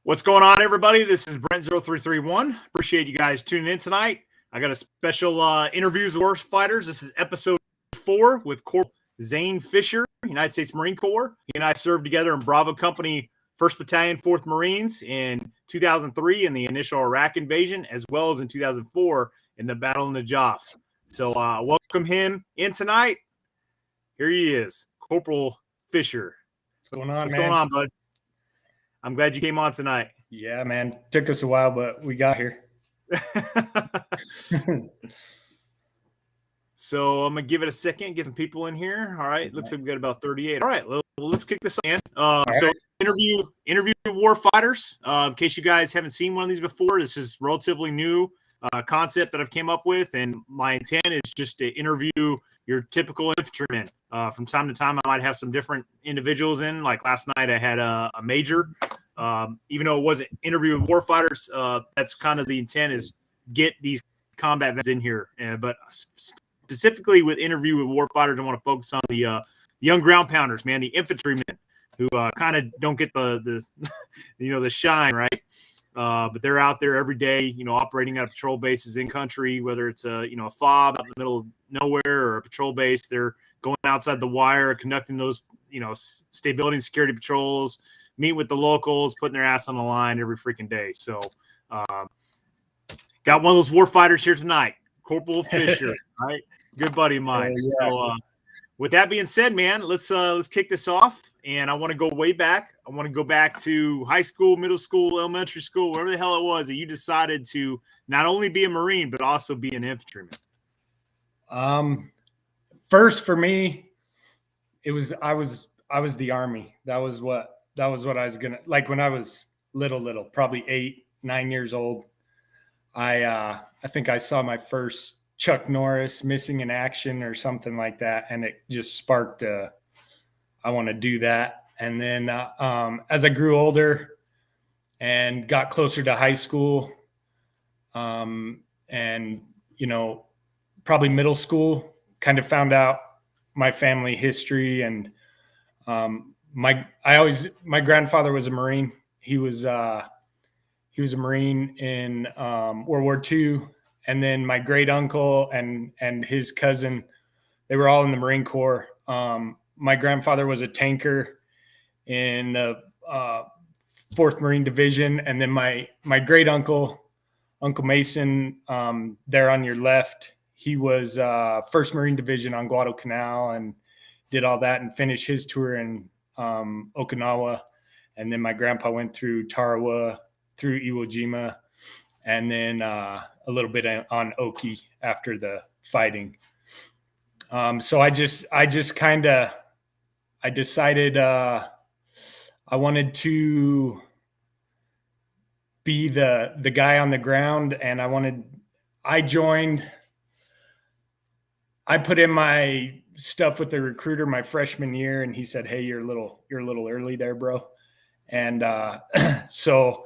What's going on, everybody? This is Brent0331. Appreciate you guys tuning in tonight. I got a special interviews with Warfighters. This is episode 4 with Cpl Zane Fischer, United States Marine Corps. He and I served together in Bravo Company, 1st Battalion, 4th Marines in 2003 in the initial Iraq invasion, as well as in 2004 in the Battle of Najaf. So welcome him in tonight. Here he is, Cpl Fischer. What's going on, What's man? going on, bud? I'm glad you came on tonight. Yeah, man. Took us a while, but we got here. So I'm going to give it a second, get some people in here. All right. Looks like we got about 38. All right. Let's kick this in. So interview Warfighters. In case you guys haven't seen one of these before, this is relatively new concept that I've came up with. And my intent is just to interview your typical infantryman. From time to time, I might have some different individuals in. Like last night, I had a major. Even though it wasn't interview with Warfighters, that's kind of the intent, is get these combat vets in here. But specifically with interview with Warfighters, I want to focus on the young ground pounders, man, the infantrymen who kind of don't get the the shine, right? But they're out there every day, operating out of patrol bases in country, whether it's a FOB out in the middle of nowhere or a patrol base. They're going outside the wire, conducting those, stability and security patrols, meet with the locals, putting their ass on the line every freaking day. So got one of those Warfighters here tonight, Cpl Fischer, right? Good buddy of mine. Yeah. So with that being said, man, let's kick this off. And I want to go way back. I want to go back to high school, middle school, elementary school, whatever the hell it was that you decided to not only be a Marine, but also be an infantryman. First for me, I was the Army. That was what I was gonna like when I was little, probably 8, 9 years old. I think I saw my first Chuck Norris Missing in Action or something like that, and it just sparked I want to do that. And then as I grew older and got closer to high school, and probably middle school, kind of found out my family history. And my grandfather was a Marine. He was a Marine in World War II. And then my great uncle and his cousin, they were all in the Marine Corps. My grandfather was a tanker in the 4th Marine Division. And then my great uncle, Uncle Mason, there on your left, he was 1st Marine Division on Guadalcanal and did all that and finished his tour in Okinawa. And then my grandpa went through Tarawa, through Iwo Jima, and then a little bit on Oki after the fighting. So I decided I wanted to be the guy on the ground, and I put in my stuff with the recruiter my freshman year, and he said, "Hey, you're a little early there, bro." And so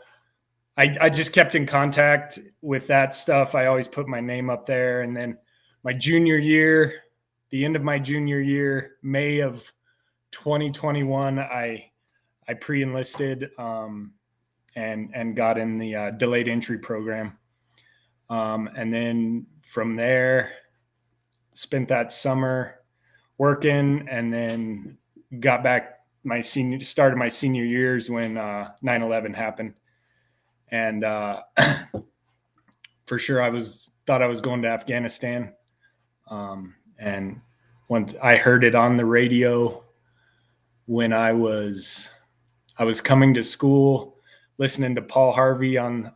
I just kept in contact with that stuff. I always put my name up there. And then my junior year, the end of my junior year, May of 2021, I pre-enlisted and got in the delayed entry program. And then from there, spent that summer working, and then got back started my senior years when 9/11 happened. And for sure, thought I was going to Afghanistan. And when I heard it on the radio when I was coming to school, listening to Paul Harvey on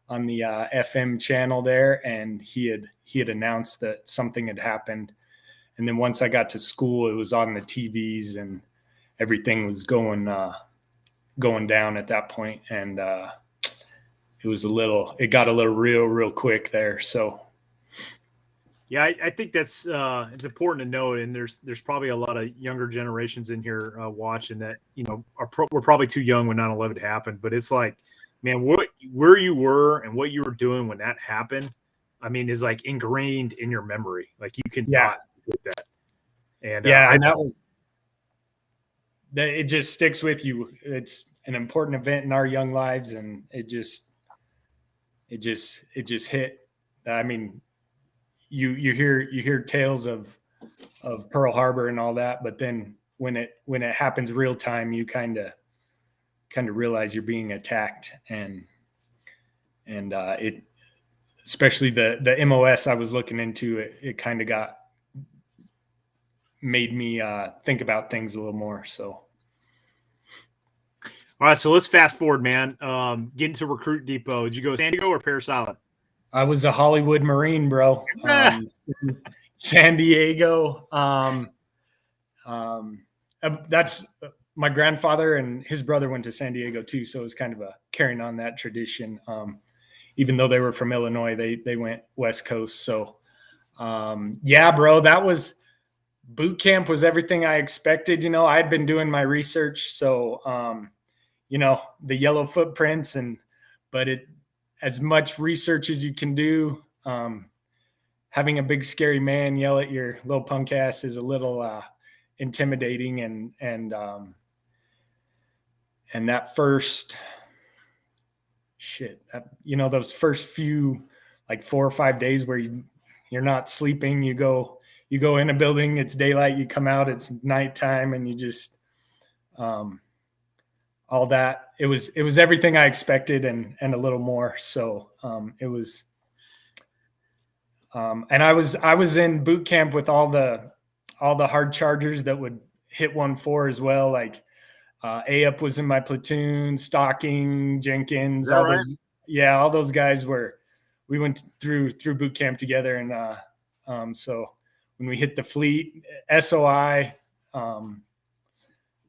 the FM channel there, and he had announced that something had happened. And then once I got to school, it was on the TVs and everything was going down at that point. And it got a little real quick there. So yeah, I think that's it's important to note, and there's probably a lot of younger generations in here watching that we're probably too young when 9/11 happened, but it's like, man, where you were and what you were doing when that happened, I mean, is like ingrained in your memory. Like you can not get that. And and that was it just sticks with you. It's an important event in our young lives, and it just hit. I mean, you hear tales of Pearl Harbor and all that, but then when it happens real time, you kind of realize you're being attacked, and it, especially the MOS I was looking into, it kind of made me think about things a little more. So. All right, so let's fast forward, man. Get into Recruit Depot. Did you go San Diego or Parris Island? I was a Hollywood Marine, bro. San Diego. That's my grandfather and his brother went to San Diego too, so it was kind of a carrying on that tradition. Even though they were from Illinois, they went West Coast. So, yeah, bro, that was boot camp. Was everything I expected. I had been doing my research, so the yellow footprints, but as much research as you can do. Having a big scary man yell at your little punk ass is a little intimidating, and that first those first few like 4 or 5 days where you're not sleeping, you go in a building, it's daylight, you come out, it's nighttime, and you just all that. It was everything I expected and a little more. So it was. And I was in boot camp with all the hard chargers that would hit 1-4 as well. Like Ep was in my platoon, Stocking, Jenkins, all right? all those guys we went through boot camp together. And so when we hit the fleet, SOI,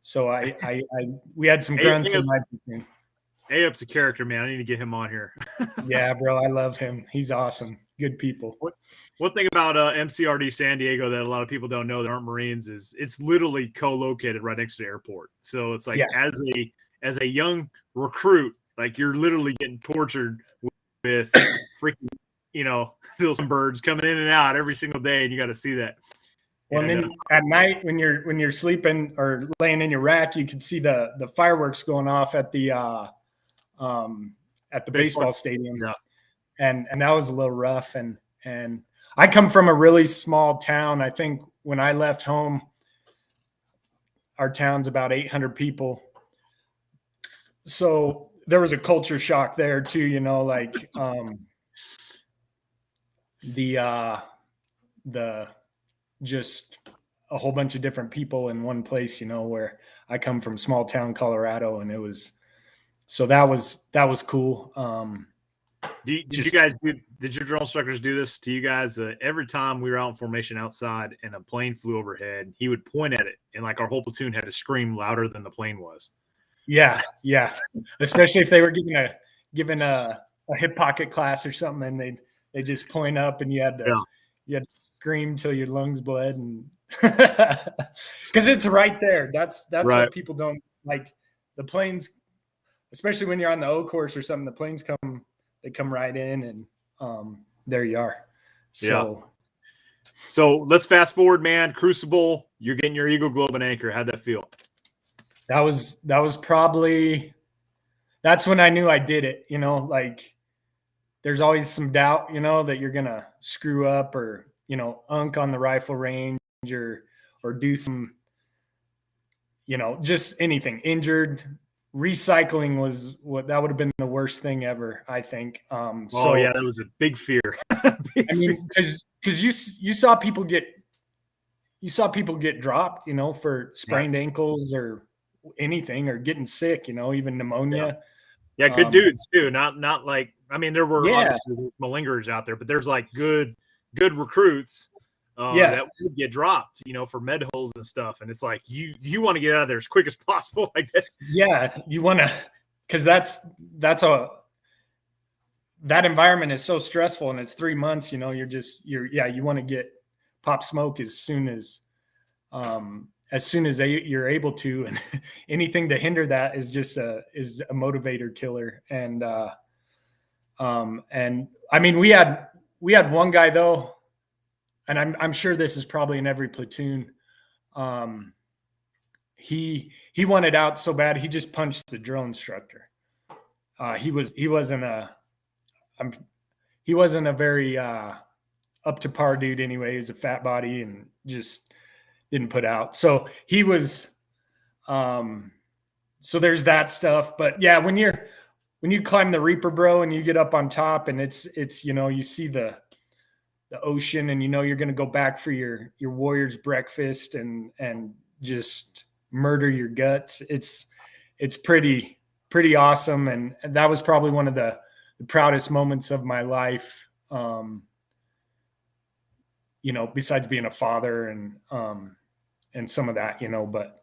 so we had some grunts in my platoon. Ep's a character, man. I need to get him on here. Yeah, bro, I love him. He's awesome. Good people. One thing about MCRD San Diego that a lot of people don't know that aren't Marines is it's literally co-located right next to the airport. So it's like as a young recruit, like you're literally getting tortured with freaking those birds coming in and out every single day, and you got to see that. Well, and then at night when you're sleeping or laying in your rack, you could see the fireworks going off at the baseball stadium. Yeah. And that was a little rough. And I come from a really small town. I think when I left home, our town's about 800 people. So there was a culture shock there too, like the just a whole bunch of different people in one place, where I come from small town Colorado, and that was cool. Did your drill instructors do this to you guys? Every time we were out in formation outside and a plane flew overhead, he would point at it, and like our whole platoon had to scream louder than the plane was. Yeah. Especially if they were given a hip pocket class or something, and they just point up, and you had to scream till your lungs bled, and because it's right there. That's right. What people don't like. The planes, especially when you're on the O course or something, the planes come right in, and there you are. So let's fast forward, man. Crucible, you're getting your Eagle Globe and Anchor. How'd that feel? That was probably, that's when I knew I did it. Like there's always some doubt, that you're gonna screw up or unk on the rifle range or do some, just anything, injured. Recycling was that would have been the worst thing ever, I think. That was a big fear. Because you saw people get dropped, for sprained ankles or anything, or getting sick, even pneumonia. Yeah, good dudes too. Not like, I mean, there were obviously malingerers out there, but there's like good recruits that would get dropped, for med holes and stuff. And it's like you want to get out of there as quick as possible, like that. Yeah, you want to, because that environment is so stressful, and it's 3 months. You want to get pop smoke as soon as you're able to, and anything to hinder that is just a motivator killer. And I mean, we had one guy though. And I'm sure this is probably in every platoon. he wanted out so bad he just punched the drill instructor. He wasn't a very up to par dude anyway. He was a fat body and just didn't put out. So he was so there's that stuff. But yeah, when you climb the Reaper, bro, and you get up on top and it's you see the ocean and you're going to go back for your warrior's breakfast and just murder your guts. It's pretty awesome. And that was probably one of the proudest moments of my life. Besides being a father and some of that, but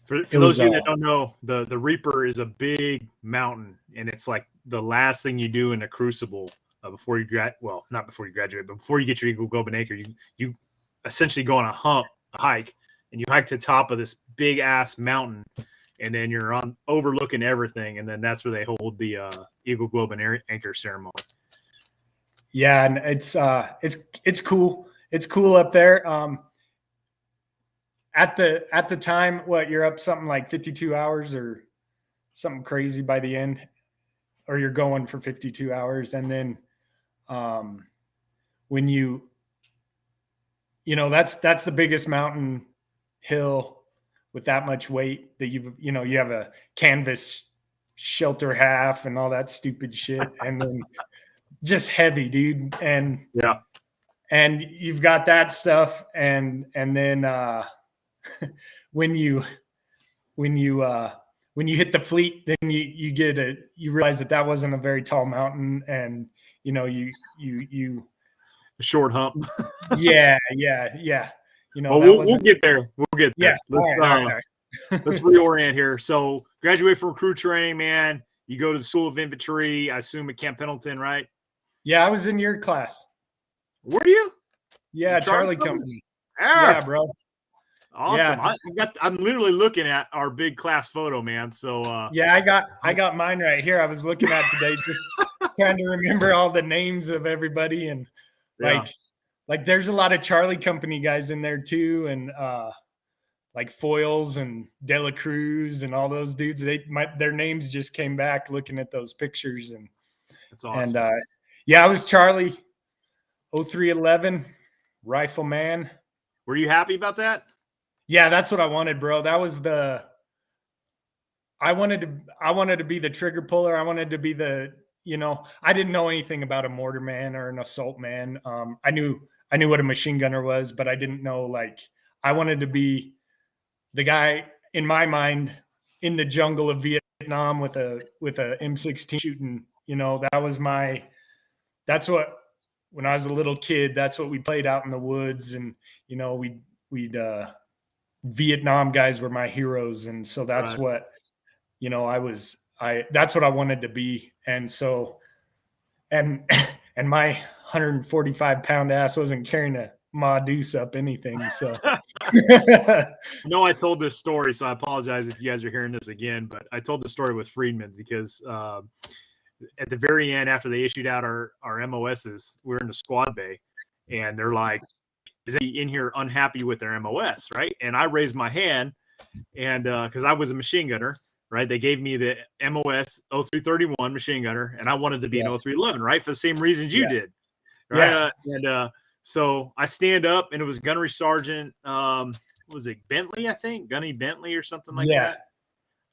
for those of you that don't know, the Reaper is a big mountain, and it's like the last thing you do in the Crucible before you not before you graduate, but before you get your Eagle Globe and Anchor. You essentially go on a hike, and you hike to the top of this big ass mountain, and then you're overlooking everything, and then that's where they hold the Eagle Globe and Anchor ceremony. Yeah, and it's cool. It's cool up there. At the time, what, you're up something like 52 hours or something crazy by the end, or you're going for 52 hours. And then when that's the biggest mountain hill with that much weight that you have a canvas shelter half and all that stupid shit. And then just heavy, dude. And yeah. And you've got that stuff. And then when you hit the fleet, then you realize that wasn't a very tall mountain, and you a short hump. yeah. We'll get there. Yeah. Let's reorient here. So graduate from crew training, man. You go to the School of Infantry, I assume at Camp Pendleton, right? Yeah, I was in your class. Were you? Yeah, Charlie Company. Yeah, bro. Awesome. Yeah. I'm literally looking at our big class photo, man. So yeah, I got mine right here. I was looking at today, just trying to remember all the names of everybody, and like there's a lot of Charlie Company guys in there too, and like Foils and De La Cruz and all those dudes. Their names just came back looking at those pictures, and that's awesome. And yeah, I was Charlie 0311 Rifleman. Were you happy about that? Yeah, that's what I wanted, bro. That was I wanted to be the trigger puller. I wanted to be I didn't know anything about a mortar man or an assault man. I knew what a machine gunner was, but I didn't know, I wanted to be the guy in my mind in the jungle of Vietnam with a M16 shooting. That's what, when I was a little kid, that's what we played out in the woods, and we'd Vietnam guys were my heroes, and so that's what that's what I wanted to be. And so and my 145-pound ass wasn't carrying a Ma Deuce up anything. So No, I told this story, so I apologize if you guys are hearing this again, but I told the story with Friedman because at the very end, after they issued out our MOSs, we were in the squad bay, and they're like, is anybody in here unhappy with their MOS, right? And I raised my hand, and because I was a machine gunner, right? They gave me the MOS 0331 machine gunner, and I wanted to be an 0311, right? For the same reasons you did, right? So I stand up, and it was Gunnery Sergeant, was it Bentley, I think? Gunny Bentley or something like that.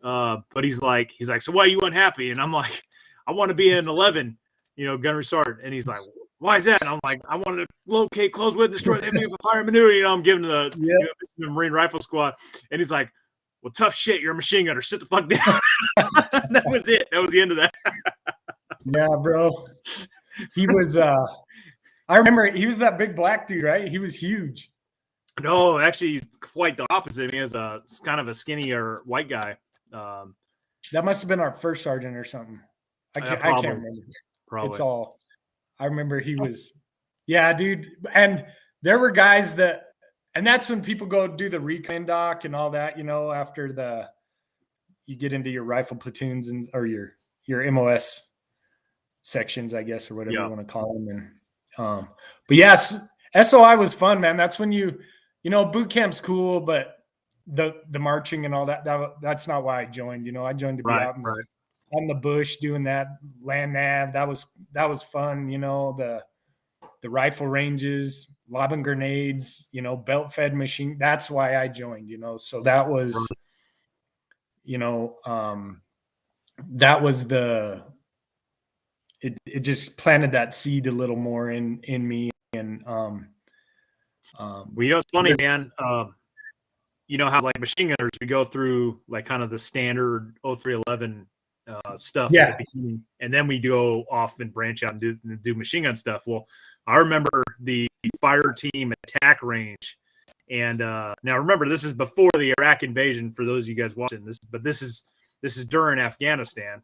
But he's like, so why are you unhappy? And I'm like, I want to be an 11, Gunnery Sergeant. And he's like, why is that? And I'm like, I want to locate, close with, destroy the enemy with fire maneuver. I'm giving the Marine Rifle Squad. And he's like, well, tough shit. You're a machine gunner. Sit the fuck down. That was it. That was the end of that. Yeah, bro. He was, I remember he was that big black dude, right? He was huge. No, actually, he's quite the opposite. He was kind of a skinnier white guy. That must have been our first sergeant or something. I can't remember. Probably. It's all. I remember he was, dude. And there were guys and that's when people go do the recon doc and all that, after you get into your rifle platoons or your MOS sections, I guess, or whatever you want to call them. And, but yes, SOI was fun, man. That's when boot camp's cool, but the marching and all that's not why I joined. I joined to be out on the bush doing that land nav. That was fun. The rifle ranges, lobbing grenades, belt fed machine. That's why I joined. So that was, that was it just planted that seed a little more in me. And well, it's funny, man. How like machine gunners, we go through like kind of the standard 0311 stuff at the beginning, and then we go off and branch out and do machine gun stuff. Well, I remember the fire team attack range, and now remember, this is before the Iraq invasion. For those of you guys watching this, but this is during Afghanistan,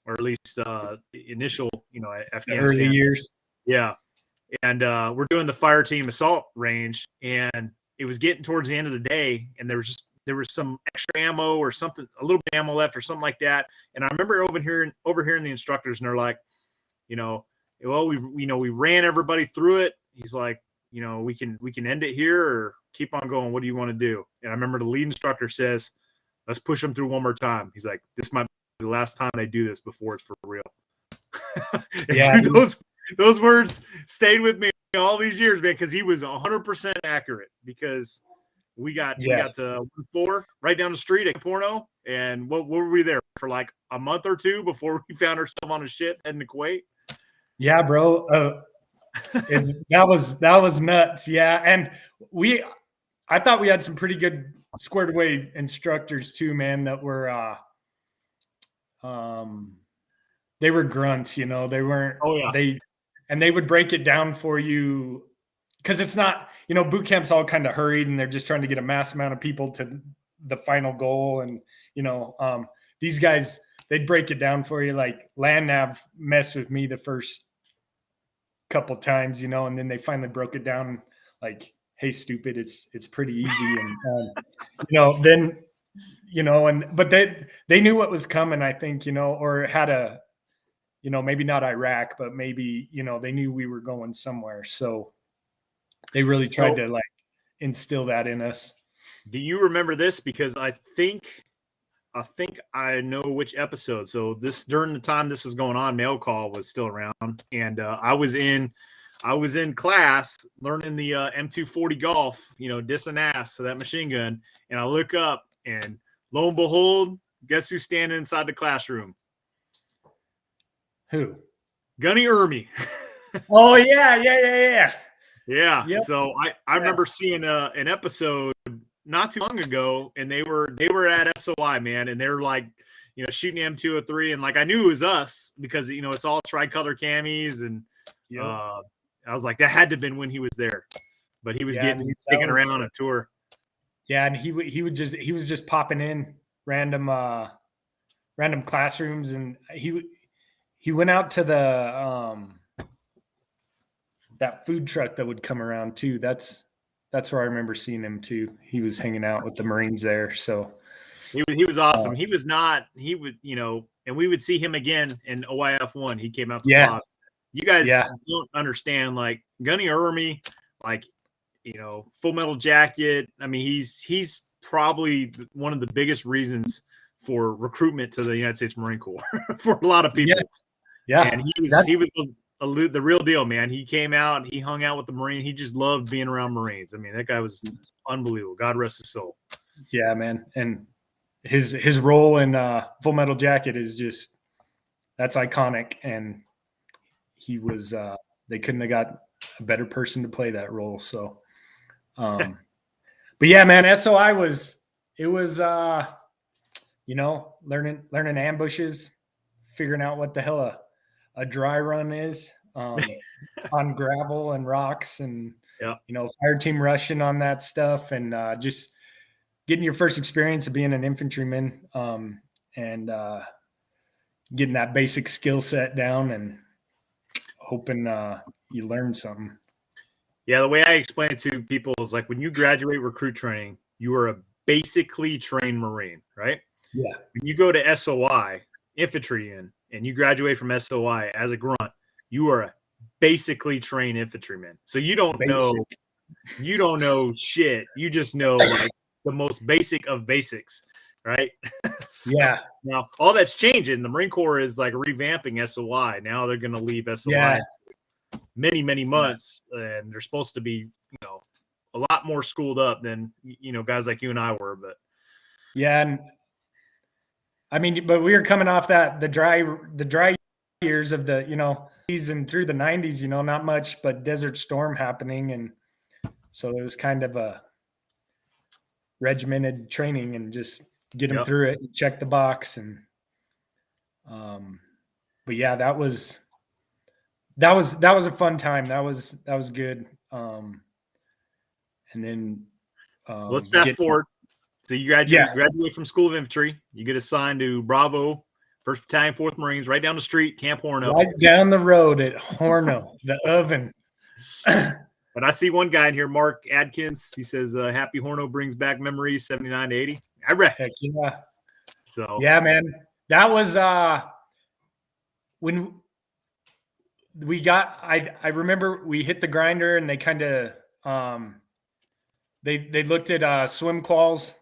or at least initial, Afghanistan early years. Yeah, and we're doing the fire team assault range, and it was getting towards the end of the day, and there was some extra ammo or something, a little bit of ammo left or something like that. And I remember overhearing the instructors, and they're like, well, we ran everybody through it. He's like, we can end it here or keep on going. What do you want to do? And I remember the lead instructor says, let's push them through one more time. He's like, this might be the last time they do this before it's for real. Yeah, dude, those words stayed with me all these years, man, because he was 100% accurate. Because we got to floor right down the street at Porno, and what were we there for, like a month or two before we found ourselves on a ship heading to Kuwait? Yeah, bro. That was nuts. Yeah, and I thought we had some pretty good squared away instructors too, man. That were they were grunts. They weren't. Oh yeah. They would break it down for you, because it's not, boot camp's all kind of hurried, and they're just trying to get a mass amount of people to the final goal. And, these guys, they'd break it down for you. Like land nav messed with me the first couple times, and then they finally broke it down like, hey, stupid, it's pretty easy. And, then, but they knew what was coming, I think, or had a, maybe not Iraq, but maybe, they knew we were going somewhere. So they really tried to like instill that in us. Do you remember this? Because I think I know which episode. So this, during the time this was going on, Mail Call was still around, and I was in class learning the M240 Golf, dissing ass, so that machine gun, and I look up, and lo and behold, guess who's standing inside the classroom? Who? Gunny Ermy. Oh yeah. Yeah. Yep. So I remember seeing an episode not too long ago, and they were at SOI, man, and they were like, shooting M203, and like I knew it was us because it's all tricolor camis, and I was like, that had to have been when he was there, but he was taken around on a tour. Yeah, and he was just popping in random classrooms, and he went out to the that food truck that would come around too. That's where I remember seeing him too. He was hanging out with the Marines there. So he was awesome. He would, and we would see him again in OIF1. He came out to Fox. You guys don't understand, like Gunny Ermy, like, Full Metal Jacket. I mean, he's probably one of the biggest reasons for recruitment to the United States Marine Corps for a lot of people. Yeah. And he was the real deal, man. He came out, he hung out with the Marine. He just loved being around Marines. I mean, that guy was unbelievable. God rest his soul. Yeah, man. And his role in Full Metal Jacket is just, that's iconic. And he was, they couldn't have got a better person to play that role. So, but yeah, man, SOI was learning ambushes, figuring out what the hell a dry run is on gravel and rocks, and fire team rushing on that stuff, and just getting your first experience of being an infantryman, and getting that basic skill set down, and hoping you learn something. Yeah, the way I explain it to people is like, when you graduate recruit training, you are a basically trained Marine, right? Yeah. When you go to SOI, infantry and you graduate from SOI as a grunt, you are a basically trained infantryman. So you don't know shit. You just know, like, the most basic of basics, right? So, Yeah. now all that's changing. The Marine Corps is like revamping SOI. Now they're going to leave SOI many months, and they're supposed to be, a lot more schooled up than, guys like you and I were. But yeah, and I mean, but we were coming off the dry years of the, and through the 90s, not much but Desert Storm happening, and so it was kind of a regimented training and just get them through it and check the box. And but yeah, that was a fun time. That was good. And then let's fast forward. So you graduate from School of Infantry. You get assigned to Bravo, 1st Battalion, 4th Marines, right down the street, Camp Horno. Right down the road at Horno, the oven. But I see one guy in here, Mark Adkins. He says, "Happy Horno brings back memories, 79 to 80." I read. Heck yeah. So yeah, man, that was when we got. I remember we hit the grinder, and they kind of they looked at swim quals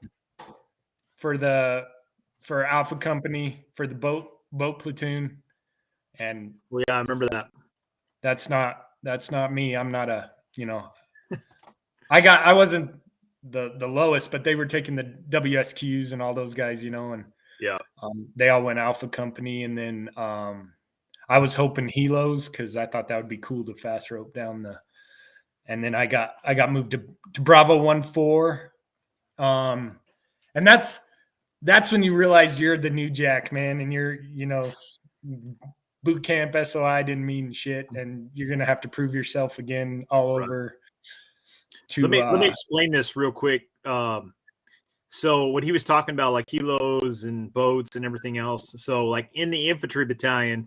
for Alpha Company for the boat platoon, and I remember that. That's not me. I'm not a. I wasn't the lowest, but they were taking the WSQs and all those guys, and they all went Alpha Company, and then I was hoping helos because I thought that would be cool to fast rope down and then I got moved to Bravo 1-4, and that's when you realize you're the new Jack, man, and you're boot camp SOI didn't mean shit, and you're gonna have to prove yourself again all over. Let me explain this real quick. So what he was talking about, like helos and boats and everything else. So like in the infantry battalion,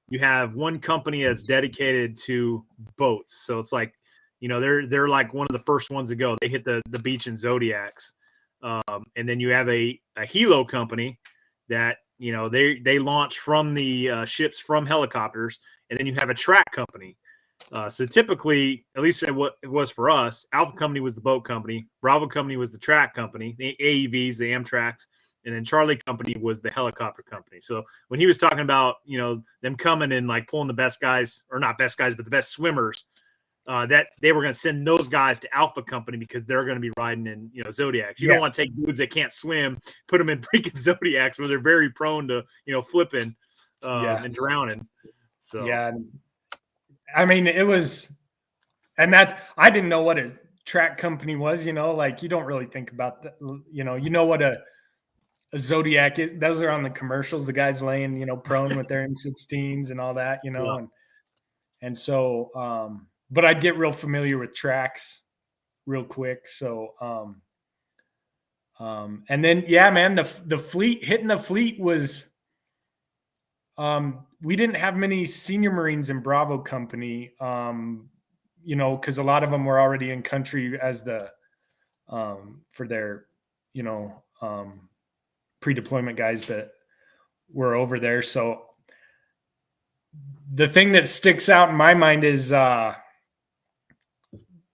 you have one company that's dedicated to boats. So it's like, they're like one of the first ones to go. They hit the beach in Zodiacs. And then you have a helo company that, they launch from the ships from helicopters, and then you have a track company. So typically, at least what it was for us, Alpha Company was the boat company, Bravo Company was the track company, the AEVs, the Amtraks, and then Charlie Company was the helicopter company. So when he was talking about, them coming and like pulling the best guys, or not best guys, but the best swimmers, that they were going to send those guys to Alpha Company because they're going to be riding in, Zodiacs. You don't want to take dudes that can't swim, put them in freaking Zodiacs where they're very prone to, flipping and drowning. So yeah, I mean, it was, and that I didn't know what a track company was. Like you don't really think about that. What a Zodiac is. Those are on the commercials. The guys laying, prone with their M16s and all that. And so. But I'd get real familiar with tracks real quick. So, and then, yeah, man, the fleet, hitting the fleet was, we didn't have many senior Marines in Bravo Company, because a lot of them were already in country as for their, pre-deployment guys that were over there. So the thing that sticks out in my mind is,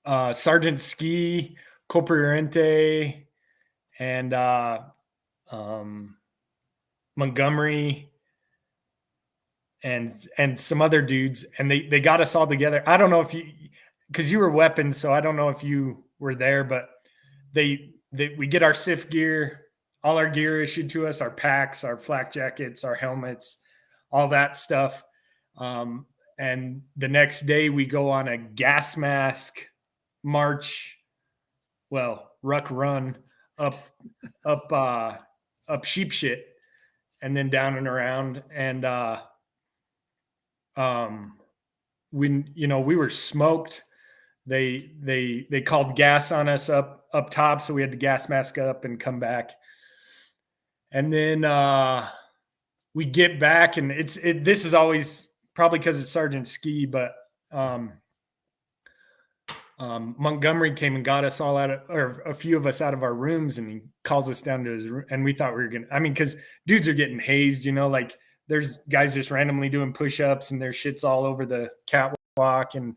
Sgt Ski, Corporente, and Montgomery, and some other dudes, and they got us all together. I don't know if because you were weapons, so I don't know if you were there, but we get our SIF gear, all our gear issued to us, our packs, our flak jackets, our helmets, all that stuff. And the next day we go on a gas mask march, ruck run up sheep shit, and then down and around. And when we were smoked, they called gas on us up top, so we had to gas mask up and come back. And then we get back, and this is always probably because it's Sgt Ski, but Montgomery came and got us all or a few of us out of our rooms, and he calls us down to his room, and we thought we were because dudes are getting hazed, like there's guys just randomly doing push-ups, and there's shits all over the catwalk, and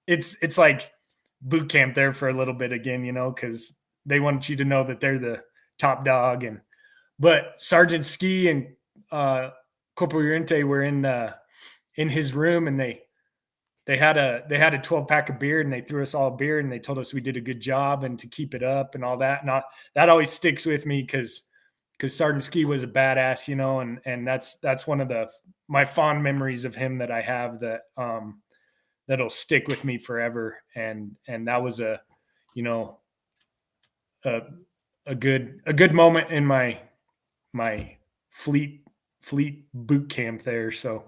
it's like boot camp there for a little bit again, because they want you to know that they're the top dog. But Sgt Ski and Corporal Llorente were in his room, and they had a 12-pack of beer, and they threw us all a beer, and they told us we did a good job and to keep it up and all that. And that always sticks with me because Sgt Ski was a badass, and that's one of my fond memories of him that I have that'll stick with me forever. And that was a good moment in my fleet boot camp there. So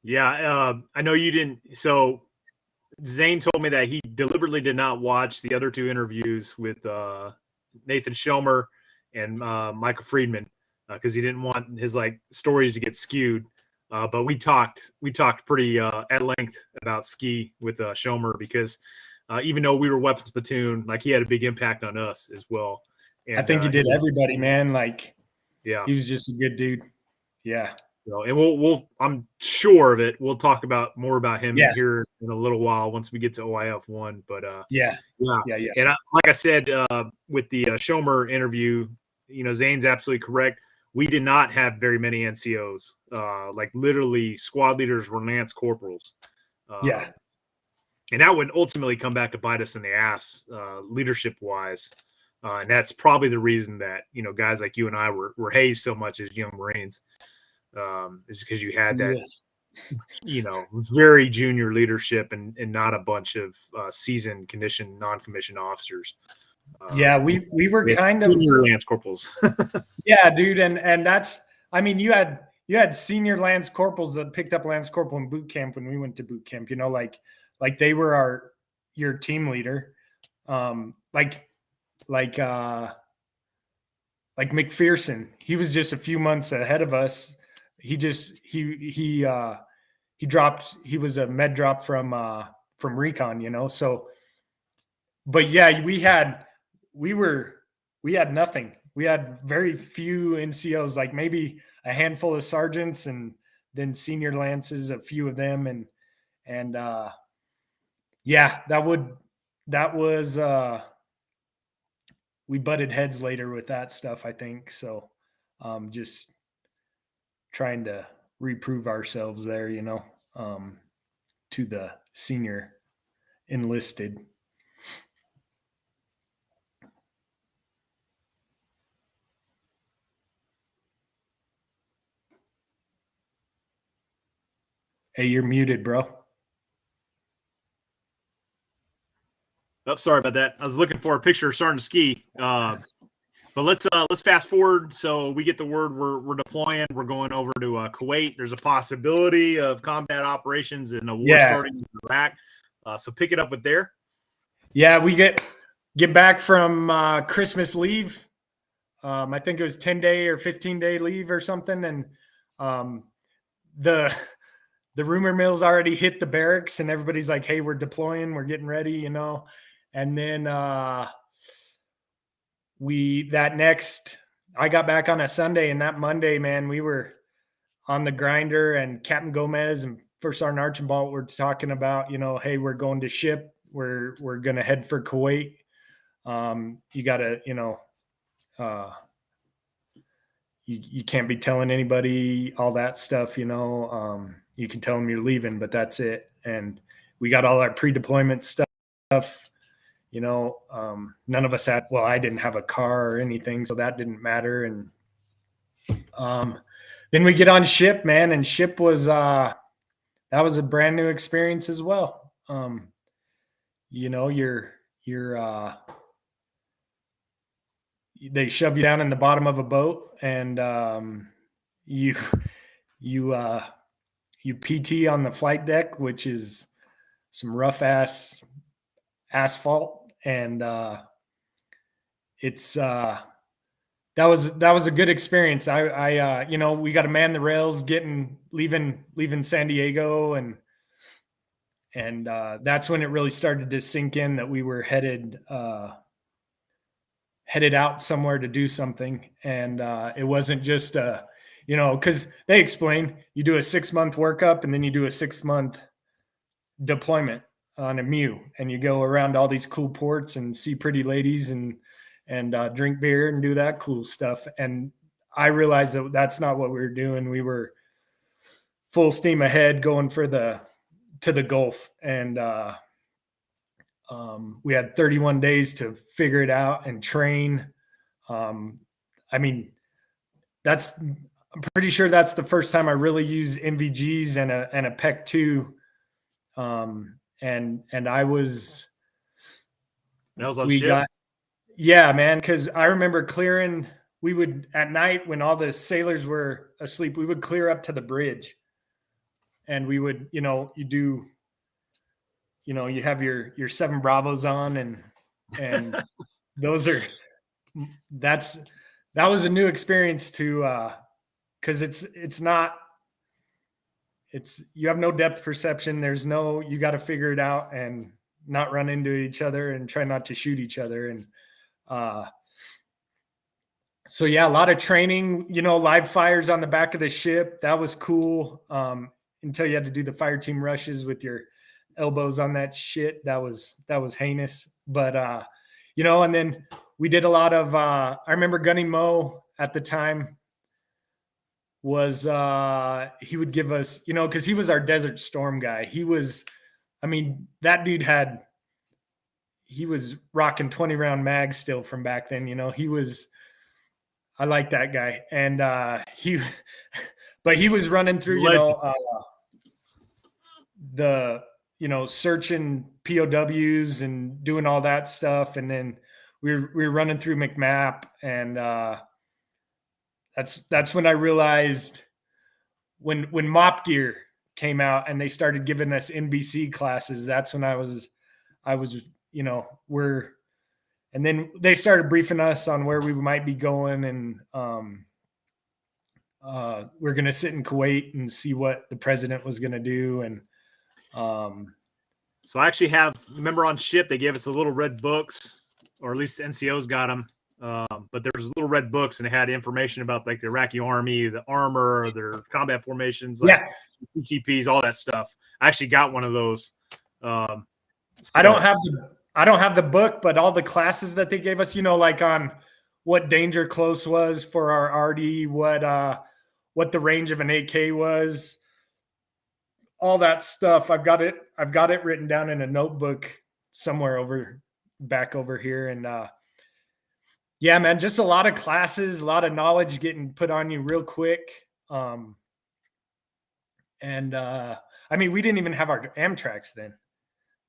yeah, I know you didn't. So Zane told me that he deliberately did not watch the other 2 interviews with Nathan Schomer and Michael Friedman because he didn't want his stories to get skewed. But we talked pretty at length about Ski with Schomer because even though we were weapons platoon, he had a big impact on us as well. And, I think he did everybody, man. Yeah, he was just a good dude. Yeah. So, and we'll I'm sure of it. We'll talk more about him here in a little while once we get to OIF 1. But yeah. And like I said, with the Schomer interview, Zane's absolutely correct. We did not have very many NCOs. Literally, squad leaders were lance corporals. And that would ultimately come back to bite us in the ass, leadership wise. And that's probably the reason that guys like you and I were hazed so much as young Marines. Is because you had that, very junior leadership and not a bunch of seasoned non-commissioned officers. We were kind of senior lance corporals. Yeah, dude, and that's, you had senior lance corporals that picked up lance corporal in boot camp when we went to boot camp. Like they were your team leader, like McPherson. He was just a few months ahead of us. He dropped. He was a med drop from recon, So, but yeah, we had nothing. We had very few NCOs, like maybe a handful of sergeants, and then senior lances, a few of them, and that was we butted heads later with that stuff, I think. So, just trying to reprove ourselves there, to the senior enlisted. Hey, you're muted, bro. Oh, sorry about that. I was looking for a picture of Sgt Ski. But let's fast forward. So we get the word we're deploying. We're going over to Kuwait. There's a possibility of combat operations and a war starting in Iraq. So pick it up with there. Yeah, we get back from Christmas leave. I think it was 10-day or 15-day leave or something, and the rumor mill's already hit the barracks, and everybody's like, "Hey, we're deploying. We're getting ready," And then I got back on a Sunday, and that Monday, man, we were on the grinder, and Captain Gomez and First Sergeant Archambault were talking about, hey, we're going to ship. We're going to head for Kuwait. You got to, you can't be telling anybody all that stuff, you can tell them you're leaving, but that's it. And we got all our pre-deployment stuff. None of us I didn't have a car or anything, so that didn't matter. And then we get on ship, man, and ship was that was a brand new experience as well. They shove you down in the bottom of a boat, and you PT on the flight deck, which is some rough ass asphalt, and it's that was a good experience. I we got to man the rails leaving San Diego, and that's when it really started to sink in that we were headed out somewhere to do something. And it wasn't just because they explain you do a 6-month workup and then you do a 6-month deployment. on a Mew, and you go around all these cool ports and see pretty ladies and drink beer and do that cool stuff. And I realized that that's not what we were doing. We were full steam ahead going to the Gulf, and we had 31 days to figure it out and train. I mean, I'm pretty sure that's the first time I really used NVGs and a PEC-2. And I was, that was on ship. Yeah, man. Cause I remember clearing, we would at night when all the sailors were asleep, we would clear up to the bridge, and we would, you have your 7 Bravos on, and that was a new experience to, cause you have no depth perception. You got to figure it out and not run into each other and try not to shoot each other. And, so yeah, a lot of training, live fires on the back of the ship. That was cool. Until you had to do the fire team rushes with your elbows on that shit. That was heinous. But, and then we did a lot of, I remember Gunny Moe at the time was, he would give us, cause he was our Desert Storm guy. That dude he was rocking 20 round mags still from back then. I like that guy. And, but he was running through, searching POWs and doing all that stuff. And then we were running through McMap, and that's when I realized when Mop Gear came out and they started giving us NBC classes. That's when I was, and then they started briefing us on where we might be going, and we're going to sit in Kuwait and see what the president was going to do. And so I actually remember on ship, they gave us the little red books, or at least the NCOs got them. But there was little red books, and it had information about like the Iraqi army, the armor, their combat formations, like PTPs, all that stuff. I actually got one of those. I don't have the book, but all the classes that they gave us, like on what danger close was for our RD, what the range of an AK was, all that stuff. I've got it written down in a notebook somewhere back over here. And, yeah, man, just a lot of classes, a lot of knowledge getting put on you real quick. We didn't even have our Amtraks then.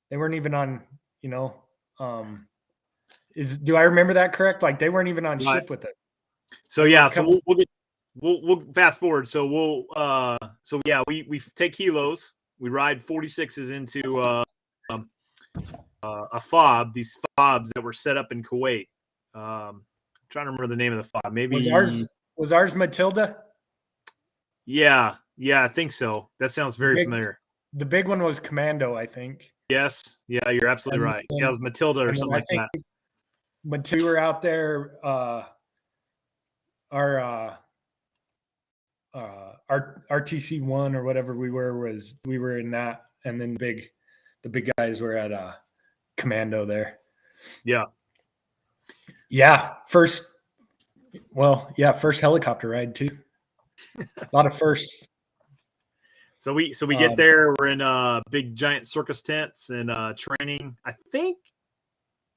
They weren't even on, do I remember that correct? Like they weren't even on ship with it. So yeah, so we'll fast forward. So we take kilos. We ride 46s into a fob. These fobs that were set up in Kuwait. I'm trying to remember the name of the fob. Maybe was ours Matilda? Yeah, I think so. That sounds very familiar. The big one was Commando, I think. Yes, yeah, you're absolutely right. Yeah, it was Matilda or something like that. We were out there. Our RTC-1 or whatever we were in that, and then the big guys were at Commando there. Yeah, first helicopter ride too. A lot of firsts. So we get there. We're in big giant circus tents and training. I think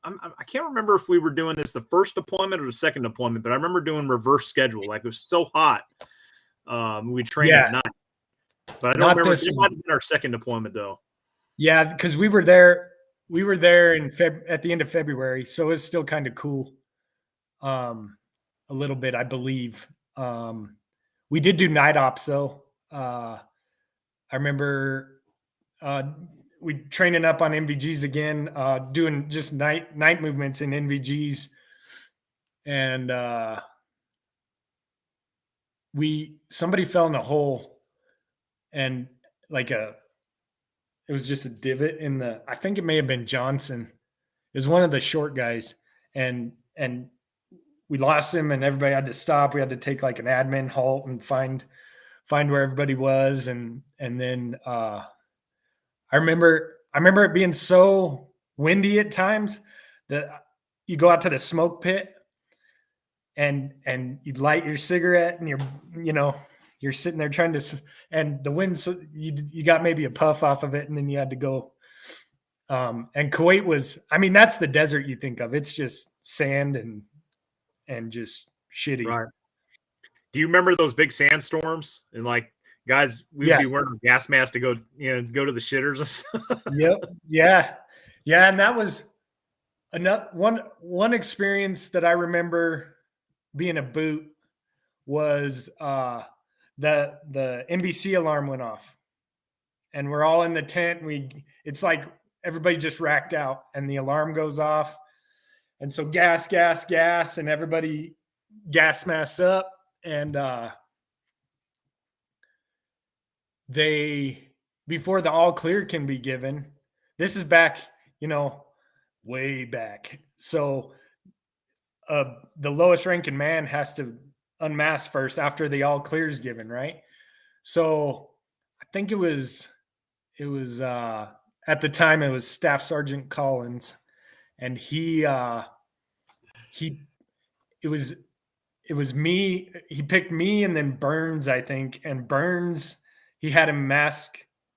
I can't remember if we were doing this the first deployment or the second deployment, but I remember doing reverse schedule. Like it was so hot. We trained at night. But I don't remember. It might have been our second deployment though. Yeah, because we were there. We were there at the end of February, so it's still kind of cool. A little bit, I believe. We did do night ops though. I remember we training up on NVGs again, doing just night movements in NVGs, and somebody fell in a hole, and it was just a divot in I think it may have been Johnson. It was one of the short guys, and we lost him, and everybody had to stop. We had to take like an admin halt and find where everybody was. And then I remember I remember it being so windy at times that you go out to the smoke pit and you light your cigarette and you're sitting there trying to, and the wind, you got maybe a puff off of it and then you had to go. And Kuwait was, I mean, that's the desert you think of. It's just sand and just shitty. Right. Do you remember those big sandstorms and like guys, we'd be wearing a gas mask to go to the shitters and stuff? Yep. Yeah. Yeah. And that was one experience that I remember being a boot was the NBC alarm went off and we're all in the tent. It's like everybody just racked out and the alarm goes off. And so gas, and everybody gas masks up. And before the all clear can be given, this is back, way back. So the lowest ranking man has to unmask first after the all clear is given, right? So I think it was at the time it was Staff Sergeant Collins, and it was me. He picked me and then Burns, I think. And Burns, he had him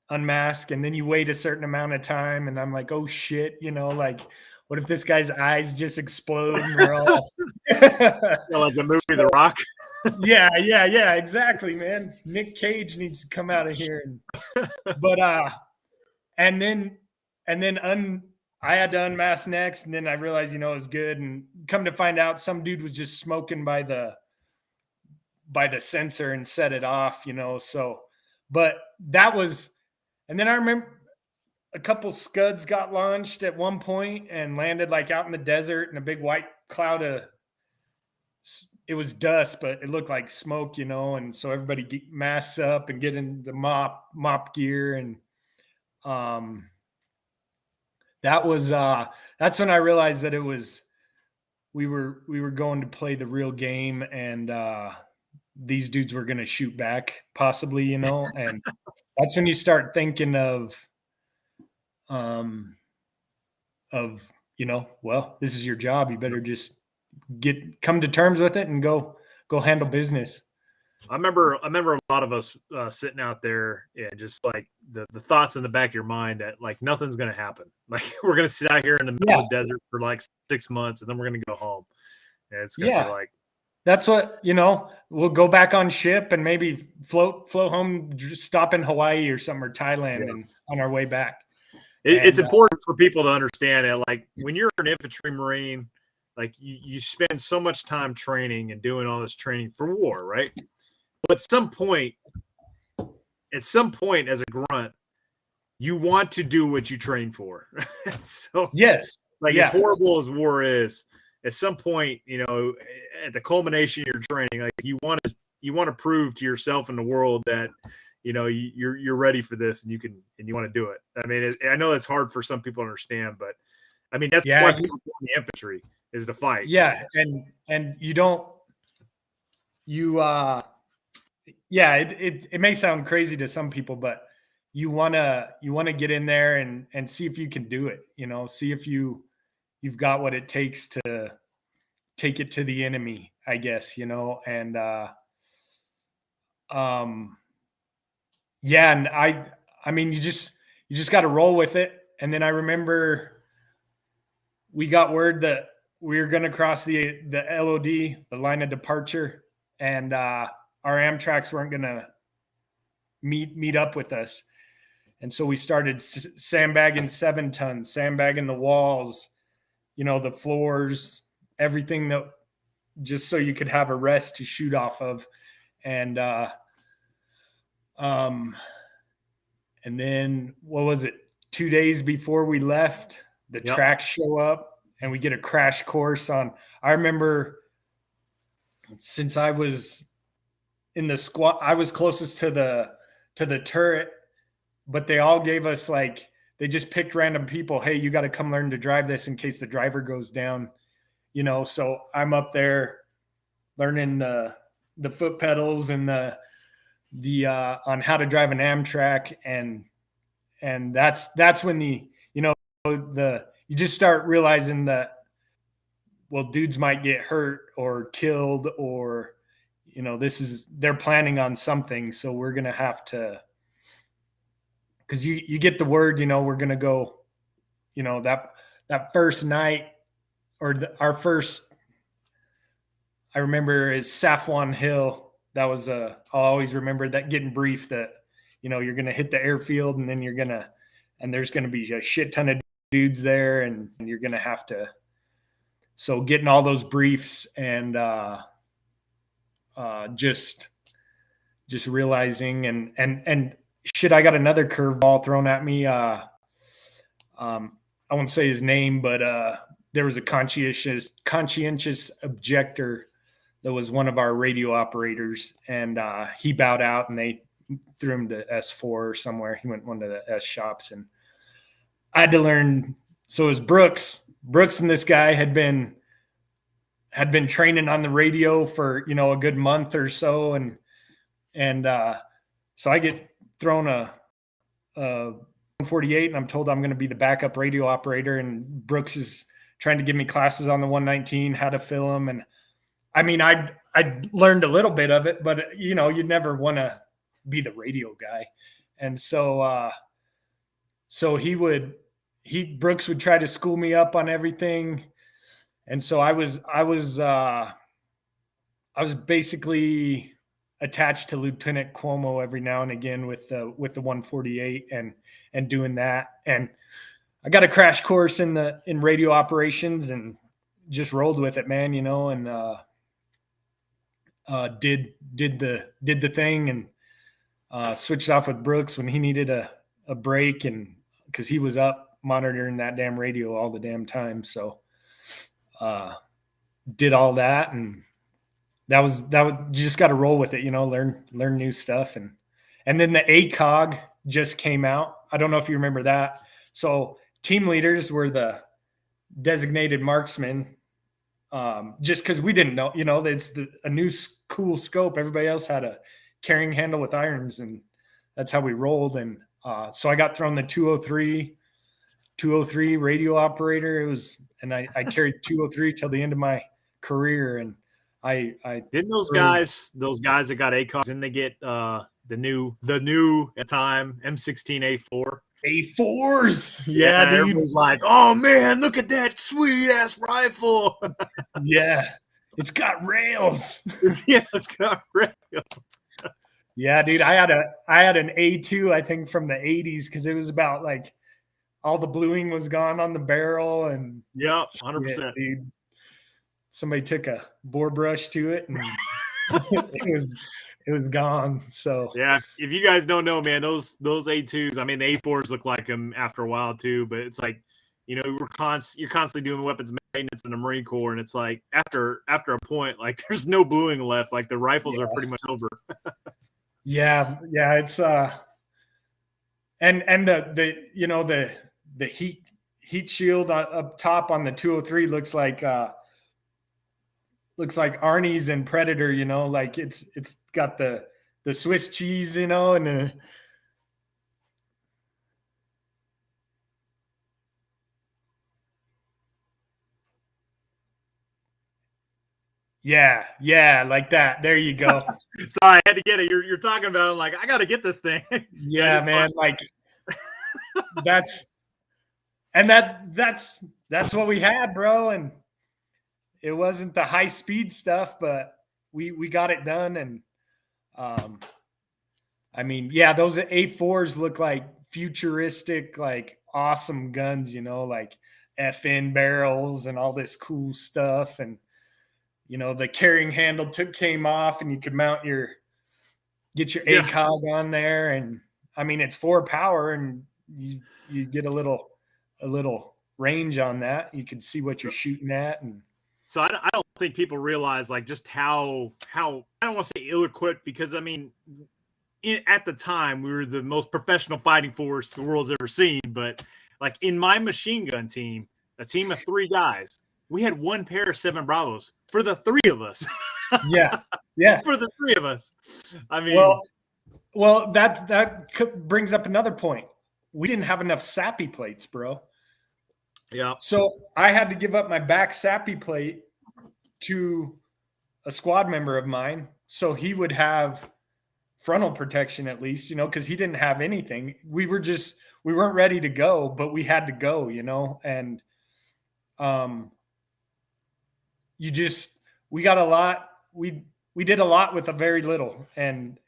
unmask, and then you wait a certain amount of time. And I'm like, oh shit, like, what if this guy's eyes just explode and we're all like the movie The Rock? Yeah, exactly, man. Nick Cage needs to come out of here. And then I had to unmask next, and then I realized, it was good. And come to find out, some dude was just smoking by the sensor and set it off, So, but that was, and then I remember a couple Scuds got launched at one point and landed like out in the desert in a big white cloud it was dust, but it looked like smoke, and so everybody masks up and get into mop gear. And that's when I realized that we were going to play the real game, and these dudes were going to shoot back possibly, and that's when you start thinking of well, this is your job. You better just come to terms with it and go handle business. I remember a lot of us sitting out there, just like the thoughts in the back of your mind that like nothing's going to happen. Like we're going to sit out here in the middle of the desert for like 6 months and then we're going to go home. And it's going to be like, that's what, we'll go back on ship and maybe float home, stop in Hawaii or something, or Thailand, and on our way back. It's important for people to understand that, like, when you're an infantry Marine, like you spend so much time training and doing all this training for war, right? But at some point as a grunt, you want to do what you train for. So yes, as horrible as war is, at some point, at the culmination of your training, like you want to prove to yourself and the world that you're ready for this and you want to do it. I mean, I know it's hard for some people to understand, but I mean that's why people go in the infantry is to fight. Yeah, and it may sound crazy to some people, but you wanna get in there and see if you can do it. See if you've got what it takes to take it to the enemy, I guess. And and I mean you just got to roll with it. And then I remember we got word that we were going to cross the LOD, the line of departure, and our Amtraks weren't going to meet up with us. And so we started sandbagging 7 tons, sandbagging the walls, the floors, everything, that just so you could have a rest to shoot off of. And then what was it? 2 days before we left, the tracks show up. And we get a crash course on. I remember, since I was in the squad, I was closest to the turret, but they all gave us they just picked random people. Hey, you got to come learn to drive this in case the driver goes down. So I'm up there learning the foot pedals and the on how to drive an Amtrak, and that's when you just start realizing that, well, dudes might get hurt or killed, or they're planning on something, so we're gonna have to, because you get the word, we're gonna go, that first night, or our first, I remember, is Safwan Hill. That was I'll always remember that, getting briefed that, you're going to hit the airfield, and then there's going to be a shit ton of dudes there, and you're going to have to, so getting all those briefs, and just realizing, and shit, I got another curveball thrown at me. I won't say his name, but there was a conscientious objector that was one of our radio operators, and he bowed out, and they threw him to S4 or somewhere. He went one of the S shops, and I had to learn. So it was Brooks and this guy had been training on the radio for, a good month or so. And so I get thrown a 148, and I'm told I'm going to be the backup radio operator. And Brooks is trying to give me classes on the 119, how to fill them. And I mean, I learned a little bit of it, but you'd never want to be the radio guy. And so, Brooks would try to school me up on everything. And so I was basically attached to Lieutenant Cuomo every now and again with the 148 and doing that. And I got a crash course in radio operations, and just rolled with it, man, and did the thing, and switched off with Brooks when he needed a break, and because he was up monitoring that damn radio all the damn time. So did all that, and that was you just got to roll with it, learn new stuff. And then the ACOG just came out. I don't know if you remember that. So team leaders were the designated marksmen, just because we didn't know, it's a new cool scope. Everybody else had a carrying handle with irons, and that's how we rolled. And so I got thrown the 203 radio operator. And I carried 203 till the end of my career. And I didn't those guys that got ACOGs, didn't they get the new at time M16 A4? A4s. Yeah, dude. Everyone's like, oh man, look at that sweet ass rifle. Yeah. It's got rails. Yeah, it's got rails. Yeah, dude. I had an A2, I think, from the 80s, because it was about like all the bluing was gone on the barrel. And yeah, 100%. Dude. Somebody took a bore brush to it, and it was gone. So yeah, if you guys don't know, man, those A2s, I mean, the A4s look like them after a while too, but it's like, you're constantly doing weapons maintenance in the Marine Corps, and it's like after a point, like there's no bluing left, like the rifles are pretty much over. yeah, it's and the heat shield up top on the 203 looks like Arnie's in Predator, like it's got the Swiss cheese, and yeah, like that. There you go. Sorry, I had to get it. You're talking about it, like, I got to get this thing. Yeah, man, like that's what we had, bro. And it wasn't the high speed stuff, but we got it done. And I mean, yeah, those A4s look like futuristic, like awesome guns, like FN barrels and all this cool stuff. And the carrying handle came off, and you could get your ACOG on there. And I mean, it's 4 power, and you get a little range on that. You can see what you're shooting at. And so I don't think people realize, like, just how I don't want to say ill-equipped, because I mean, at the time we were the most professional fighting force the world's ever seen. But like in my machine gun team, a team of 3 guys, we had 1 pair of 7 Bravos for the 3 of us. Yeah. For the 3 of us. I mean, well, that brings up another point. we didn't have enough sappy plates, bro. Yeah. So I had to give up my back sappy plate to a squad member of mine, so he would have frontal protection at least, because he didn't have anything. We weren't ready to go, but we had to go, and we got a lot. We did a lot with a very little, and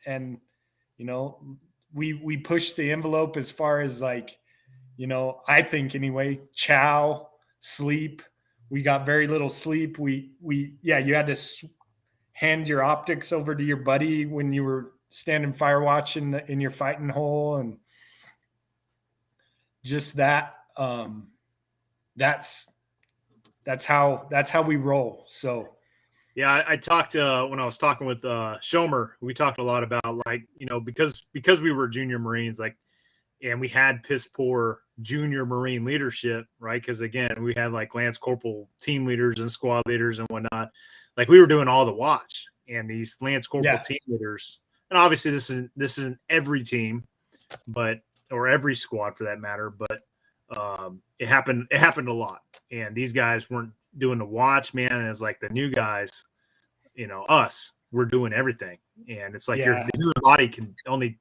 we pushed the envelope as far as like, I think anyway, chow, sleep. We got very little sleep. You had to hand your optics over to your buddy when you were standing fire watch in your fighting hole, and just that. That's how we roll. So yeah, I talked when I was talking with Shomer, we talked a lot about like, because we were junior Marines, like, and we had piss poor junior Marine leadership, right? Because again, we had like Lance Corporal team leaders and squad leaders and whatnot. Like we were doing all the watch, and these Lance Corporal team leaders, and obviously this isn't every team, or every squad for that matter, but it happened a lot. And these guys weren't doing the watch, man. And it's like the new guys, us, we're doing everything. And it's like your body can only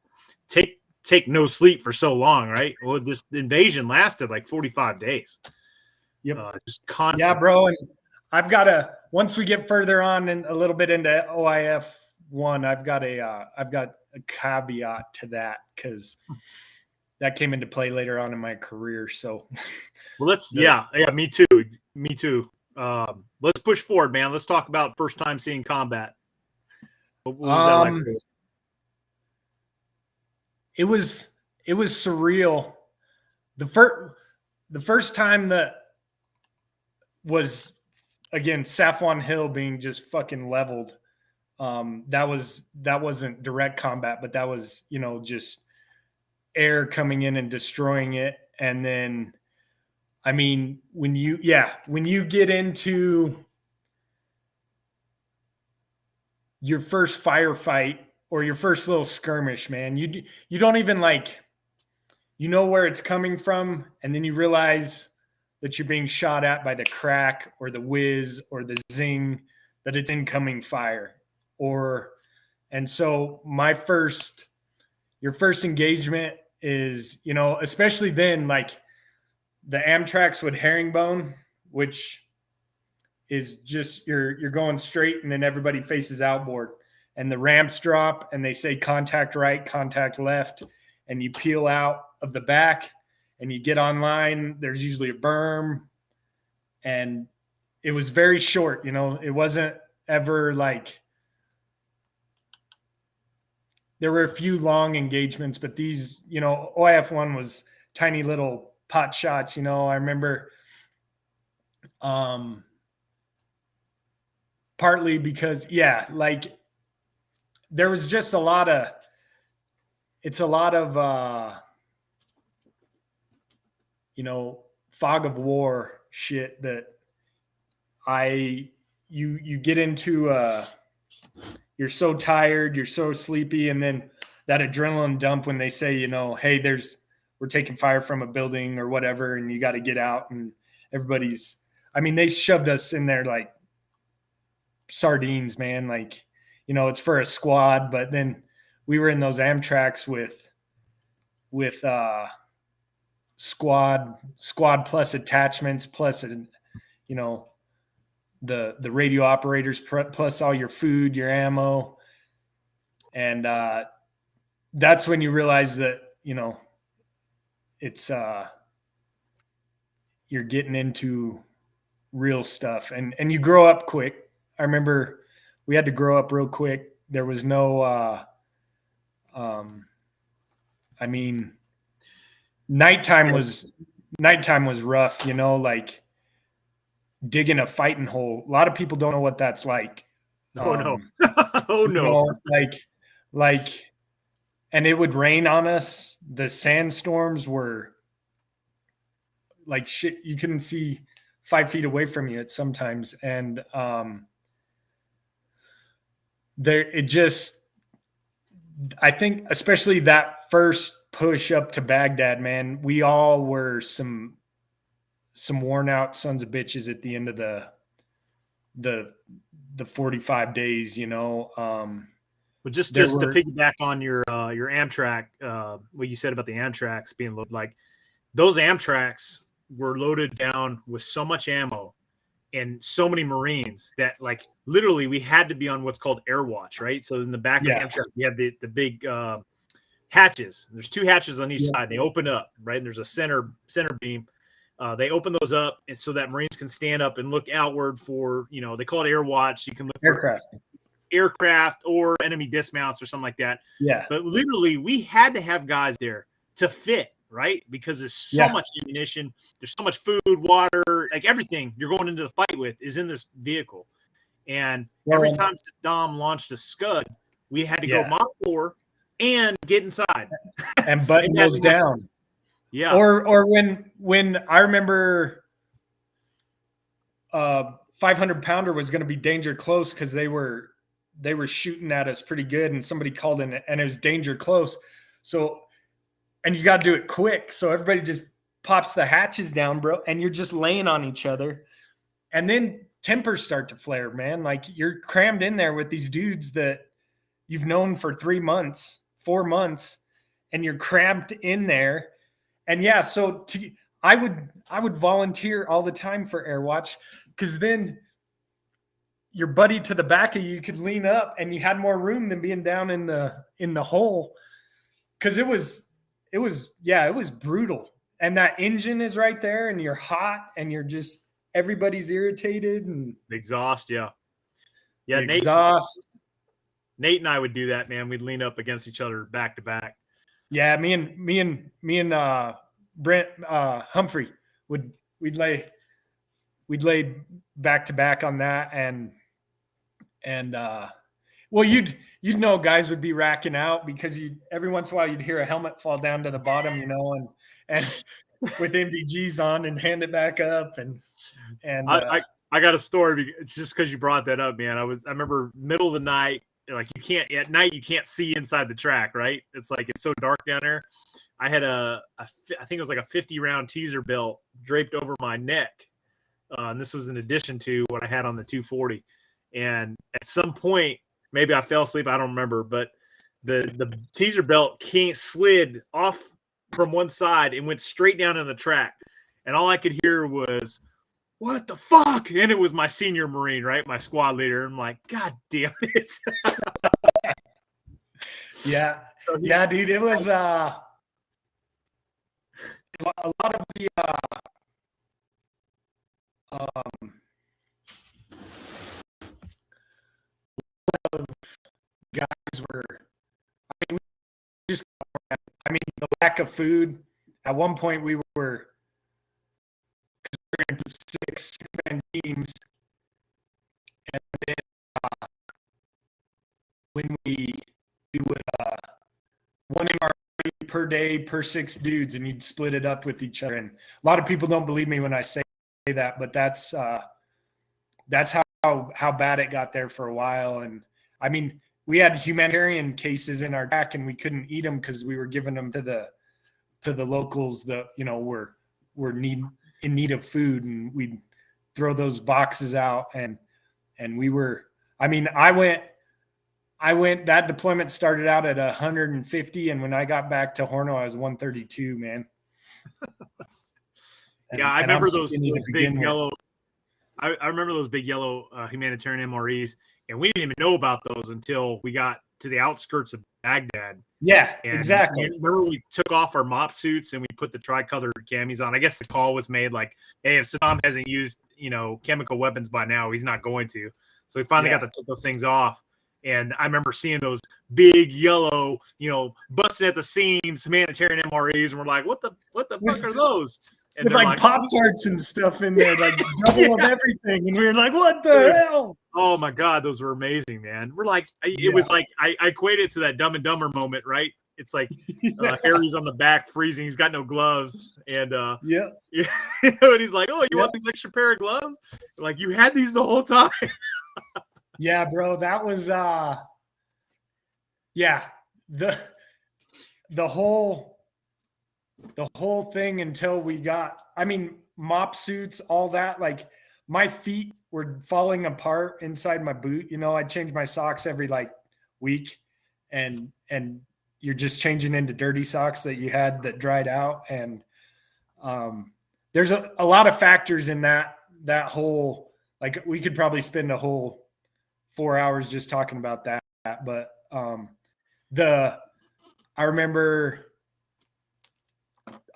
take no sleep for so long, right? Well, this invasion lasted like 45 days. Yep. Just constant. Yeah, bro. And I've got once we get further on and a little bit into OIF1, I've got a caveat to that, because that came into play later on in my career. So, well, me too. Let's push forward, man. Let's talk about first time seeing combat. What was that like? It was surreal. The first time that was, again, Safwan Hill being just fucking leveled. That wasn't direct combat, but that was, just air coming in and destroying it. And then, I mean, when you get into your first firefight or your first little skirmish, man, you don't even like, where it's coming from. And then you realize that you're being shot at by the crack or the whiz or the zing, that it's incoming fire. And so your first engagement is, especially then, like the Amtracs with herringbone, which is just, you're going straight and then everybody faces outboard, and the ramps drop and they say contact right, contact left, and you peel out of the back and you get online. There's usually a berm, and it was very short. It wasn't ever like, there were a few long engagements, but these, OIF1 was tiny little pot shots. I remember partly because, like there was just a lot of fog of war shit that you get into. You're so tired, you're so sleepy, and then that adrenaline dump when they say, hey, we're taking fire from a building or whatever, and you got to get out, and they shoved us in there like sardines, man. Like, it's for a squad, but then we were in those Amtracs with squad plus attachments plus the radio operators plus all your food, your ammo. And that's when you realize that, it's you're getting into real stuff, and you grow up quick. I remember we had to grow up real quick. There was no, nighttime was rough, like digging a fighting hole. A lot of people don't know what that's like. Oh no. Oh no. Like, and it would rain on us. The sandstorms were like shit. You couldn't see 5 feet away from you at sometimes. And I think especially that first push up to Baghdad, man, we all were some worn out sons of bitches at the end of the 45 days, you know. But just to piggyback on your Amtrak, what you said about the Amtraks being loaded, like those Amtraks were loaded down with so much ammo and so many Marines that like literally we had to be on what's called air watch, right? So in the back of the Amtrak, we have the big hatches. There's 2 hatches on each side. They open up, right? And there's a center beam. They open those up, and so that Marines can stand up and look outward for, you know, they call it air watch. You can look for aircraft or enemy dismounts or something like that. Yeah. But literally, we had to have guys there to fit, right? Because there's so much ammunition, there's so much food, water, like everything you're going into the fight with is in this vehicle. And every time Saddam launched a Scud, we had to go Mach 4 and get inside and button those down. Yeah. Or when I remember 500 pounder was going to be danger close because they were shooting at us pretty good, and somebody called in and it was danger close. So, and you got to do it quick. So everybody just pops the hatches down, bro, and you're just laying on each other. And then tempers start to flare, man. Like you're crammed in there with these dudes that you've known for 3 months, 4 months, and you're cramped in there. And yeah, so I would volunteer all the time for air watch, because then your buddy to the back of you could lean up and you had more room than being down in the hole. Cause it was brutal. And that engine is right there and you're hot and you're just, everybody's irritated and exhaust. Yeah. Exhaust. Nate and I would do that, man. We'd lean up against each other back to back. Yeah. Me and Brent Humphrey we'd lay back to back on that. And well, you'd know guys would be racking out because every once in a while you'd hear a helmet fall down to the bottom, you know, and with MDGs on and hand it back up. And I got a story. It's just because you brought that up, man. I remember middle of the night, like at night you can't see inside the track, right? It's like it's so dark down there. I had I think it was like a 50 round teaser belt draped over my neck. And this was in addition to what I had on the 240. And at some point, maybe I fell asleep, I don't remember, but the teaser belt slid off from one side and went straight down in the track. And all I could hear was, "What the fuck?" And it was my senior Marine, right? My squad leader. I'm like, God damn it. Yeah. So, yeah, dude, it was a lot of the guys were, the lack of food. At one point we were into 6-man teams, and then when we would one MRE per day per 6 dudes, and you'd split it up with each other. And a lot of people don't believe me when I say that, but that's how bad it got there for a while. And I mean, we had humanitarian cases in our track, and we couldn't eat them because we were giving them to the locals that, you know, were in need of food, and we'd throw those boxes out. And we were, I mean, I went, that deployment started out at 150. And when I got back to Horno, I was 132, man. Yeah. I remember those big yellow, I remember those big yellow humanitarian MREs, and we didn't even know about those until we got to the outskirts of Baghdad. Yeah, and exactly. Remember we took off our mop suits and we put the tricolored camis on. I guess the call was made like, hey, if Saddam hasn't used, you know, chemical weapons by now, he's not going to. So we finally got to take those things off. And I remember seeing those big yellow, you know, busting at the seams humanitarian MREs, and we're like, what the fuck are those? And with like Pop-Tarts and stuff in there, like double of everything. And we were like, what the hell? Oh my God, those were amazing, man. We're like, it was like, I equate it to that Dumb and Dumber moment, right? It's like Harry's on the back freezing. He's got no gloves. And you know, and he's like, oh, you want these extra pair of gloves? Like, you had these the whole time. Yeah, bro. That was, the whole thing until we got, I mean, mop suits, all that, like my feet were falling apart inside my boot. I change my socks every like week, and you're just changing into dirty socks that you had that dried out. And there's a lot of factors in that whole, like we could probably spend a whole 4 hours just talking about that. But I remember,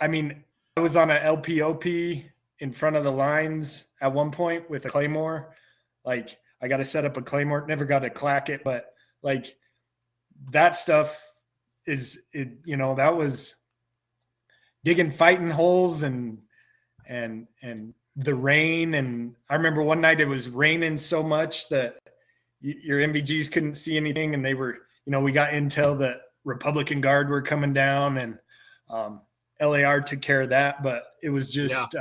I mean, I was on a LPOP in front of the lines at one point with a claymore. Like I got to set up a claymore, never got to clack it, but like that stuff that was digging fighting holes and the rain. And I remember one night it was raining so much that your MVGs couldn't see anything, and they were, we got intel that Republican Guard were coming down, and LAR took care of that. But it was just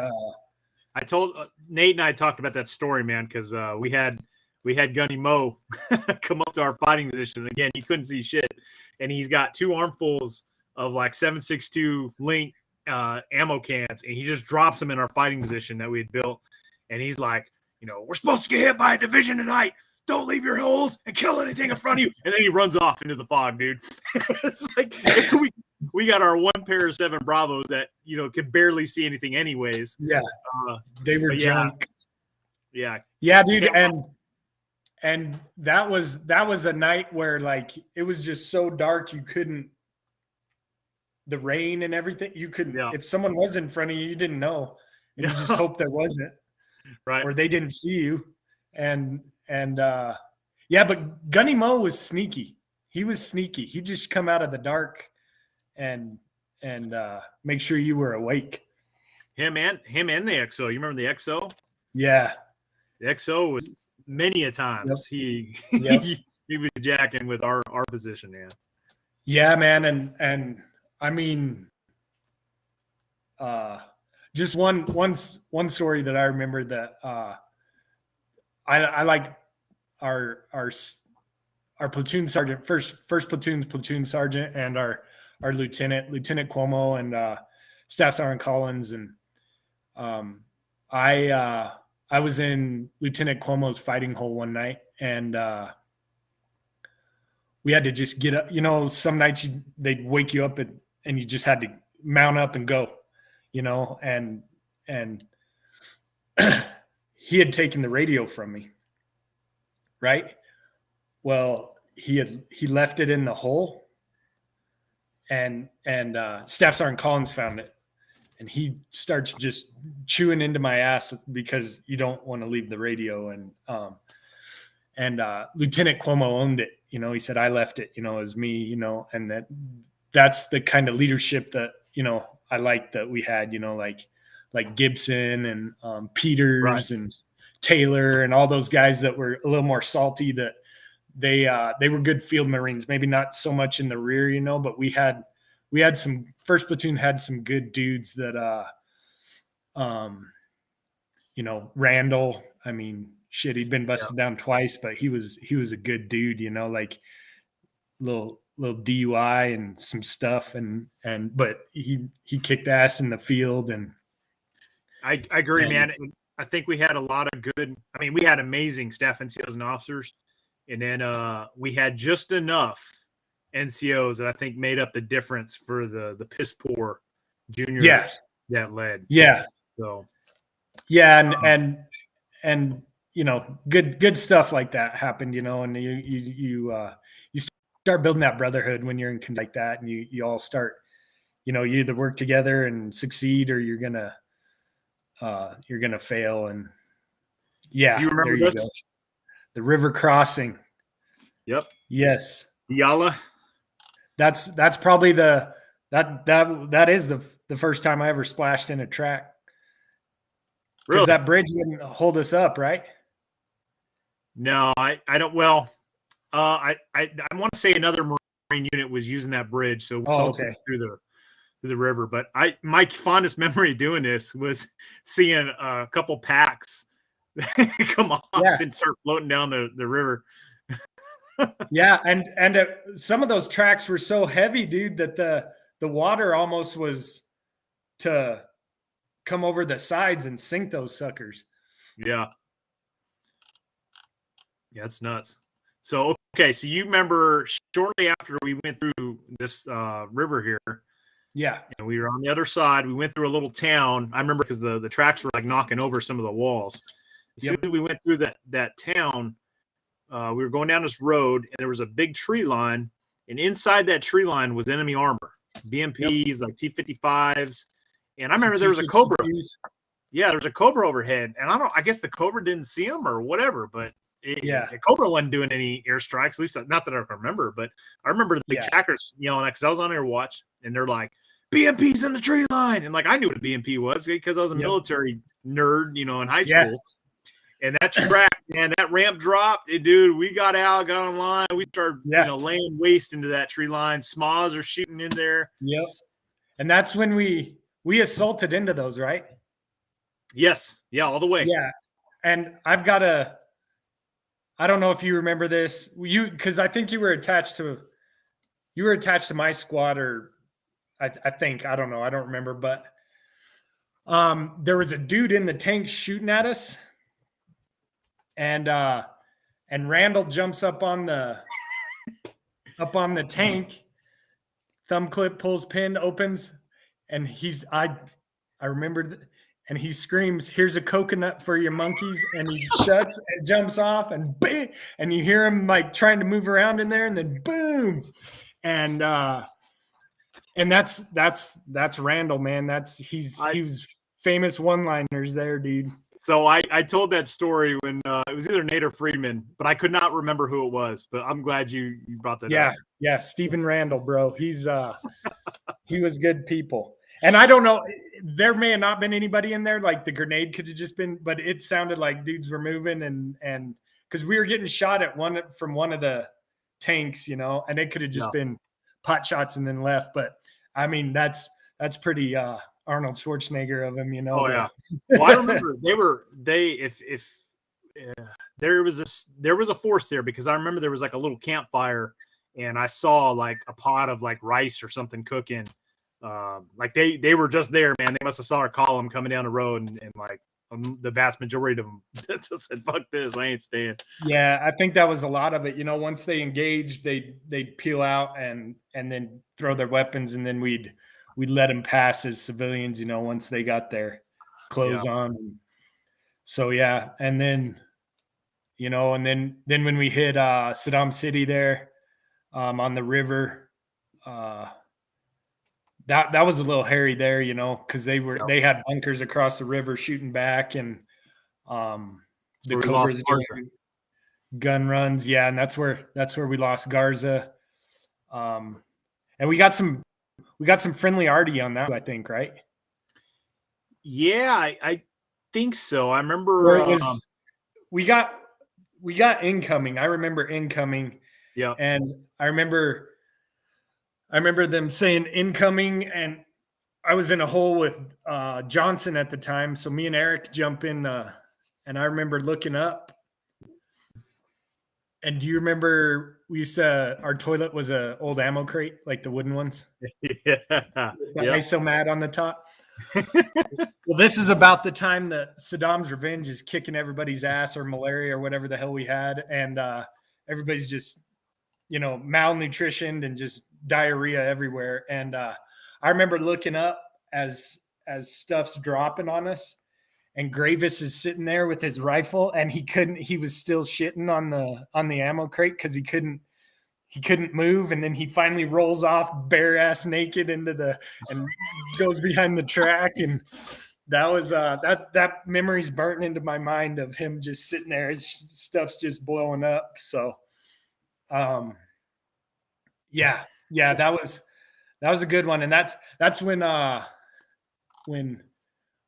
I told Nate and I talked about that story, man, because we had Gunny Moe come up to our fighting position. Again, he couldn't see shit, and he's got 2 armfuls of like 7.62 link ammo cans, and he just drops them in our fighting position that we had built. And he's like, we're supposed to get hit by a division tonight. Don't leave your holes and kill anything in front of you. And then he runs off into the fog, dude. It's like we got our 1 pair of 7 Bravos that could barely see anything anyways. Yeah, they were junk. Yeah, dude. And that was a night where like it was just so dark you couldn't. The rain and everything, you couldn't. Yeah. If someone was in front of you, you didn't know, and you just hope there wasn't, right? Or they didn't see you. But Gunny Moe was sneaky. He was sneaky. He'd just come out of the dark and make sure you were awake. Him and the XO. You remember the XO? Yeah. The XO was many a times. Yep. he was jacking with our position, man. Yeah, man. And I mean, just one story that I remember that I like our platoon sergeant, first platoon's platoon sergeant, and our Lieutenant Cuomo, and Staff Sergeant Collins. And I was in Lieutenant Cuomo's fighting hole one night, and we had to just get up. Some nights they'd wake you up and you just had to mount up and go, and he had taken the radio from me. Right. Well, he left it in the hole, and Staff Sergeant Collins found it, and he starts just chewing into my ass because you don't want to leave the radio. And Lieutenant Cuomo owned it. He said, I left it, it was me, and that's the kind of leadership that, I like that we had, like Gibson and Peters, right, and Taylor and all those guys that were a little more salty, that they were good field Marines, maybe not so much in the rear, but we had some, first platoon had some good dudes that, Randall, I mean, shit, he'd been busted down twice, but he was a good dude, like little DUI and some stuff, but he kicked ass in the field. And I agree, man. I think we had a lot of good. I mean, we had amazing staff NCOs and officers, and then we had just enough NCOs that I think made up the difference for the piss poor juniors that led. Yeah. So. Yeah, and good stuff like that happened, and you start building that brotherhood when you're in like that, and you all start, you either work together and succeed, or you're gonna fail. And you remember this? Go. The river crossing. Yep. Yes. Yala. That's probably that is the first time I ever splashed in a track. Because that bridge wouldn't hold us up, right? No, I don't. Well, I want to say another Marine unit was using that bridge, so salted through the river. But my fondest memory of doing this was seeing a couple packs come off and start floating down the river. Yeah, and some of those tracks were so heavy, dude, that the water almost was to come over the sides and sink those suckers. Yeah. Yeah, it's nuts. So, okay, so you remember shortly after we went through this river here, Yeah. and we were on the other side. We went through a little town. I remember because the tracks were like knocking over some of the walls. As soon as we went through that town, we were going down this road, and there was a big tree line, and inside that tree line was enemy armor, BMPs, like T-55s, and I remember there was a Cobra. Yeah, there was a Cobra overhead, and I guess the Cobra didn't see him or whatever, but the Cobra wasn't doing any airstrikes, at least not that I can remember, but I remember the trackers yelling at because I was on Airwatch, and they're like, BMP's in the tree line, and like I knew what a BMP was because I was a military nerd, in high school. And that track, man, that ramp dropped. Dude, we got out, got online. We started, laying waste into that tree line. SMAs are shooting in there. Yep. And that's when we assaulted into those, right? Yes. Yeah, all the way. Yeah. And I've got I don't know if you remember this. Because I think you were attached to my squad, or I think, I don't know. I don't remember. But there was a dude in the tank shooting at us. And Randall jumps up on the tank, thumb clip, pulls pin, opens, and I remembered, and he screams, "Here's a coconut for your monkeys!" And he shuts and jumps off, and bang, and you hear him like trying to move around in there, and then boom, and that's Randall, man. He was famous one-liners there, dude. So I told that story when it was either Nate or Friedman, but I could not remember who it was. But I'm glad you brought that up. Yeah, Stephen Randall, bro. He's he was good people. And I don't know, there may have not been anybody in there. Like the grenade could have just been, but it sounded like dudes were moving, and because we were getting shot at from one of the tanks, and it could have just been pot shots and then left. But I mean, that's pretty Arnold Schwarzenegger of him, Oh yeah. Well, I remember there was a force there, because I remember there was like a little campfire, and I saw like a pot of like rice or something cooking. Like they were just there, man. They must have saw our column coming down the road, and like the vast majority of them just said, "Fuck this, I ain't staying." Yeah, I think that was a lot of it. Once they engaged, they'd peel out and then throw their weapons, and then we'd let them pass as civilians, once they got their clothes on. So, yeah. And then, and then when we hit Saddam City there on the river, that was a little hairy there, because they had bunkers across the river shooting back, and the Cobras doing gun runs. Yeah. And that's where we lost Garza. And we got some friendly arty on that, I think, right? Yeah, I think so. I remember it was, we got incoming. I remember incoming. Yeah. And I remember them saying incoming, and I was in a hole with Johnson at the time. So me and Eric jump in, and I remember looking up. And do you remember our toilet was a old ammo crate, like the wooden ones? Yeah. Isomat on the top. Well, this is about the time that Saddam's Revenge is kicking everybody's ass, or malaria, or whatever the hell we had. And everybody's just, malnutritioned and just diarrhea everywhere. And I remember looking up as stuff's dropping on us, and Gravis is sitting there with his rifle, and he was still shitting on the ammo crate because he couldn't move. And then he finally rolls off bare ass naked and goes behind the track. And that was that memory's burnt into my mind of him just sitting there. His stuff's just blowing up. So yeah, that was a good one. And that's when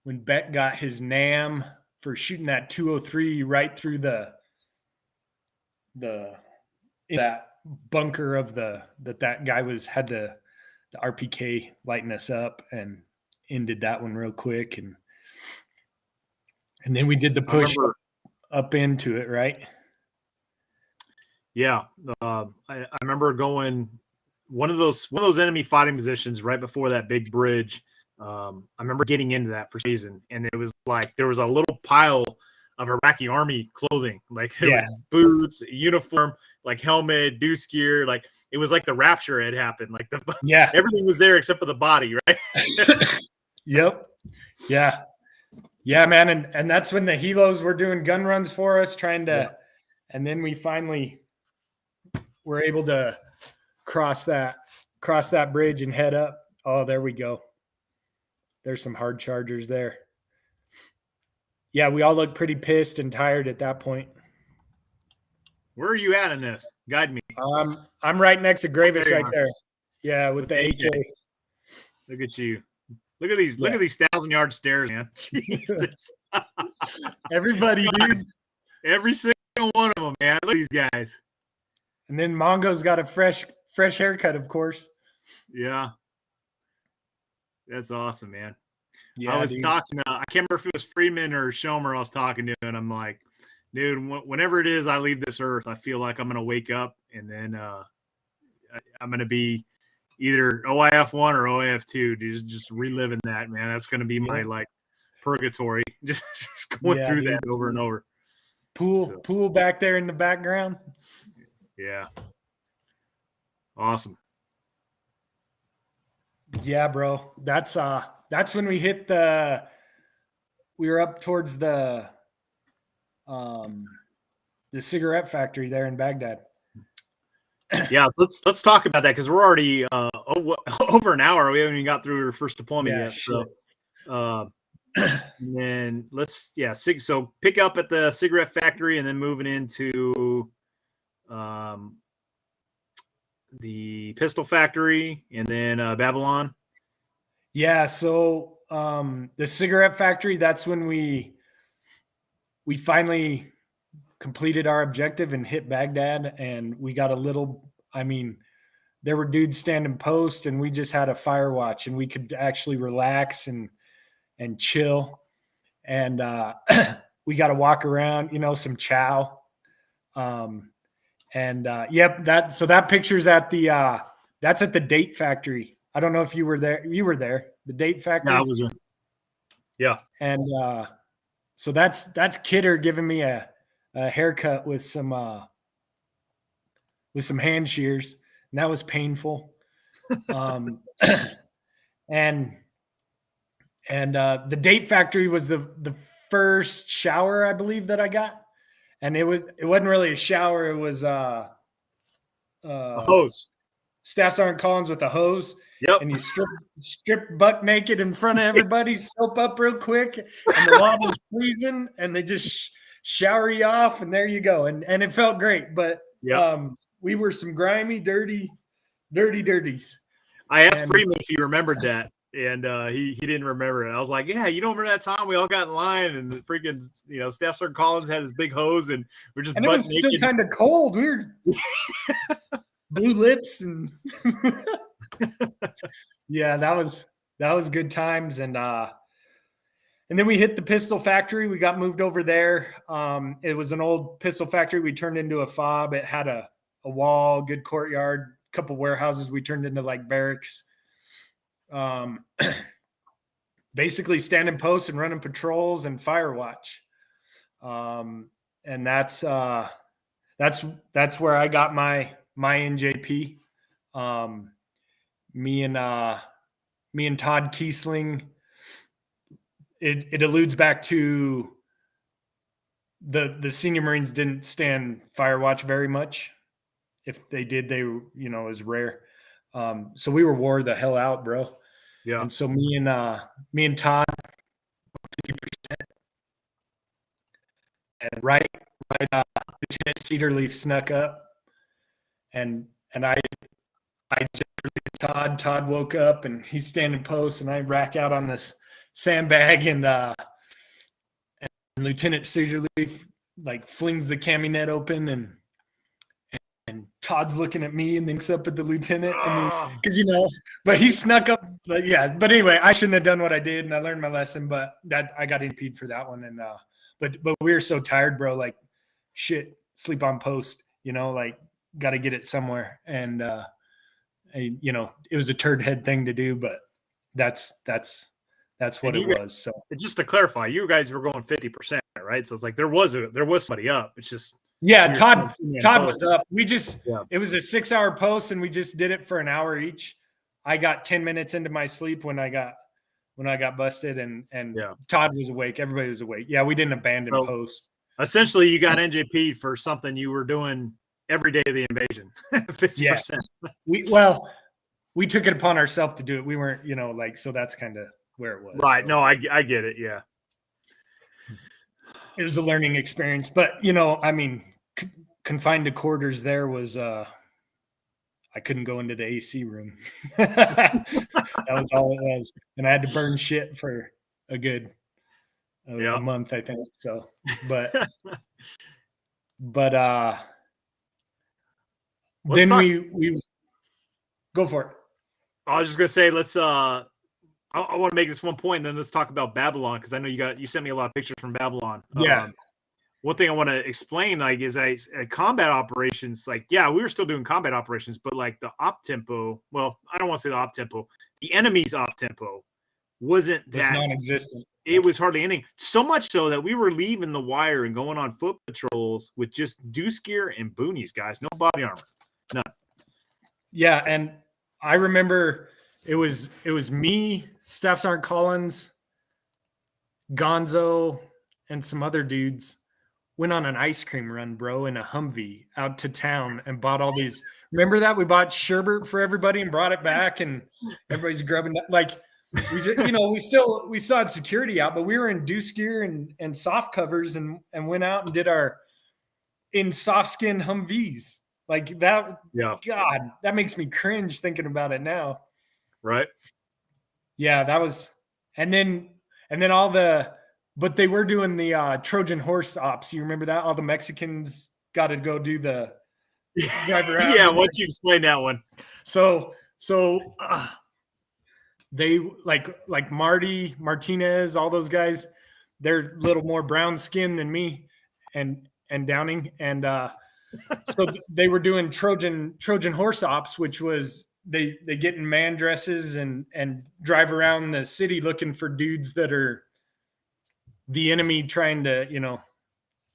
Beck got his NAM for shooting that 203 right through that bunker of that guy had the RPK lighting us up, and ended that one real quick. And then we did the push up into it, right? Yeah. I remember going one of those enemy fighting positions right before that big bridge. I remember getting into that for some reason, and it was like there was a little pile of Iraqi army clothing, like there was boots, uniform, like helmet, deuce gear, like it was like the rapture had happened, like everything was there except for the body, right? Yep. Yeah, man, and that's when the helos were doing gun runs for us, trying to, and then we finally were able to cross that bridge and head up. Oh, there we go. There's some hard chargers there. Yeah, we all look pretty pissed and tired at that point. Where are you at in this? Guide me. I'm right next to Gravis right there. Yeah, with the AK. Look at you. Look at these 1,000-yard stairs, man. Jesus. Everybody, dude. Every single one of them, man. Look at these guys. And then Mongo's got a fresh haircut, of course. Yeah. That's awesome, man. Yeah, I was talking to, I can't remember if it was Freeman or Schomer I was talking to, and I'm like, dude, whenever it is I leave this earth, I feel like I'm going to wake up and then I'm going to be either OIF 1 or OIF 2, dude, just reliving that, man. That's going to be my like purgatory, just going through that over and over. Pool back there in the background. Yeah. Awesome. Yeah, bro. That's when we hit we were up towards the cigarette factory there in Baghdad. Yeah, let's talk about that because we're already over an hour. We haven't even got through our first deployment yet. Shit. So and then so pick up at the cigarette factory and then moving into the pistol factory and then Babylon. Yeah, so the cigarette factory, that's when we finally completed our objective and hit Baghdad, and we got there were dudes standing post and we just had a fire watch and we could actually relax and chill. And we got to walk around, some chow. That picture's at that's at the date factory. I don't know if you were there. You were there. The date factory. Yeah, I was there. Yeah. And so that's Kidder giving me a haircut with some hand shears, and that was painful. And the date factory was the first shower I believe that I got, and it wasn't really a shower. It was a hose. Staff Sergeant Collins with a hose. Yep. And you strip buck naked in front of everybody, soap up real quick, and the water's freezing, and they just shower you off, and there you go. And it felt great, but we were some grimy, dirties. I asked Freeman if he remembered that, and he didn't remember it. I was like, yeah, you don't remember that time we all got in line, and the freaking Staff Sergeant Collins had his big hose, and we're just and it was naked. Still kind of cold. We were blue lips and yeah, that was good times. And then we hit the pistol factory. We got moved over there. It was an old pistol factory. We turned into a fob. It had a wall, good courtyard, couple warehouses. We turned into like barracks. Basically standing posts and running patrols and fire watch. And that's where I got my NJP. Me and Todd Kiesling. It alludes back to the senior Marines didn't stand fire watch very much. If they did, it was rare. So we wore the hell out, bro. Yeah. And so me and Todd, 50%. And right, Lieutenant Cedarleaf snuck up, and I just Todd woke up and he's standing post, and I rack out on this sandbag, and Lieutenant Cedarleaf like flings the cami net open, and Todd's looking at me and thinks up at the lieutenant, because but he snuck up. But anyway, I shouldn't have done what I did, and I learned my lesson. But that I got impeded for that one, and but we were so tired, bro. Like shit, sleep on post. like got to get it somewhere. And, it was a turd head thing to do, but that's what it was. So just to clarify, you guys were going 50%, right? So it's like there was somebody up. It's just Todd was up. It was a 6-hour post, and we just did it for an hour each. I got 10 minutes into my sleep when I got busted, and Todd was awake. Everybody was awake. Yeah, we didn't abandon post. Essentially, you got NJP for something you were doing every day of the invasion. 50%. Yeah. We took it upon ourselves to do it. We weren't, so that's kind of where it was. Right. So. No, I get it. Yeah. It was a learning experience, but confined to quarters there was, I couldn't go into the AC room. That was all it was. And I had to burn shit for a good a month, I think. So, but then we go for it. I was just going to say, let's, I want to make this one point, and then let's talk about Babylon, because I know you sent me a lot of pictures from Babylon. Yeah. One thing I want to explain, is combat operations, we were still doing combat operations, but the op tempo, well, I don't want to say the op tempo, the enemy's op tempo was non-existent. It was hardly anything. So much so that we were leaving the wire and going on foot patrols with just deuce gear and boonies, guys. No body armor. None. Yeah, and I remember it was me, Staff Sergeant Collins, Gonzo, and some other dudes went on an ice cream run, bro, in a Humvee out to town and bought all these. Remember that? We bought sherbet for everybody and brought it back, and everybody's grubbing that. We just, we still had security out, but we were in deuce gear and soft covers and went out and did our in soft skin Humvees. Like that. Yeah. God, that makes me cringe thinking about it now. Right. Yeah, that was, and then but they were doing the Trojan horse ops. You remember that? All the Mexicans got to go do the drive around. Yeah, why don't you explain that one? So they like Martinez, all those guys, they're a little more brown skinned than me and Downing. And so they were doing Trojan horse ops, which was they get in man dresses and drive around the city looking for dudes that are the enemy, trying to,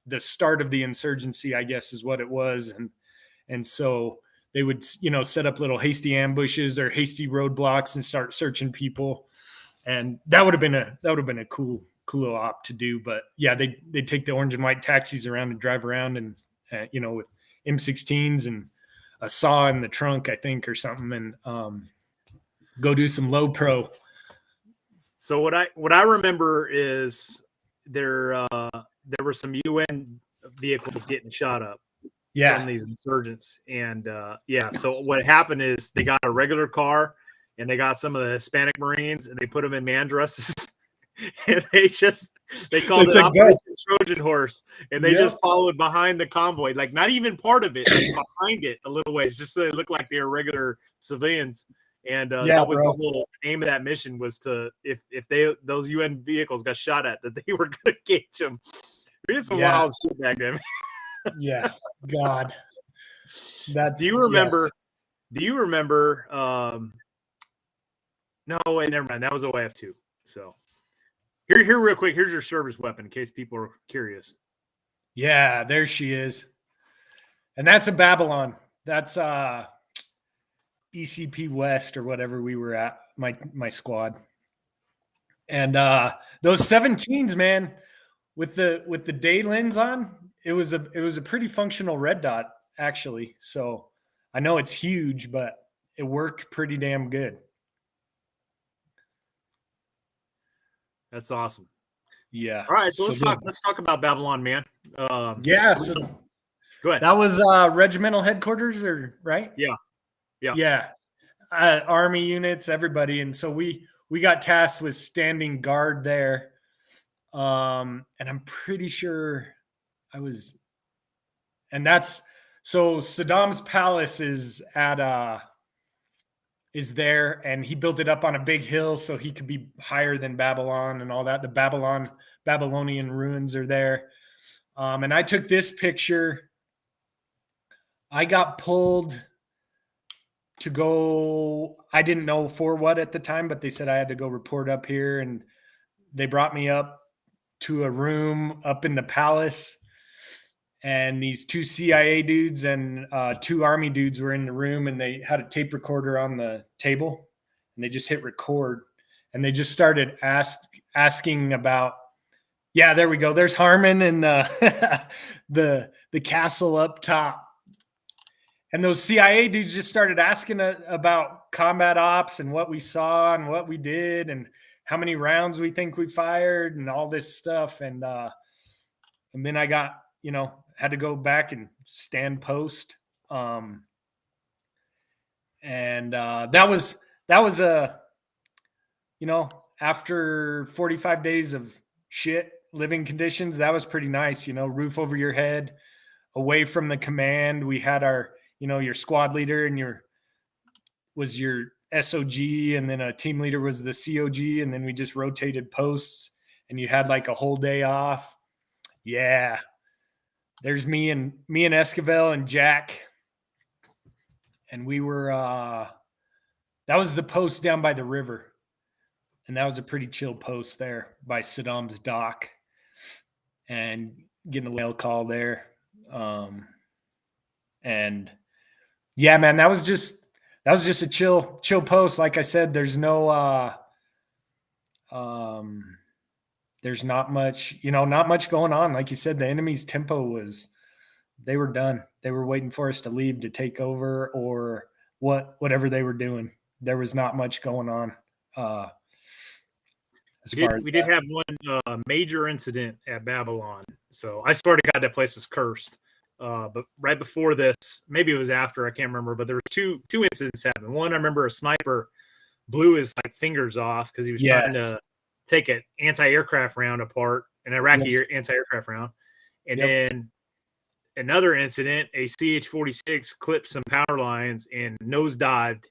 the start of the insurgency, I guess is what it was. And so they would, set up little hasty ambushes or hasty roadblocks and start searching people. And that would have been a cool op to do. But yeah, they'd take the orange and white taxis around and drive around and, with M16s and a saw in the trunk, I think, or something, and go do some low pro. So what I remember is there were some UN vehicles getting shot up from these insurgents, and so what happened is they got a regular car and they got some of the Hispanic Marines and they put them in man dresses and they called it Operation Trojan Horse, and they just followed behind the convoy, like not even part of it, behind it a little ways, just so they looked like they were regular civilians. And that was the whole aim of that mission, was to if those UN vehicles got shot at, that they were going to catch them. We did some wild shit back then. Yeah, God. Do you remember? No, wait, never mind. That was OAF2. So here, real quick. Here's your service weapon, in case people are curious. Yeah, there she is, and that's a Babylon. That's ECP West or whatever we were at, my squad. And those 17s, man, with the day lens on, it was a pretty functional red dot, actually. So I know it's huge, but it worked pretty damn good. That's awesome. Yeah. All right, so let's talk about Babylon, man. So go ahead. That was regimental headquarters, right? Yeah. Army units, everybody, and so we got tasked with standing guard there. And I'm pretty sure I was, and that's so Saddam's palace is there, and he built it up on a big hill so he could be higher than Babylon and all that. The Babylonian ruins are there. And I took this picture I got pulled to go. I didn't know for what at the time, but they said I had to go report up here, and they brought me up to a room up in the palace, and these 2 CIA dudes and 2 Army dudes were in the room, and they had a tape recorder on the table, and they just hit record, and they just started asking about, yeah, there we go. There's Harmon and the castle up top. And those CIA dudes just started asking about combat ops and what we saw and what we did and how many rounds we think we fired and all this stuff. And then I got, had to go back and stand post. And that was after 45 days of shit living conditions, that was pretty nice, roof over your head, away from the command. We had our, your squad leader and your SOG, and then a team leader was the COG, and then we just rotated posts, and you had like a whole day off. Yeah. There's me and Esquivel and Jack. And we were that was the post down by the river. And that was a pretty chill post there by Saddam's dock, and getting a whale call there. And yeah, man, that was just a chill post. Like I said, there's no there's not much going on. Like you said, the enemy's tempo they were done. They were waiting for us to leave to take over or whatever they were doing. There was not much going on. We did have one major incident at Babylon. So I swear to God, that place was cursed. But right before this, maybe it was after, I can't remember, but there were two incidents happening. One, I remember a sniper blew his fingers off because he was trying to take an anti-aircraft round apart, an Iraqi anti-aircraft round. And then another incident, a CH-46 clipped some power lines and nosedived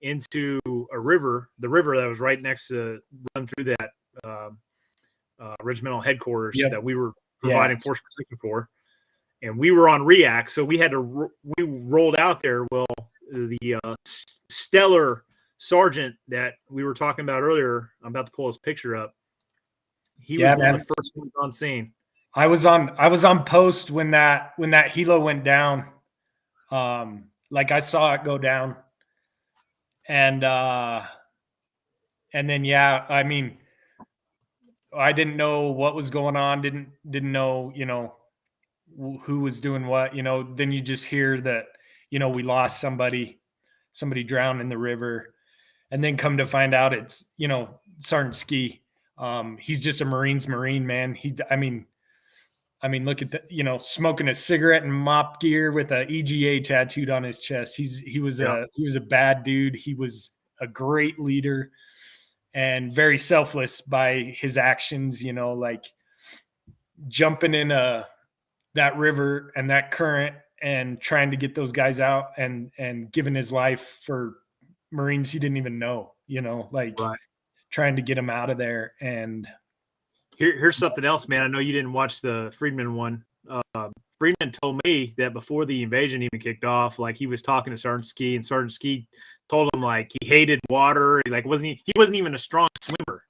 into a river, the river that was right next to run through that regimental headquarters that we were providing force protection for. And we were on react, so we rolled out there. Well, the stellar sergeant that we were talking about earlier, I'm about to pull his picture up. He was one of the first ones on scene. I was on post when that helo went down. I saw it go down, and then I mean, I didn't know what was going on. Didn't know who was doing what, then you just hear that, we lost somebody drowned in the river, and then come to find out it's, Sgt Ski. He's just a Marine's Marine, man. I mean, look at the, smoking a cigarette and mop gear with a EGA tattooed on his chest. He was a bad dude. He was a great leader and very selfless by his actions, jumping in that river and that current and trying to get those guys out and giving his life for Marines he didn't even know, trying to get them out of there. And here's something else, man. I know you didn't watch the Friedman one. Friedman told me that before the invasion even kicked off, he was talking to Sgt Ski, and Sgt Ski told him he hated water. He wasn't even a strong swimmer.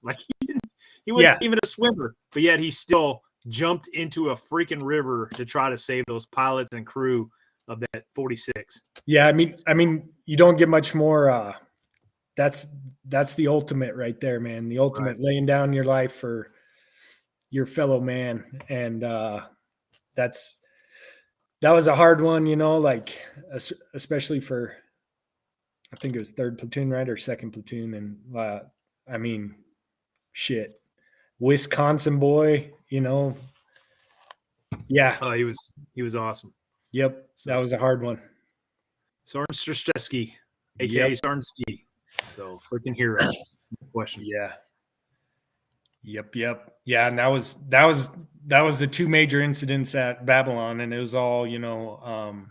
He wasn't even a swimmer, but yet he still jumped into a freaking river to try to save those pilots and crew of that 46. Yeah, I mean, you don't get much more. That's the ultimate right there, man. The ultimate, laying down your life for your fellow man, and that was a hard one, especially for, I think it was 3rd platoon, right, or 2nd platoon, and I mean, shit, Wisconsin boy, yeah. Oh, he was awesome. Yep, that was a hard one. Sgt Ski, aka Sgt Ski. So freaking hero. Question. Yeah. Yep. Yeah, and that was the 2 major incidents at Babylon, and it was all, one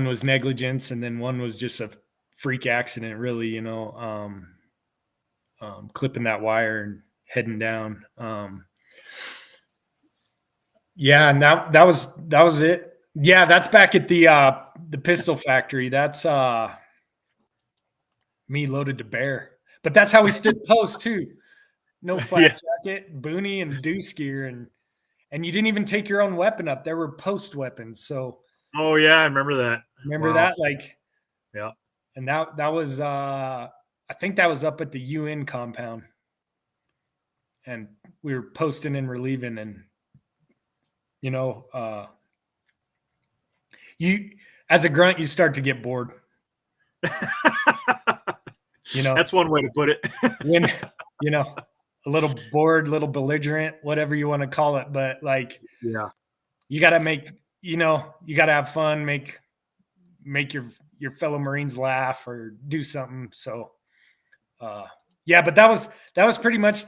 was negligence, and then one was just a freak accident, really, clipping that wire and heading down. Yeah, and that was it. Yeah, that's back at the pistol factory. That's me loaded to bear. But that's how we stood post too. No flak jacket, boonie, and deuce gear, and you didn't even take your own weapon up. There were post weapons. So Oh yeah, I remember that. remember that? Like, yeah. And that was I think that was up at the UN compound. And we were posting and relieving, and you as a grunt you start to get bored. That's one way to put it. When a little bored, little belligerent, whatever you want to call it, but like, yeah, you got to make, you got to have fun, make your fellow Marines laugh or do something. So yeah, but that was pretty much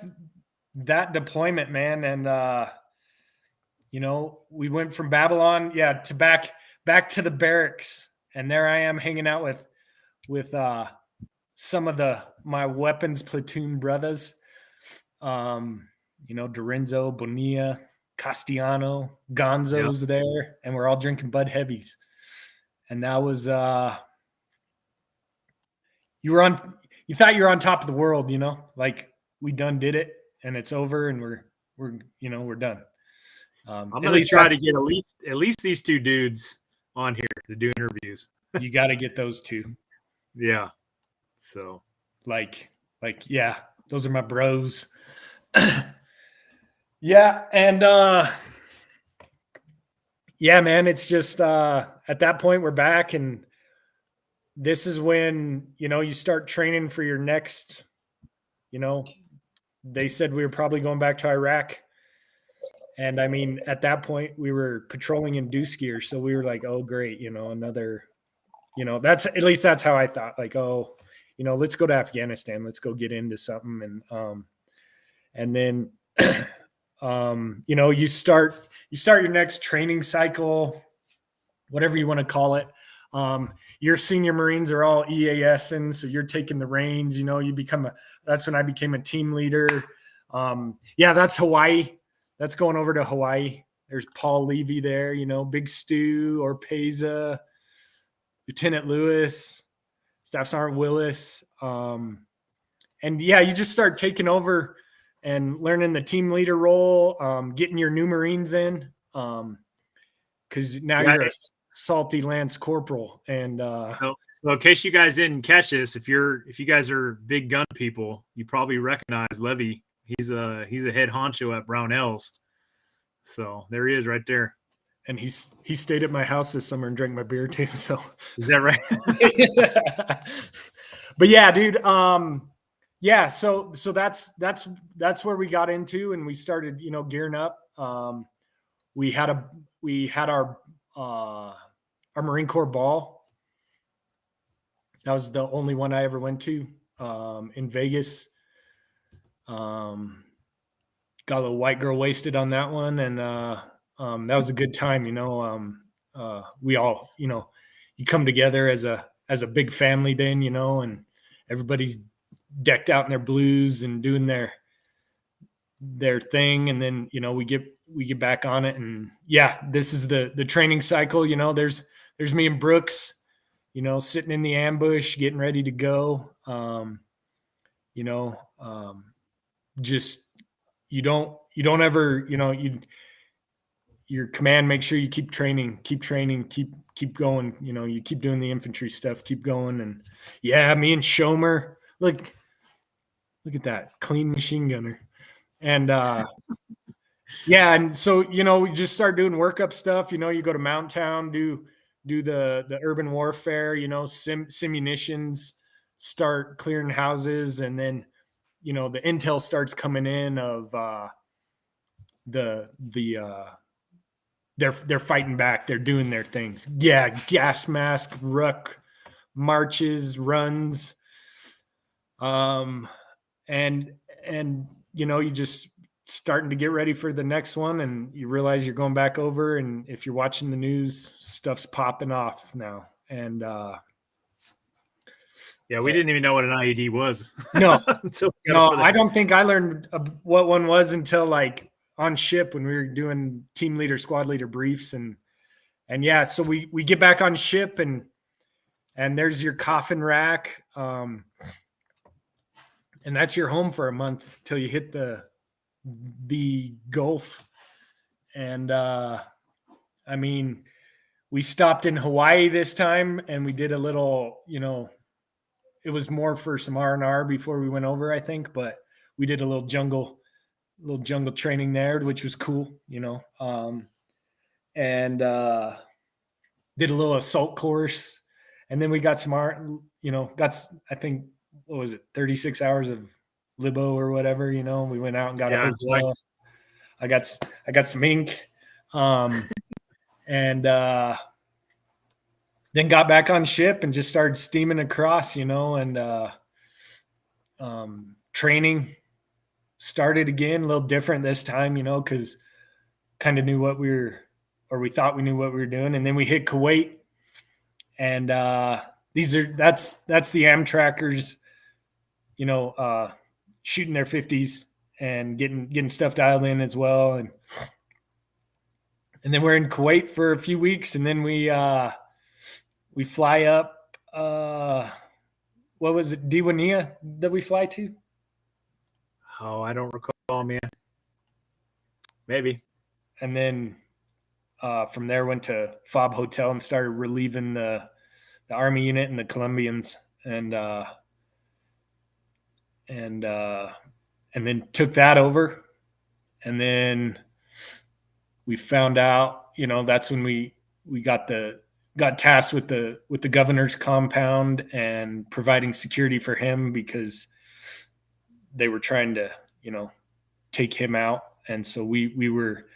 that deployment, man. And we went from Babylon to back to the barracks, and there I am hanging out with some of my weapons platoon brothers, Dorenzo, Bonilla, Castellano, Gonzo's there, and we're all drinking Bud Heavies. And that was you thought you were on top of the world, like we done did it and it's over and we're done. I'm gonna try to get at least these two dudes on here to do interviews. You got to get those two. Yeah. So like, yeah, those are my bros. Yeah. And, yeah, man, it's just, at that point we're back, and this is when, you start training for your next, they said we were probably going back to Iraq. And I mean, at that point we were patrolling in deuce gear. So we were like, oh great. Another, that's how I thought, like, oh, let's go to Afghanistan. Let's go get into something. And then, you start your next training cycle, whatever you want to call it. Your senior Marines are all EASing, so you're taking the reins. That's when I became a team leader. That's Hawaii. That's going over to Hawaii. There's Paul Levy there. Big Stu, Orpeza, Lieutenant Lewis, Staff Sergeant Willis. And you just start taking over and learning the team leader role, getting your new Marines in, because now you're a salty Lance Corporal. And so in case you guys didn't catch this, if you guys are big gun people, you probably recognize Levy. He's a head honcho at Brownells. So there he is right there. And he stayed at my house this summer and drank my beer too. So is that right? But yeah, dude. Yeah. So that's where we got into, and we started, gearing up. We had our Marine Corps ball. That was the only one I ever went to, in Vegas. Got a little white girl wasted on that one. And, that was a good time. We all, you come together as a big family then, and everybody's decked out in their blues and doing their thing. And then, we get back on it, and this is the training cycle. There's me and Brooks, sitting in the ambush, getting ready to go. Just, you don't ever, your command, make sure you keep training, keep going. You keep doing the infantry stuff, keep going. And me and Schomer, look at that clean machine gunner. And, and so, we just start doing workup stuff. You go to Mountain Town, do the urban warfare, simunitions, start clearing houses. And then, the intel starts coming in of they're fighting back. They're doing their things. Yeah, gas mask, ruck, marches, runs. And you just starting to get ready for the next one, and you realize you're going back over, and if you're watching the news, stuff's popping off now. And we didn't even know what an IED was. No, I don't think I learned what one was until like on ship when we were doing team leader, squad leader briefs, and yeah, so we get back on ship, and there's your coffin rack. And that's your home for a month till you hit the Gulf. And I mean, we stopped in Hawaii this time, and we did a little, it was more for some R&R before we went over, I think, but we did a little jungle training there, which was cool, and did a little assault course, and then we got some I think, what was it, 36 hours of libo or whatever, we went out and got a hotel. I got some ink, and then got back on ship and just started steaming across, and training started again, a little different this time, because kind of knew what we thought we knew what we were doing. And then we hit Kuwait, and that's the Amtrackers, shooting their 50s and getting stuff dialed in as well. And then we're in Kuwait for a few weeks, and then we fly up, what was it, Diwania that we fly to? Oh, I don't recall, man. Maybe. And then from there went to FOB Hotel and started relieving the Army unit and the Colombians, and then took that over. And then we found out, that's when we got tasked with the governor's compound and providing security for him, because they were trying to, take him out. And so we were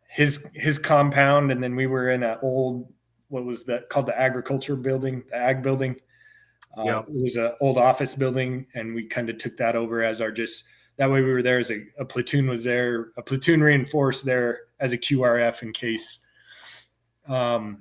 his compound, and then we were in an old, what was that called, the agriculture building, the ag building. It was an old office building, and we kind of took that over as our that way we were there as a platoon was there, a platoon reinforced there as a QRF in case. So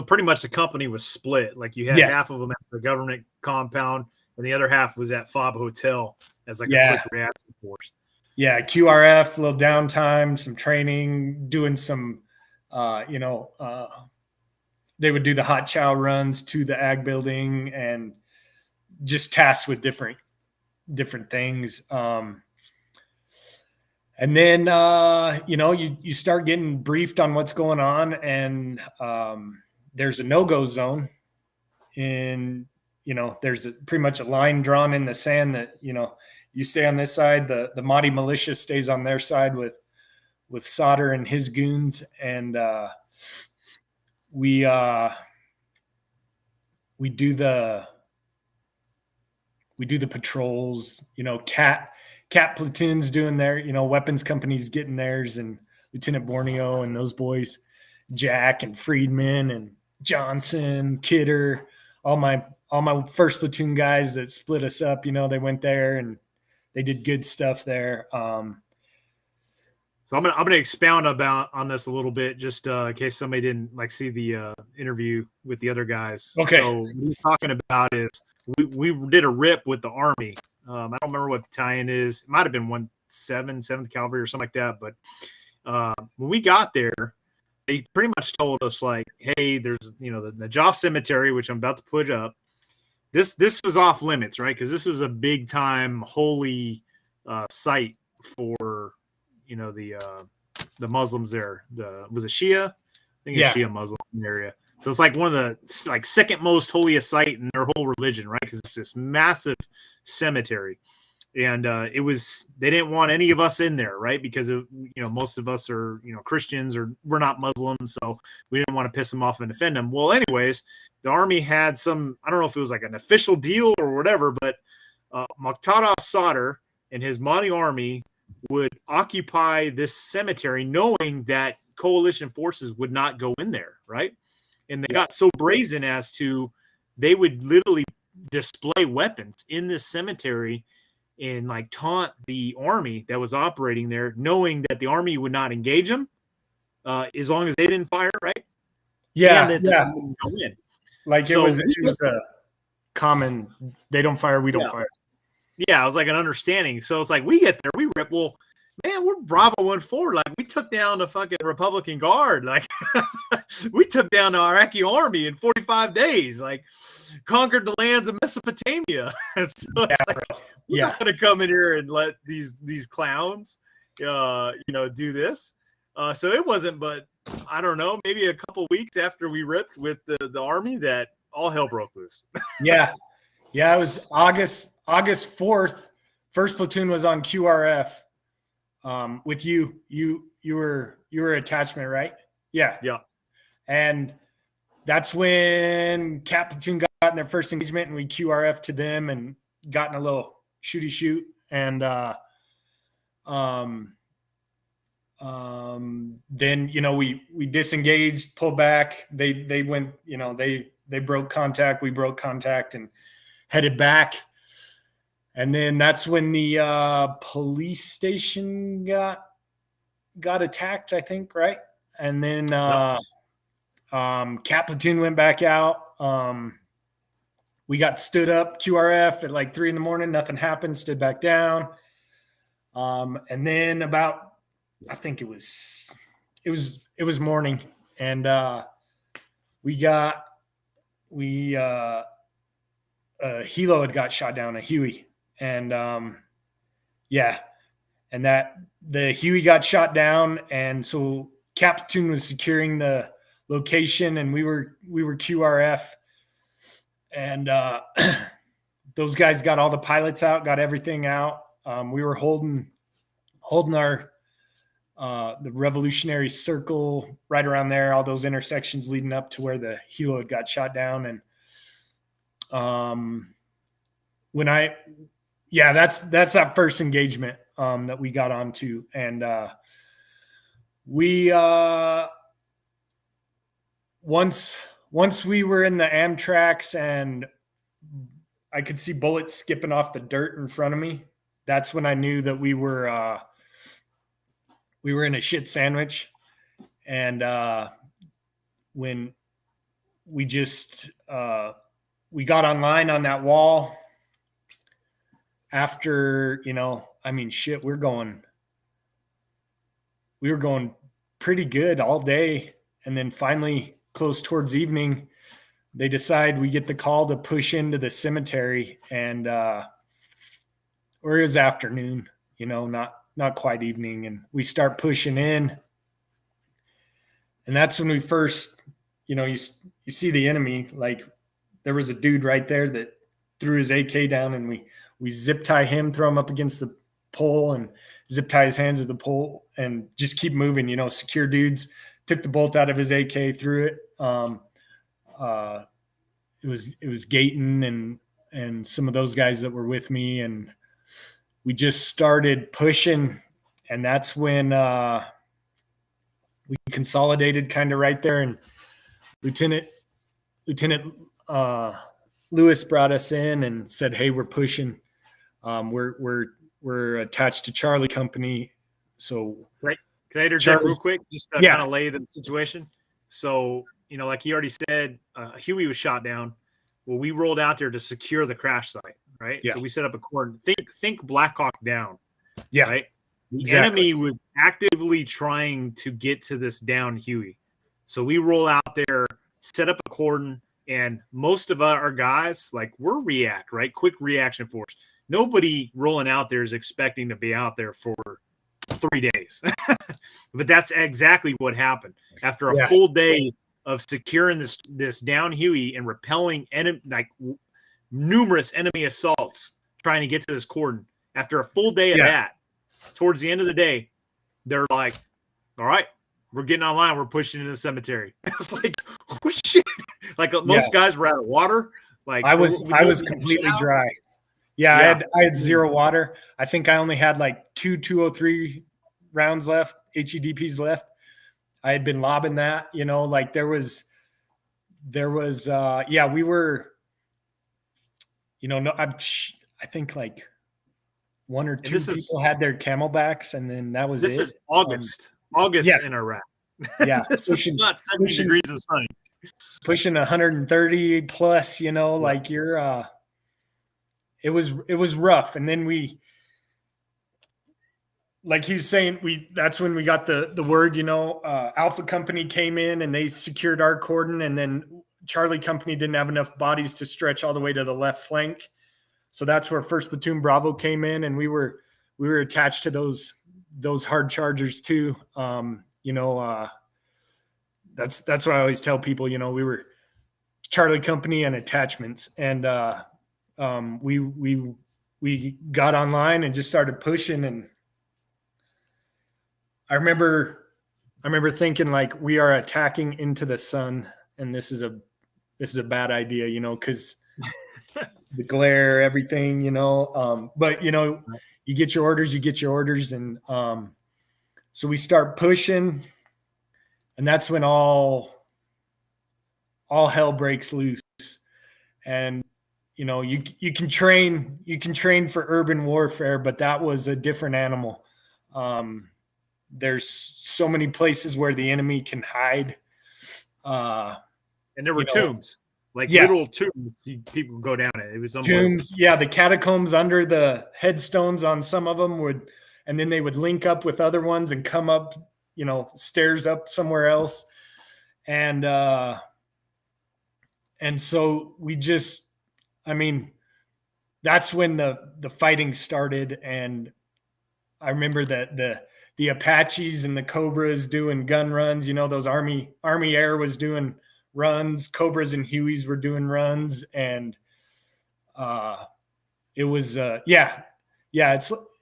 pretty much the company was split. Like you had half of them at the government compound, and the other half was at FOB Hotel as like a quick reaction force. Yeah, QRF, a little downtime, some training, doing some, they would do the hot chow runs to the ag building and just tasked with different things. And then, you start getting briefed on what's going on, and there's a no-go zone there's pretty much a line drawn in the sand that, you stay on this side, the Mahdi militia stays on their side with Sauter and his goons. And we do the patrols, cat platoons doing their, weapons companies getting theirs, and Lieutenant Borneo and those boys, Jack and Friedman and Johnson, Kidder, all my first platoon guys that split us up, they went there and they did good stuff there. So I'm gonna expound on this a little bit, just in case somebody didn't see the interview with the other guys. Okay. So what he's talking about is we did a rip with the Army. I don't remember what battalion is. It might have been 7th Cavalry or something like that. But when we got there, they pretty much told us hey, there's the Najaf Cemetery, which I'm about to put up. This was off limits, right? Because this was a big time holy site for the Muslims there. Was it Shia? I think it's Shia Muslims in the area. So it's one of the second most holiest site in their whole religion, right? Because it's this massive cemetery, and they didn't want any of us in there, right? Because most of us are Christians, or we're not Muslims, so we didn't want to piss them off and offend them. Well, anyways, the Army had some, I don't know if it was an official deal or whatever, but Muqtada Sadr and his Mahdi army would occupy this cemetery knowing that coalition forces would not go in there, right? And they got so brazen as to, they would literally display weapons in this cemetery and taunt the army that was operating there, knowing that the army would not engage them as long as they didn't fire, right? Yeah, and that they wouldn't go in. It was a common, they don't fire, we don't fire. Yeah, it was an understanding. So it's we get there, we rip. Well, man, we're Bravo 1-4. Like, we took down the fucking Republican Guard. Like, we took down the Iraqi army in 45 days. Like, conquered the lands of Mesopotamia. So it's like, we're not going to come in here and let these clowns, do this. So it wasn't, but I don't know, maybe a couple weeks after we ripped with the army that all hell broke loose. Yeah. It was August 4th. First platoon was on QRF. With you were attachment, right? Yeah. And that's when Cap platoon got in their first engagement, and we QRF to them and got in a little shooty shoot. And then we disengaged, pulled back. They went, they broke contact. We broke contact and headed back. And then that's when the police station got attacked, I think, right? And then Cap platoon went back out. We got stood up QRF at like 3 a.m. Nothing happened. Stood back down. And then about, I think it was morning, and Hilo had got shot down, a Huey. And and that the Huey got shot down, and so Cap platoon was securing the location, and we were QRF, and those guys got all the pilots out, got everything out. We were holding our the revolutionary circle right around there, all those intersections leading up to where the Hilo had got shot down. And that's that first engagement that we got onto. And we once we were in the Amtraks and I could see bullets skipping off the dirt in front of me, that's when I knew that we were in a shit sandwich. And when we just we got online on that wall after, we were going pretty good all day. And then finally, close towards evening, they decide we get the call to push into the cemetery, and or it was afternoon, not quite evening, and we start pushing in. And that's when we first, you see the enemy. Like, there was a dude right there that threw his AK down, and we zip tie him, throw him up against the pole, and zip tie his hands to the pole, and just keep moving. Secure dudes. Took the bolt out of his AK, threw it. It was Gayton and some of those guys that were with me, and we just started pushing. And that's when we consolidated kind of right there. And Lieutenant Lewis brought us in and said, "Hey, we're pushing. We're attached to Charlie Company." So right. Can I interject real quick, just to kind of lay the situation? So, like you already said, Huey was shot down. Well, we rolled out there to secure the crash site, right? Yeah. So we set up a cordon. Think Black Hawk Down. Yeah. Right? The Exactly. enemy was actively trying to get to this down Huey. So we roll out there, set up a cordon, and most of our guys, like, we're react, right? Quick reaction force. Nobody rolling out there is expecting to be out there for 3 days. But that's exactly what happened. After a full day of securing this down Huey and repelling numerous enemy assaults trying to get to this cordon, after a full day of that, towards the end of the day, they're like, "All right, we're getting online. We're pushing into the cemetery." I was like, "Oh shit!" Like, most guys were out of water. Like, I was completely dry. Yeah. I had zero water. I think I only had like 203 rounds left, HEDPs left. I had been lobbing that, like there was we were, I think like one or two people had their Camelbacks, and then that was this it. Is August in Iraq. Yeah. This is not 70 degrees and sunny. Pushing 130 plus, like you're, it was rough. And then like he was saying, that's when we got the word, Alpha Company came in and they secured our cordon, and then Charlie Company didn't have enough bodies to stretch all the way to the left flank. So that's where 1st Platoon Bravo came in, and we were attached to those hard chargers too. That's what I always tell people, we were Charlie Company and attachments, and we got online and just started pushing. And I remember thinking, like, we are attacking into the sun, and this is a bad idea, because the glare, everything, but you get your orders, and so we start pushing, and that's when all hell breaks loose. And you can train for urban warfare, but that was a different animal. There's so many places where the enemy can hide, and there were tombs. Little tombs, people would go down it. It was tombs. Yeah, the catacombs under the headstones on some of them and then they would link up with other ones and come up, stairs up somewhere else. And so we just, that's when the fighting started. And I remember that the Apaches and the Cobras doing gun runs, those Army Air was doing runs, Cobras and Hueys were doing runs, and it was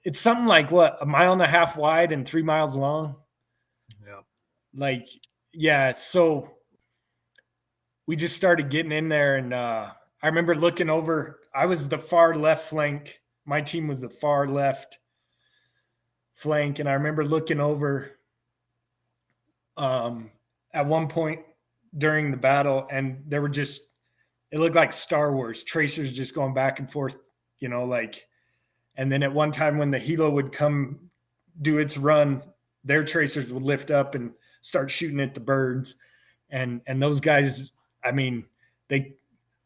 it's something like, what, 1.5 miles wide and 3 miles long. So we just started getting in there, and I remember looking over. I was the far left flank, my team was the far left flank, and I remember looking over at one point during the battle, and there were just, it looked like Star Wars, tracers just going back and forth, and then at one time when the helo would come do its run, their tracers would lift up and start shooting at the birds. And those guys, we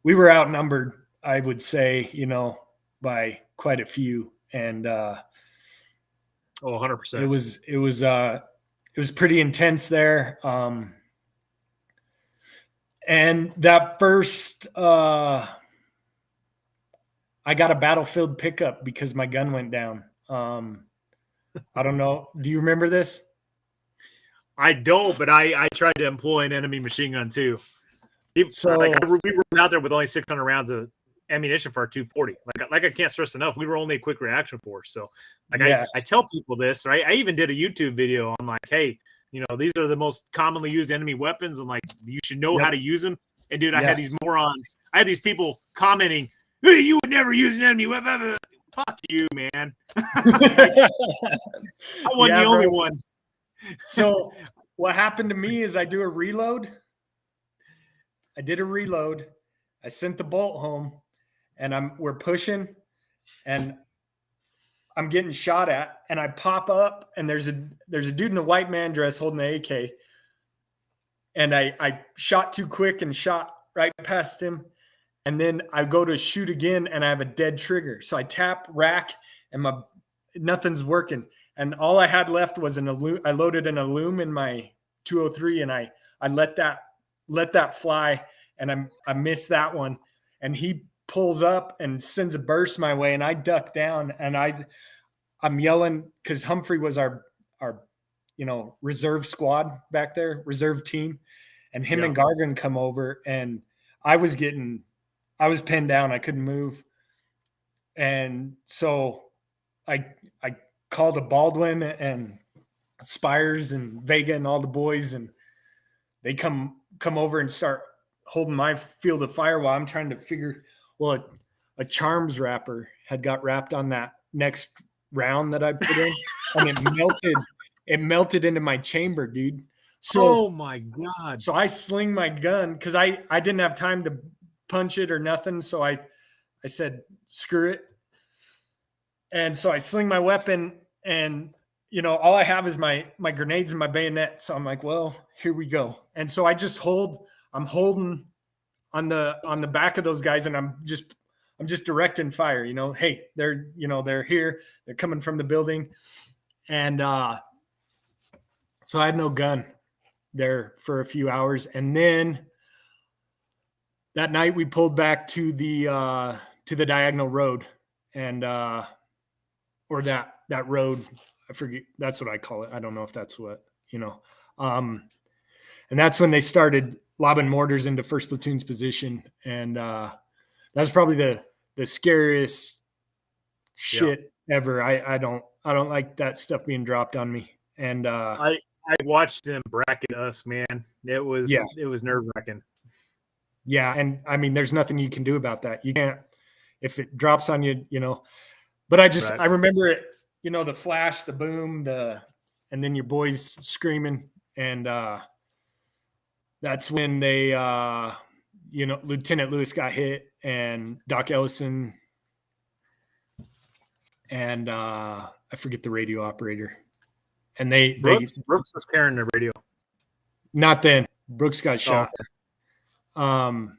were outnumbered, I would say, by quite a few. And 100%. It was pretty intense there. And that first, I got a battlefield pickup because my gun went down. I don't know. Do you remember this? I don't, but I tried to employ an enemy machine gun too. We were out there with only 600 rounds of ammunition for our 240. Like I can't stress enough, we were only a quick reaction force. So I tell people this, right? I even did a YouTube video on, like, hey, these are the most commonly used enemy weapons, and you should know how to use them. And dude, I had these morons. I had these people commenting, "Hey, you would never use an enemy weapon." Fuck you, man. I wasn't the only one. So what happened to me is I did a reload. I sent the bolt home, and we're pushing, and I'm getting shot at, and I pop up, and there's a dude in a white man dress holding the AK, and I shot too quick and shot right past him, and then I go to shoot again, and I have a dead trigger. So I tap rack, and nothing's working, and all I had left was I loaded an Illum in my 203, and I let that fly, and I missed that one, and he pulls up and sends a burst my way, and I duck down, and I'm yelling because Humphrey was our reserve squad back there, reserve team, and him and Garvin come over, and I was pinned down. I couldn't move. And so I called a Baldwin and Spires and Vega and all the boys, and they come over and start holding my field of fire while I'm trying to figure, well, a charms wrapper had got wrapped on that next round that I put in, and it melted into my chamber, dude. So, oh my God. So I sling my gun because I didn't have time to punch it or nothing. So I said, screw it. And so I sling my weapon, and all I have is my grenades and my bayonet. So I'm like, well, here we go. And so I just I'm holding on the back of those guys, and I'm just directing fire, hey, they're here, they're coming from the building. And so I had no gun there for a few hours. And then that night we pulled back to the diagonal road, and or that road, I forget, that's what I call it. I don't know if that's what, and that's when they started lobbing mortars into first platoon's position. And that's probably the scariest shit ever. I don't like that stuff being dropped on me. And I watched them bracket us, man. It was nerve-wracking. Yeah, and I mean, there's nothing you can do about that. You can't, if it drops on you, But I remember it, the flash, the boom, and then your boys screaming, and that's when they, Lieutenant Lewis got hit, and Doc Ellison, and I forget the radio operator, and Brooks was carrying the radio. Not then. Brooks got shot. And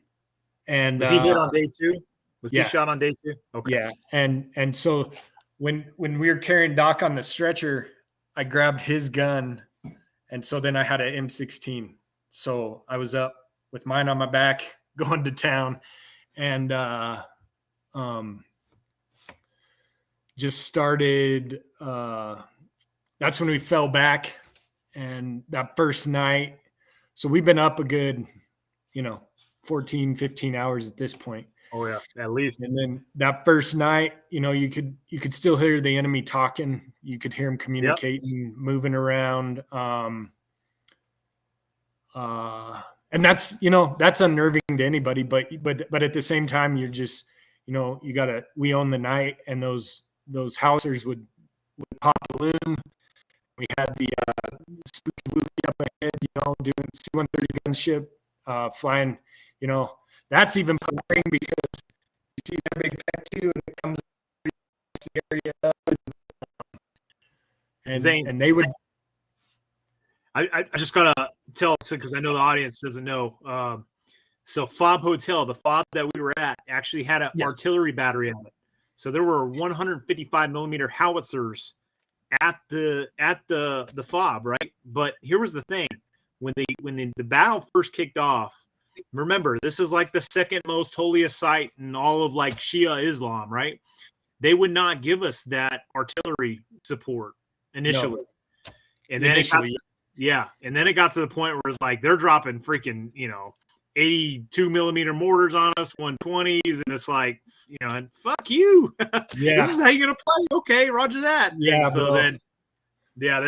was he hit on day 2? Was he shot on day 2? Okay. Yeah. And so when we were carrying Doc on the stretcher, I grabbed his gun. And so then I had an M16. So I was up with mine on my back going to town, and just started, that's when we fell back. And that first night, so we've been up a good, 14, 15 hours at this point. Oh yeah, at least. And then that first night, you could still hear the enemy talking. You could hear them communicating, moving around. And that's unnerving to anybody, but at the same time, you're just, we own the night, and those howitzers would pop a balloon. We had the spooky wookie up ahead, doing C-130 gunship, flying, that's even preparing, because you see that big Pec 2 and it comes the area and Zane, and they would. I just gotta tell, because I know the audience doesn't know. So FOB Hotel, the FOB that we were at, actually had an artillery battery on it. So there were 155 millimeter howitzers at the FOB, right? But here was the thing: when the battle first kicked off, remember, this is like the second most holiest site in all of like Shia Islam, right? They would not give us that artillery support initially. No. And then it got to the point where it's like they're dropping freaking, 82 millimeter mortars on us, 120s, and it's like, and fuck you. Yeah. This is how you're gonna play. Okay, roger that. Yeah. And so then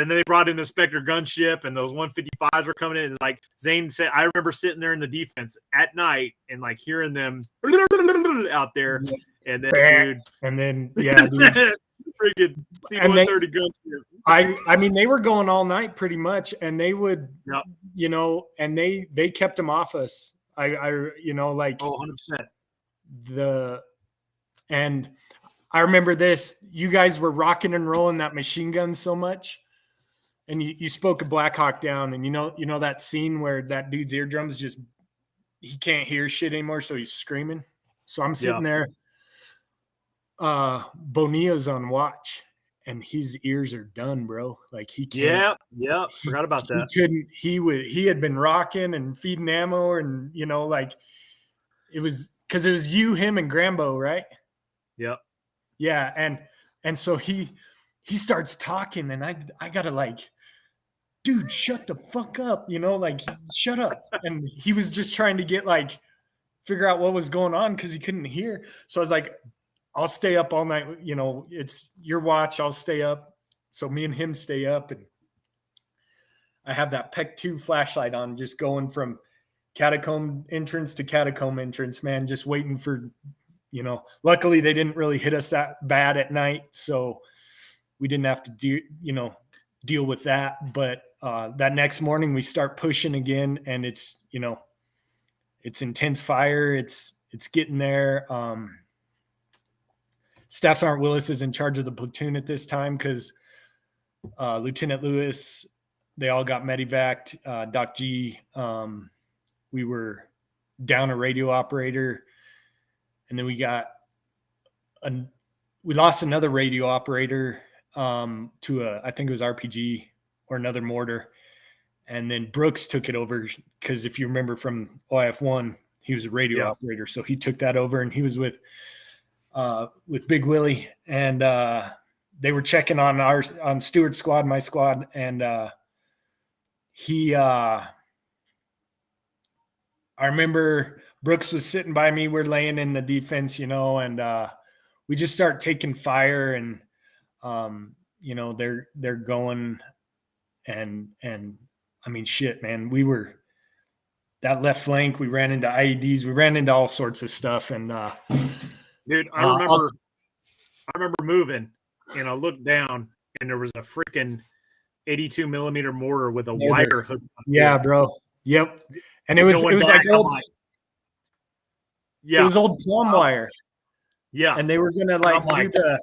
they brought in the Spectre gunship, and those 155s were coming in. And like Zane said, I remember sitting there in the defense at night and like hearing them out there. And then, dude, freaking C-130 gunship. I mean, they were going all night pretty much, and they would, and they kept them off us. I 100%. And I remember this. You guys were rocking and rolling that machine gun so much, and you spoke a Black Hawk down, and you know that scene where that dude's eardrums he can't hear shit anymore, so he's screaming. So I'm sitting there. Bonilla's on watch, and his ears are done, bro. Like he can't. Yeah. Forgot about that. He had been rocking and feeding ammo, and it was because it was you, him, and Grambo, right? Yep. Yeah, and so he starts talking, and I gotta like, dude, shut the fuck up, shut up. And he was just trying to get figure out what was going on because he couldn't hear. So I was like, I'll stay up all night. It's your watch. I'll stay up. So me and him stay up, and I have that Pec 2 flashlight on, just going from catacomb entrance to catacomb entrance, man, just waiting for, luckily they didn't really hit us that bad at night. So we didn't have to deal with that. But that next morning we start pushing again, and it's intense fire. It's getting there. Staff Sergeant Willis is in charge of the platoon at this time because Lieutenant Lewis, they all got medevaced. Doc G, we were down a radio operator, and then we lost another radio operator to I think it was RPG or another mortar. And then Brooks took it over because if you remember from OIF1, he was a radio operator. So he took that over and he was with Big Willie. And they were checking on Stewart's squad, my squad. And I remember Brooks was sitting by me. We're laying in the defense, and we just start taking fire and, they're going and I mean, shit, man, we were that left flank. We ran into IEDs. We ran into all sorts of stuff. And dude, I remember moving and I looked down and there was a freaking 82 millimeter mortar with a wire hook. Yeah, bro. Yep. And it was like old. Yeah. It was old plumb wire. Yeah. And they were gonna do the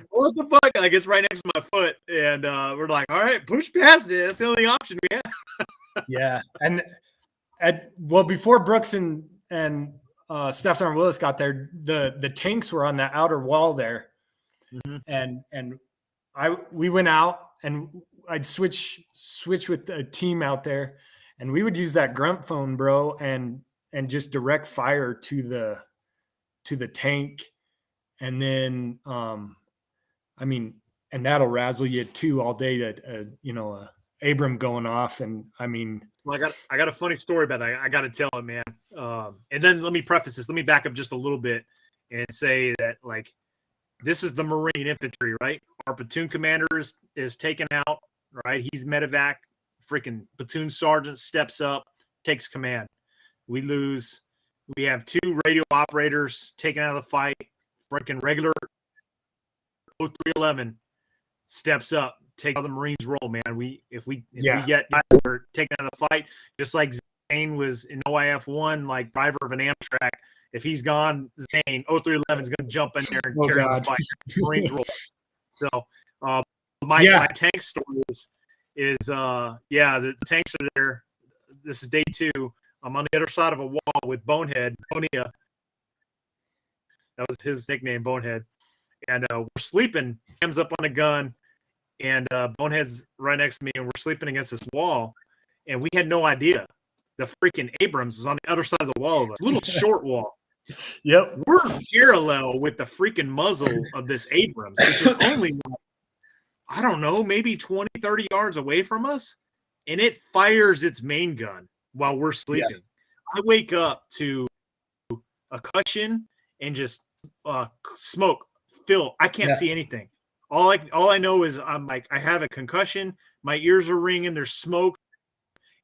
what the fuck? Like it's right next to my foot, and we're like, all right, push past it. That's the only option we have. Yeah, and before Brooks and Staff Sergeant Willis got there, the tanks were on the outer wall there, and we went out and I'd switch with a team out there, and we would use that grunt phone, bro, and just direct fire to the tank. And then, and that'll razzle you too all day. That Abram going off, and I mean, well, I got a funny story about that. I got to tell it, man. And then let me preface this. Let me back up just a little bit and say that this is the Marine Infantry, right? Our platoon commander is taken out, right? He's medevac. Freaking platoon sergeant steps up, takes command. We lose. We have 2 radio operators taken out of the fight. Freaking regular 0311 steps up, take how the Marines roll, man. If we get we're taken out of the fight, just like Zane was in OIF1, like driver of an Amtrak. If he's gone, Zane 0311 is going to jump in there and carry on the fight. Marines roll. So my tank story is the tanks are there. This is day 2. I'm on the other side of a wall with Bonehead, Bonia. That was his nickname, Bonehead. And we're sleeping. Ham's up on a gun, and Bonehead's right next to me, and we're sleeping against this wall. And we had no idea the freaking Abrams is on the other side of the wall of us. Little short wall. Yep. We're parallel with the freaking muzzle of this Abrams, which is only, I don't know, maybe 20, 30 yards away from us. And it fires its main gun while we're sleeping. Yeah. I wake up to a cushion and just smoke, Phil. I can't see anything. All I know is I'm like, I have a concussion. My ears are ringing. There's smoke.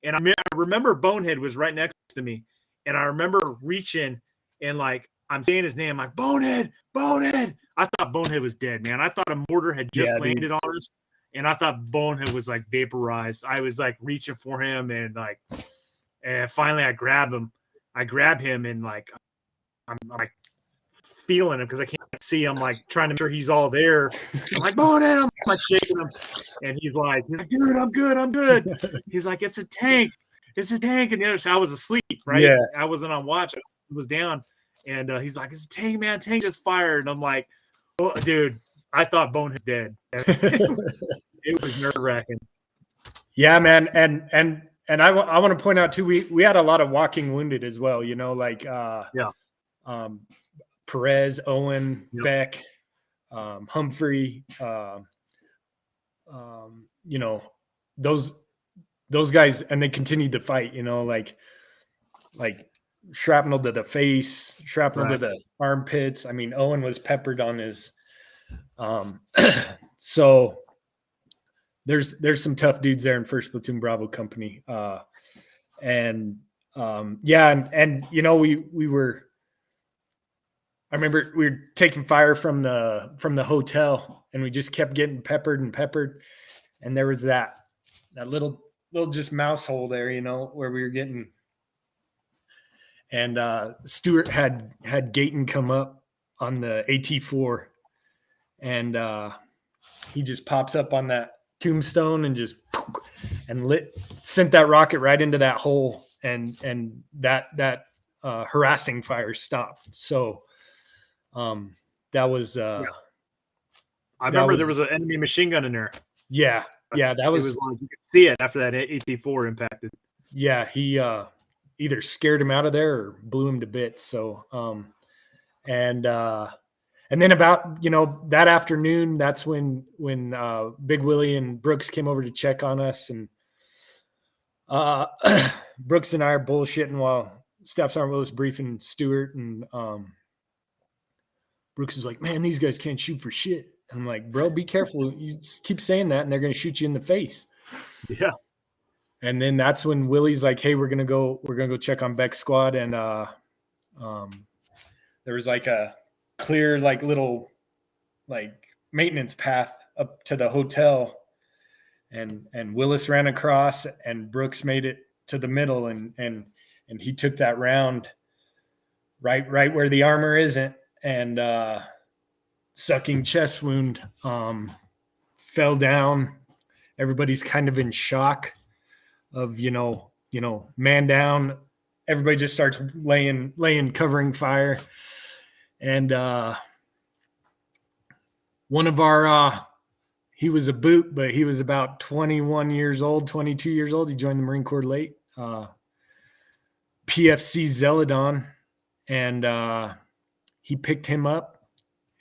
And I remember Bonehead was right next to me. And I remember reaching and I'm saying his name. I'm like, Bonehead. I thought Bonehead was dead, man. I thought a mortar had just landed on us. And I thought Bonehead was vaporized. I was reaching for him and finally I grab him. And I'm feeling him because I can't see him, trying to make sure he's all there. I'm like, Bonehead, I'm shaking him. And he's like, dude, I'm good. He's like, it's a tank. And the other side, I was asleep, right? Yeah. I wasn't on watch. I was down. And he's like, it's a tank, man. Tank just fired. And I'm like, oh, dude, I thought Bonehead's dead. It was nerve-wracking. Yeah, man. And I want to point out too, we had a lot of walking wounded as well, Perez, Owen, Beck, Humphrey, those guys, and they continued to fight, like shrapnel to the face, shrapnel to the armpits. I mean, Owen was peppered on his, so there's some tough dudes there in 1st Platoon Bravo Company. I remember we were taking fire from the hotel, and we just kept getting peppered. And there was that little just mouse hole there, where we were getting. And Stewart had Gayton come up on the Ep.4, and he just pops up on that tombstone and just sent that rocket right into that hole, and that harassing fire stopped. So that was I remember there was an enemy machine gun in there. Yeah. That It was like you could see it after that Ep.4 impacted. Yeah, he either scared him out of there or blew him to bits. So and then about that afternoon, that's when Big Willie and Brooks came over to check on us, and Brooks and I are bullshitting while Staff Sergeant Willis briefing Stewart, and Brooks is like, "Man, these guys can't shoot for shit." And I'm like, "Bro, be careful. You just keep saying that, and they're going to shoot you in the face." Yeah. And then that's when Willie's like, "Hey, we're gonna go check on Beck's squad," and there was like a clear little maintenance path up to the hotel, and Willis ran across, and Brooks made it to the middle, and he took that round right where the armor isn't, and sucking chest wound, fell down. Everybody's kind of in shock of man down. Everybody just starts laying covering fire, and one of our he was a boot, but he was about 21 years old, 22 years old. He joined the Marine Corps late. PFC Zeladon, and he picked him up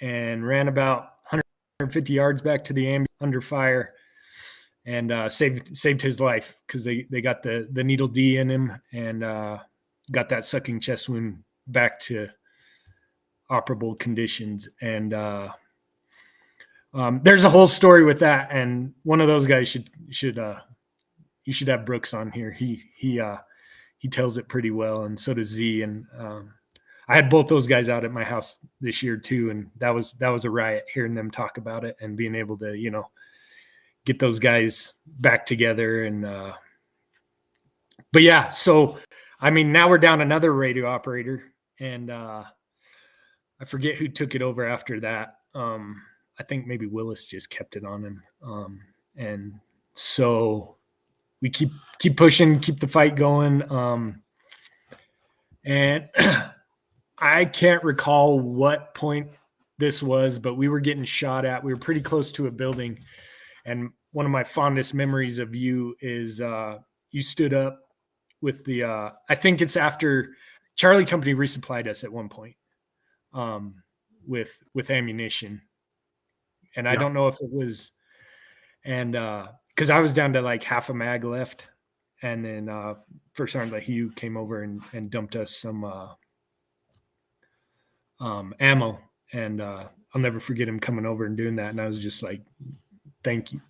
and ran about 150 yards back to the ambulance under fire, and saved his life because they got the needle D in him, and got that sucking chest wound back to operable conditions. And there's a whole story with that, and one of those guys should have Brooks on here. He tells it pretty well, and so does Z. And I had both those guys out at my house this year too, and that was a riot hearing them talk about it and being able to get those guys back together. And but yeah, so I mean, now we're down another radio operator, and I forget who took it over after that. I think maybe Willis just kept it on him, and so we keep pushing, keep the fight going, and I can't recall what point this was, but we were getting shot at. We were pretty close to a building, and one of my fondest memories of you is you stood up with the I think it's after Charlie Company resupplied us at one point with ammunition, and I don't know if it was, and because I was down to like half a mag left, and then First Sergeant Hugh came over and dumped us some ammo, and I'll never forget him coming over and doing that, and I was just like, thank you.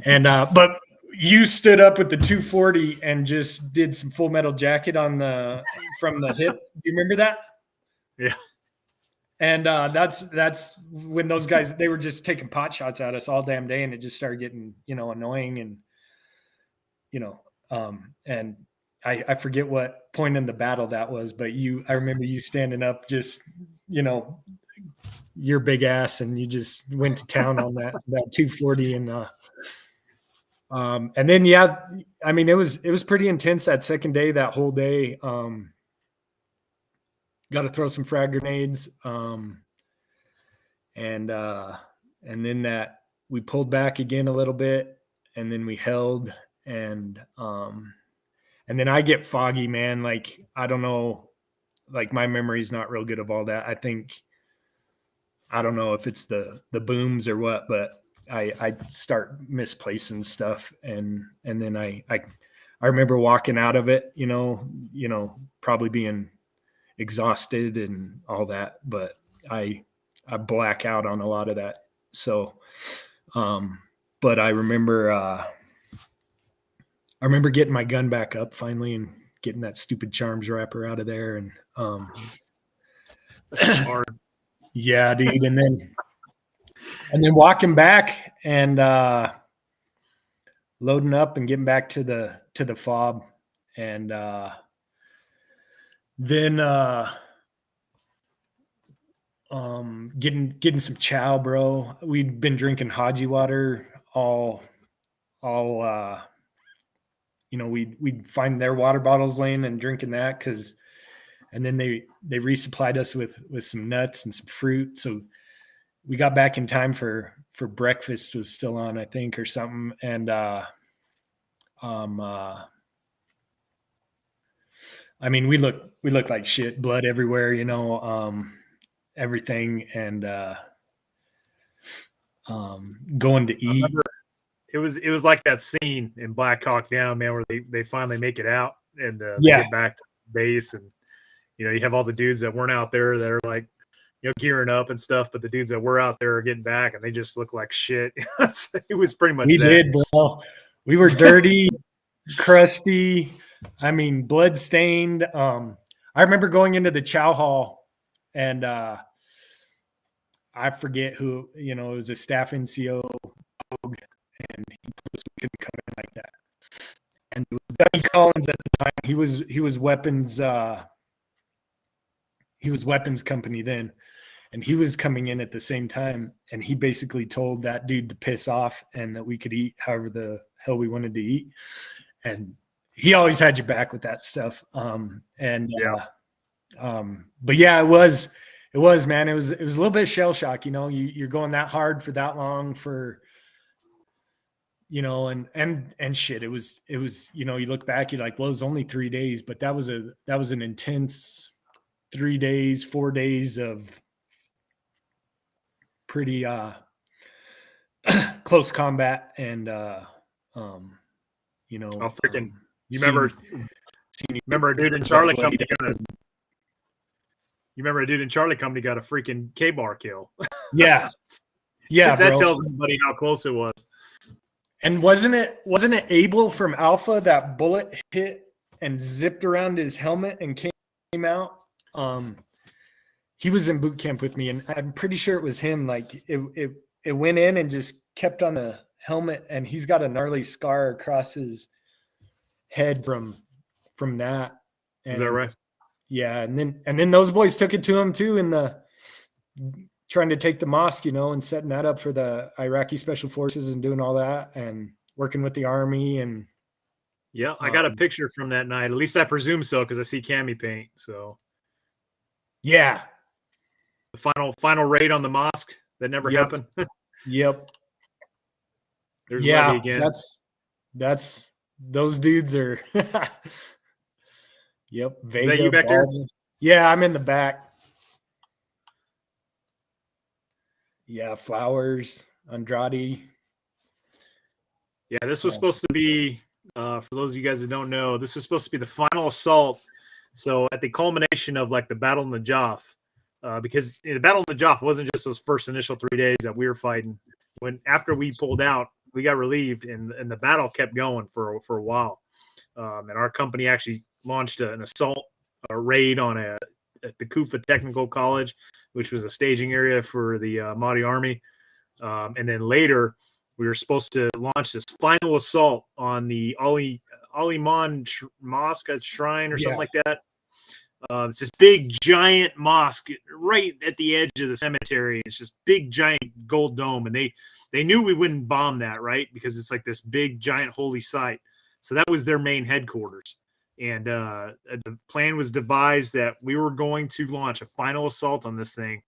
And but you stood up with the 240 and just did some Full Metal Jacket from the hip. Do you remember that? Yeah. And that's when those guys, they were just taking pot shots at us all damn day, and it just started getting annoying, and and I forget what point in the battle that was, but I remember you standing up, just your big ass, and you just went to town on that 240, and then I mean, it was pretty intense that second day, that whole day. Got to throw some frag grenades, and then that we pulled back again a little bit, and then we held, and then I get foggy, man. Like, I don't know, like my memory's not real good of all that. I don't know if it's the booms or what, but I start misplacing stuff, and then I remember walking out of it, probably being exhausted and all that, but I black out on a lot of that. So, but I remember getting my gun back up finally and getting that stupid Charms wrapper out of there, and hard. Yeah, dude. And then walking back and loading up and getting back to the fob, and then getting some chow, bro. We'd been drinking Haji water all we'd find their water bottles laying and drinking that, and then they resupplied us with some nuts and some fruit. So we got back in time for breakfast was still on, I think, or something. And I mean, we look like shit, blood everywhere, you know, everything. And going to eat. It was like that scene in Black Hawk Down, man, where they finally make it out and they get back to base, and you know, you have all the dudes that weren't out there that are like, you know, gearing up and stuff, but the dudes that were out there are getting back and they just look like shit. It was pretty much that. Did, bro. We were dirty, crusty, I mean, blood stained. I remember going into the chow hall, and I forget who, you know, it was a staff NCO, and he was going to come in like that. And it was Danny Collins at the time. He was weapons company then, and he was coming in at the same time. And he basically told that dude to piss off and that we could eat however the hell we wanted to eat. And he always had your back with that stuff. But yeah, it was, man. It was a little bit of shell shock, you know. You're going that hard for that long for, you know, and shit. It was, you know, you look back, you're like, well, it was only 3 days, but that was an intense 3 days, 4 days of pretty close combat. And you know, you remember a dude in Charlie Company got a freaking K-bar kill. Yeah. Yeah, that bro. tells everybody how close it was. And wasn't it Abel from Alpha that bullet hit and zipped around his helmet and came out? He was in boot camp with me, and I'm pretty sure it was him. Like it went in and just kept on the helmet, and he's got a gnarly scar across his head from that. And, is that right? Yeah, and then those boys took it to him too in the trying to take the mosque, you know, and setting that up for the Iraqi special forces and doing all that and working with the army. And yeah, I got a picture from that night. At least I presume so, because I see cami paint. So yeah, the final raid on the mosque that never happened. Yep. There's Levy again. That's those dudes are. Yep. Vega, is that you back there? Yeah, I'm in the back. Yeah, Flowers, Andrade. Yeah, this was supposed to be, for those of you guys that don't know, this was supposed to be the final assault. So at the culmination of like the Battle of Najaf, because the Battle of Najaf wasn't just those first initial 3 days that we were fighting. After we pulled out, we got relieved, and the battle kept going for a while. And our company actually launched an assault raid at the Kufa Technical College, which was a staging area for the Mahdi army. And then later, we were supposed to launch this final assault on the Aliman Mosque Shrine or something like that. It's this big, giant mosque right at the edge of the cemetery. It's just big, giant gold dome. And they knew we wouldn't bomb that, right? Because it's like this big, giant holy site. So that was their main headquarters. And the plan was devised that we were going to launch a final assault on this thing.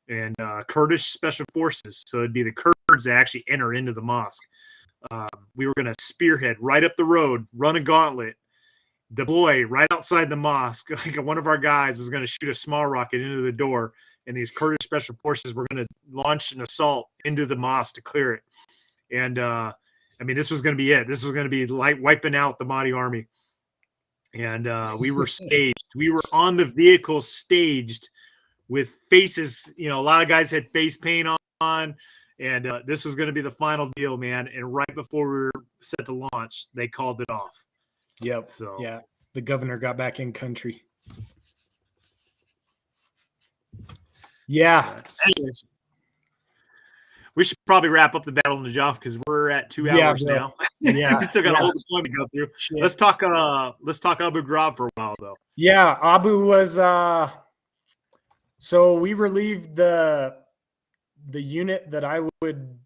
And Kurdish special forces, so it'd be the Kurds that actually enter into the mosque. We were going to spearhead right up the road, run a gauntlet, deploy right outside the mosque. Like one of our guys was going to shoot a small rocket into the door, and these Kurdish special forces were going to launch an assault into the mosque to clear it. And I mean, this was going to be it. This was going to be wiping out the Mahdi army. And we were staged. We were on the vehicle staged with faces. You know, a lot of guys had face paint on. And this was going to be the final deal, man. And right before we were set to launch, they called it off. Yep. So yeah, the governor got back in country. Yeah. Anyways, we should probably wrap up the Battle of Najaf because we're at 2 hours now. Yeah, we still got a whole deployment to go through. Shit. Let's talk Abu Ghraib for a while, though. Yeah, Abu was. So we relieved the unit that I would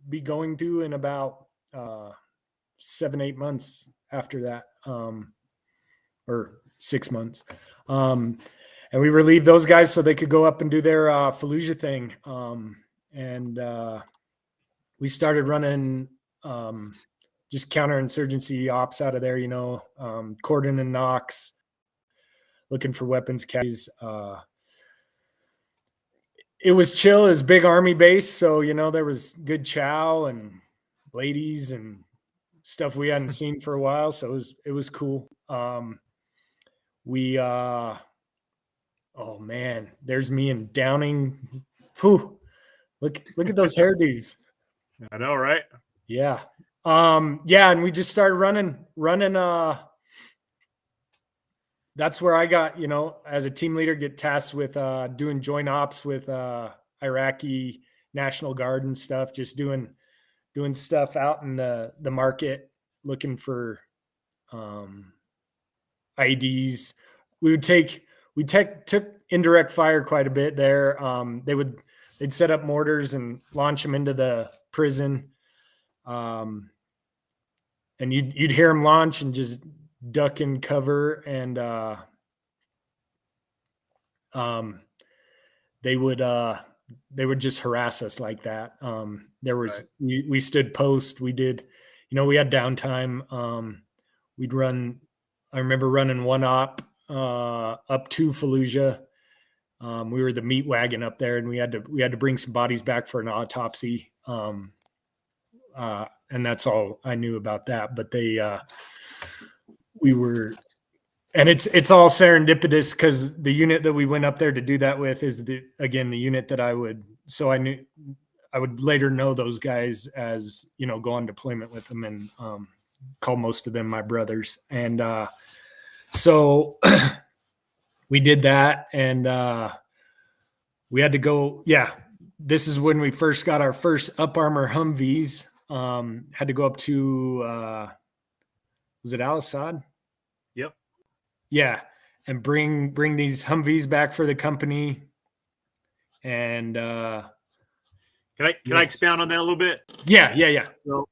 be going to in about 7-8 months after that, or 6 months. And we relieved those guys so they could go up and do their Fallujah thing. and we started running just counterinsurgency ops out of there, cordon and knocks, looking for weapons caddies. It was chill. It was big army base, so there was good chow and ladies and stuff we hadn't seen for a while. So it was cool. We oh man, there's me and Downing. Whew. Look at those hairdos. I know, right? Yeah. Yeah, and we just started running that's where I got, as a team leader, get tasked with doing joint ops with Iraqi National Guard and stuff, just doing stuff out in the market, looking for IEDs. We took indirect fire quite a bit there. They'd set up mortars and launch them into the prison. And you'd hear them launch and just duck and cover, and they would just harass us like that. There was right. we stood post. We did, we had downtime. We'd run. I remember running one op up to Fallujah. We were the meat wagon up there, and we had to bring some bodies back for an autopsy. And that's all I knew about that. But we were, and it's all serendipitous because the unit that we went up there to do that with is the unit that I would later know those guys as, go on deployment with them and call most of them my brothers. And so we did that, and we had to go. Yeah, this is when we first got our first up armor Humvees. Had to go up to was it Al Assad? Yep. Yeah, and bring these Humvees back for the company. And can I expound on that a little bit? Yeah. So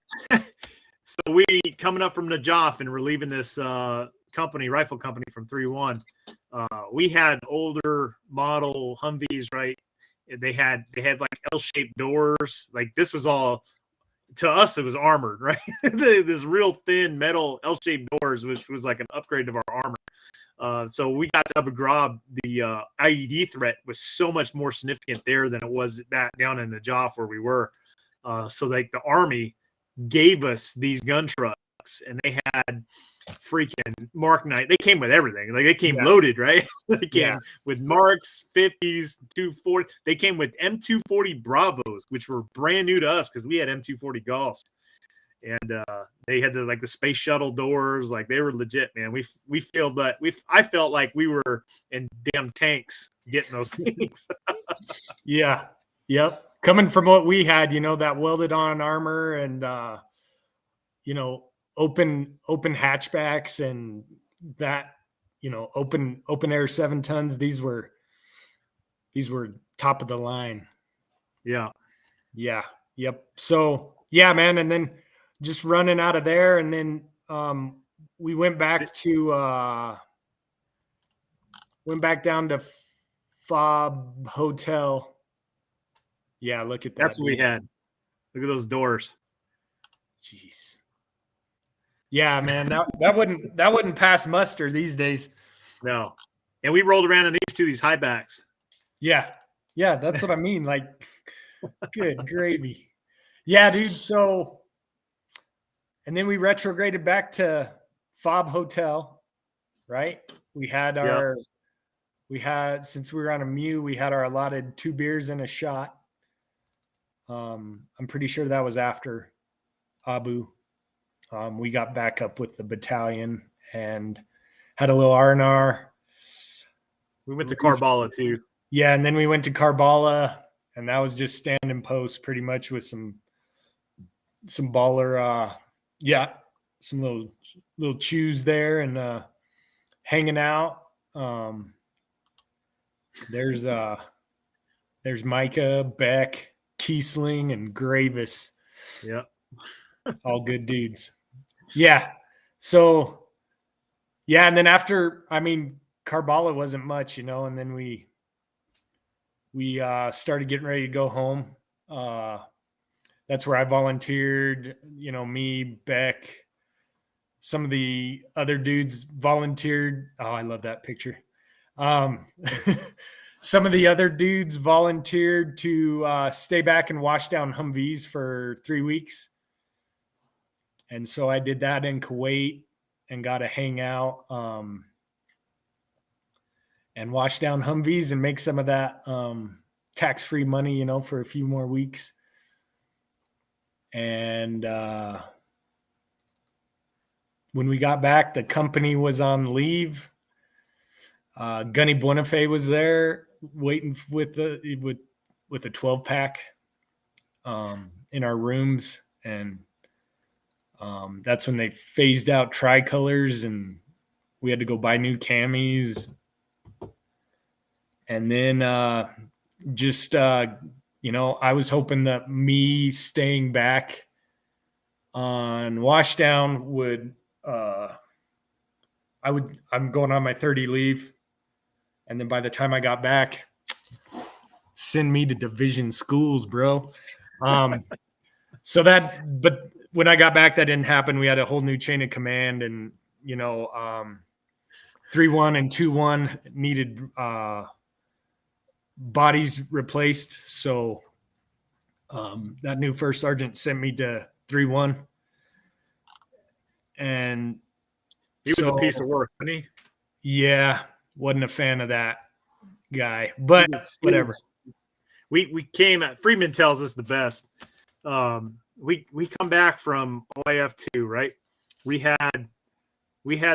we coming up from Najaf and we're leaving this rifle company from 3-1. We had older model Humvees, right? They had like L-shaped doors. Like this was all, to us, it was armored, right? This real thin metal L-shaped doors, which was like an upgrade of our armor. So we got to Abu Ghraib. The IED threat was so much more significant there than it was back down in Najaf where we were. So like the Army gave us these gun trucks, and they had freaking Mark 9. They came with everything. Like they came loaded, right? They came with Marks, 50s, 240. They came with M240 Bravos, which were brand new to us because we had M240 Golfs. And they had the space shuttle doors. Like they were legit, man. We felt that I felt like we were in damn tanks getting those things. Yeah. Yep. Coming from what we had, that welded on armor and open hatchbacks and that, open air 7 tons. These were top of the line. Yeah. Yeah. Yep. So yeah, man. And then just running out of there. And then we went back down to Fob Hotel. Yeah. Look at that. That's what we had. Look at those doors. Jeez. Yeah, man, that wouldn't pass muster these days. No. And we rolled around in these high backs. Yeah, that's what I mean. Like, good gravy. Yeah, dude. So, and then we retrograded back to Fob Hotel, right? Since we were on a MEU, we had our allotted 2 beers and a shot. I'm pretty sure that was after Abu. We got back up with the battalion and had a little R&R. We went to Karbala too. Yeah, and then we went to Karbala, and that was just standing post pretty much with some baller, some little chews there and hanging out. There's Micah, Beck, Kiesling, and Gravis. Yeah. All good dudes. Yeah. So, yeah. And then after, Karbala wasn't much, and then we started getting ready to go home. That's where I volunteered. You know, me, Beck, some of the other dudes volunteered. Oh, I love that picture. Some of the other dudes volunteered to stay back and wash down Humvees for 3 weeks. And so I did that in Kuwait and got to hang out and wash down Humvees and make some of that tax-free money, you know, for a few more weeks. And when we got back, the company was on leave. Gunny Bonifay was there waiting with a 12-pack in our rooms. And that's when they phased out tricolors and we had to go buy new camis. And then you know, I was hoping that me staying back on washdown would I'm going on my 30 leave. And then by the time I got back, send me to division schools, bro. But when I got back, that didn't happen. We had a whole new chain of command, and, you know, 3-1 and 2-1 needed bodies replaced. So that new first sergeant sent me to 3-1. And he was a piece of work, wasn't he? Yeah, wasn't a fan of that guy, but whatever. We came at, Freeman tells us the best. We come back from OIF2, right? We had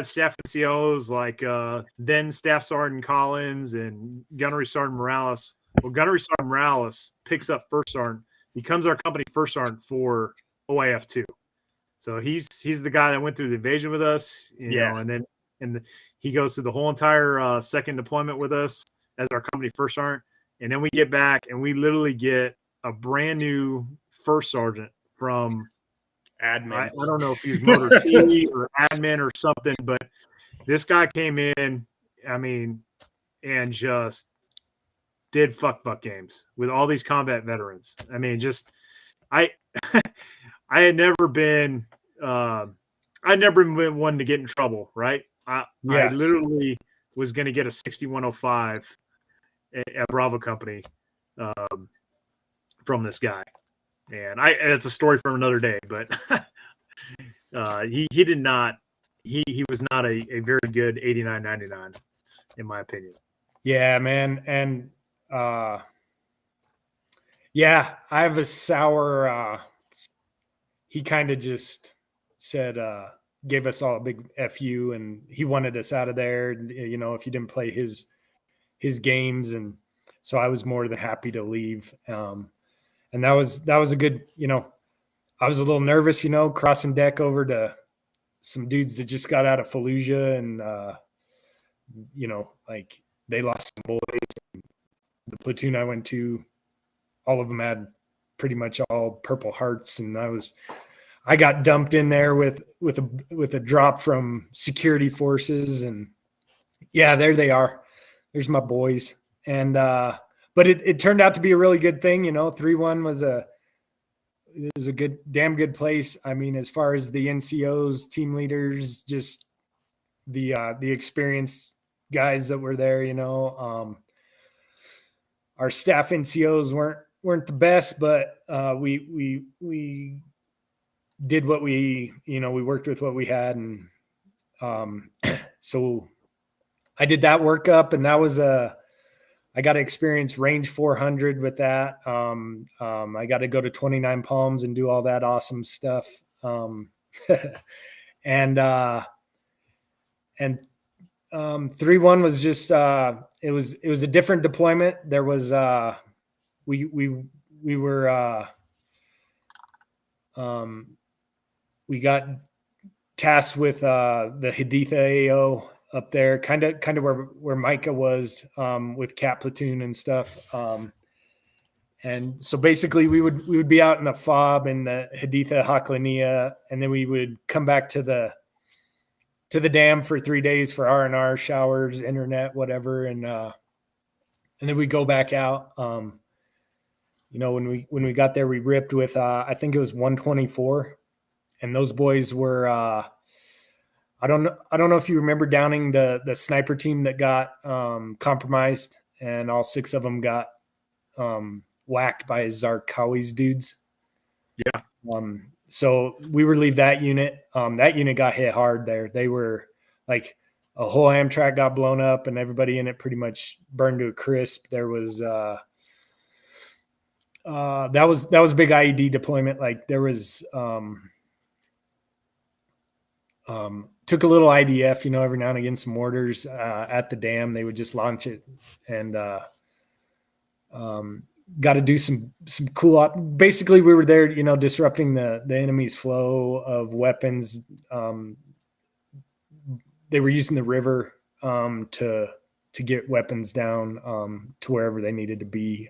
staff NCOs like then Staff Sergeant Collins and Gunnery Sergeant Morales. Well, Gunnery Sergeant Morales picks up First Sergeant, becomes our company First Sergeant for OIF2. So he's the guy that went through the invasion with us, you know, and he goes through the whole entire second deployment with us as our company First Sergeant. And then we get back and we literally get a brand new First Sergeant from admin. I don't know if he was Motor T or admin or something, but this guy came in, I mean, and just did fuck games with all these combat veterans. I mean, just I had never been one to get in trouble, right? I literally was going to get a 6105 at Bravo Company from this guy. And it's a story from another day, but he was not a very good 89-99 in my opinion. Yeah, man. And I have a sour he kind of just said gave us all a big FU, and he wanted us out of there, you know, if you didn't play his games. And so I was more than happy to leave. And that was a good, you know, I was a little nervous, you know, crossing deck over to some dudes that just got out of Fallujah, and you know, like they lost some boys. The platoon I went to, all of them had pretty much all Purple Hearts, and I got dumped in there with a drop from security forces, and yeah, there they are. There's my boys. And but it turned out to be a really good thing, you know. 3-1 was a damn good place. I mean, as far as the NCOs, team leaders, just the experienced guys that were there, you know. Our staff NCOs weren't the best, but we did what we worked with what we had. And so I did that workup, and that was I got to experience range 400 with that. I got to go to 29 Palms and do all that awesome stuff. And 3-1 was just it was a different deployment. There was we got tasked with the Haditha AO up there, kind of where Micah was with Cat Platoon and stuff. And so basically we would be out in a fob in the Haditha Haklania, and then we would come back to the dam for 3 days for R&R, showers, internet, whatever. And then we go back out. when we got there, we ripped with I think it was 124, and those boys were I don't know if you remember downing the sniper team that got compromised, and all 6 of them got whacked by Zarqawi's dudes. Yeah. So we relieved that unit. That unit got hit hard there. They were like, a whole Amtrak got blown up and everybody in it pretty much burned to a crisp. There was that was a big IED deployment. Like there was took a little IDF, every now and again, some mortars at the dam. They would just launch it and got to do some cool op. Basically, we were there, disrupting the enemy's flow of weapons. They were using the river to get weapons down to wherever they needed to be.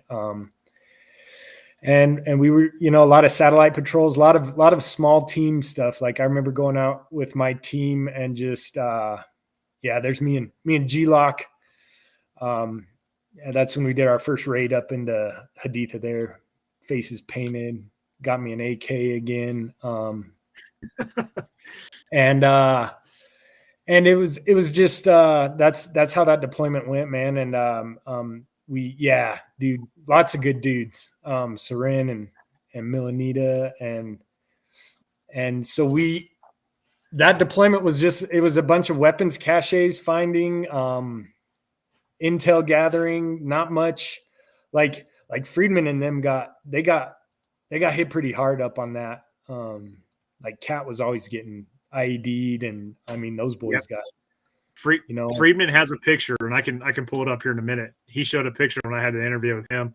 And we were, a lot of satellite patrols, a lot of small team stuff. Like I remember going out with my team and just, there's me and G-Lock. That's when we did our first raid up into Haditha there, faces painted, got me an AK again. And it was just, that's how that deployment went, man. And, dude, lots of good dudes, Seren and Milanita. And so that deployment was it was a bunch of weapons caches finding, intel gathering, not much like Friedman and them got hit pretty hard up on that. Like Cat was always getting IED'd, and I mean, those boys got, Friedman has a picture, and I can pull it up here in a minute. He showed a picture when I had the interview with him,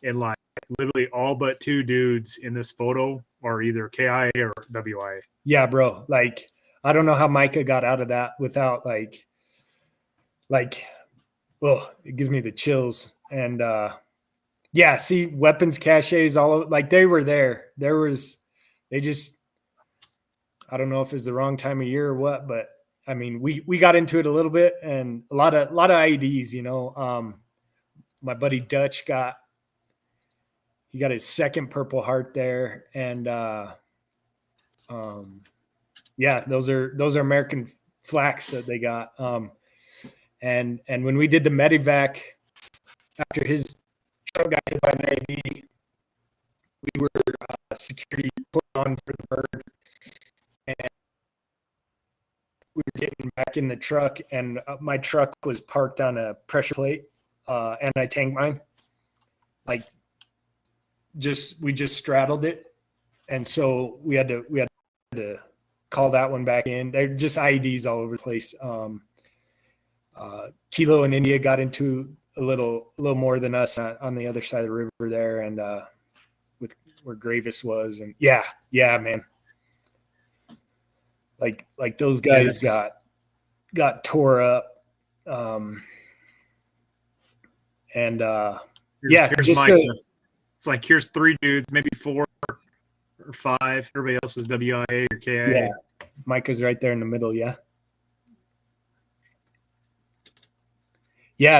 and like literally all but 2 dudes in this photo are either KIA or WIA. Yeah, bro. Like, I don't know how Micah got out of that without like, well, it gives me the chills. And see weapons caches all over, like they were there. I don't know if it's the wrong time of year or what, but I mean, we got into it a little bit, and a lot of IEDs, my buddy Dutch got his second Purple Heart there. And those are American flags that they got. And when we did the medevac after his truck got hit by an IED, we were security put on for the bird. And we were getting back in the truck, and my truck was parked on a pressure plate, anti-tank mine. Like, we just straddled it, and so we had to call that one back in. They're just IEDs all over the place. Kilo and India got into a little more than us on the other side of the river there, and with where Gravis was, and yeah, man. Like those guys got tore up. Here's it's like, here's 3 dudes, maybe 4 or 5. Everybody else is WIA or KIA. Yeah, Micah's right there in the middle. Yeah,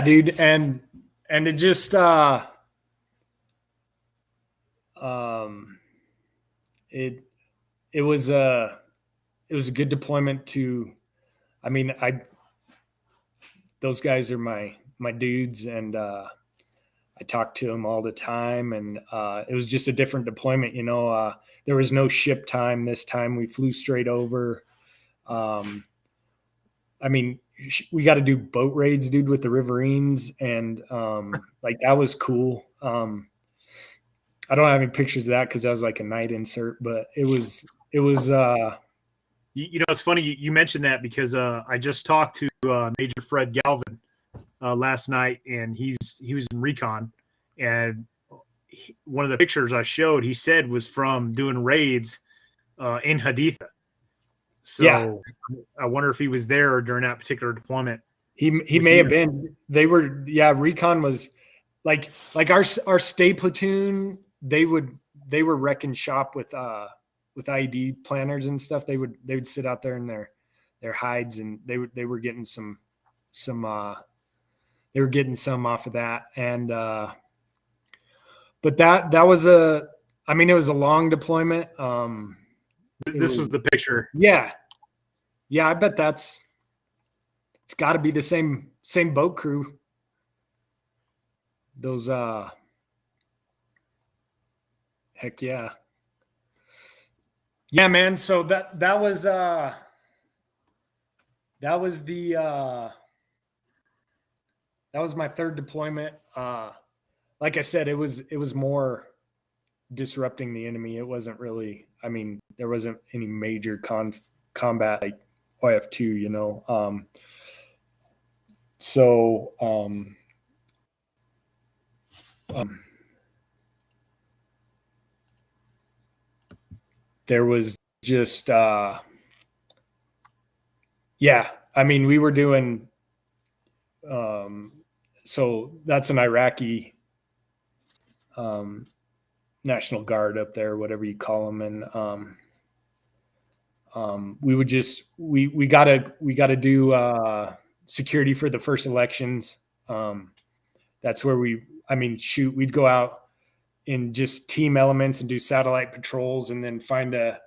dude, and it just it was a good deployment to, I mean, those guys are my dudes, and I talk to them all the time, and it was just a different deployment. There was no ship time this time. We flew straight over. I mean, we got to do boat raids, dude, with the Riverines, and like that was cool. I don't have any pictures of that because that was like a night insert, but it was. It's funny you mentioned that because I just talked to Major Fred Galvin last night, and he was in recon, and one of the pictures I showed, he said, was from doing raids in Haditha. So I wonder if he was there during that particular deployment. He may have been. They were, recon was like our stay platoon. They were wrecking shop with IED planners and stuff. They would sit out there in their hides, and they were getting some off of that. And but that was it was a long deployment. This was the picture. Yeah. I bet it's got to be the same boat crew. Those heck yeah. Yeah, man. So that was my third deployment. Like I said, it was more disrupting the enemy. It wasn't really, there wasn't any major combat like OF2, there was just we were doing so that's an Iraqi National Guard up there, whatever you call them, and we would just we gotta do security for the first elections. That's where we'd go out in just team elements and do satellite patrols, and then find a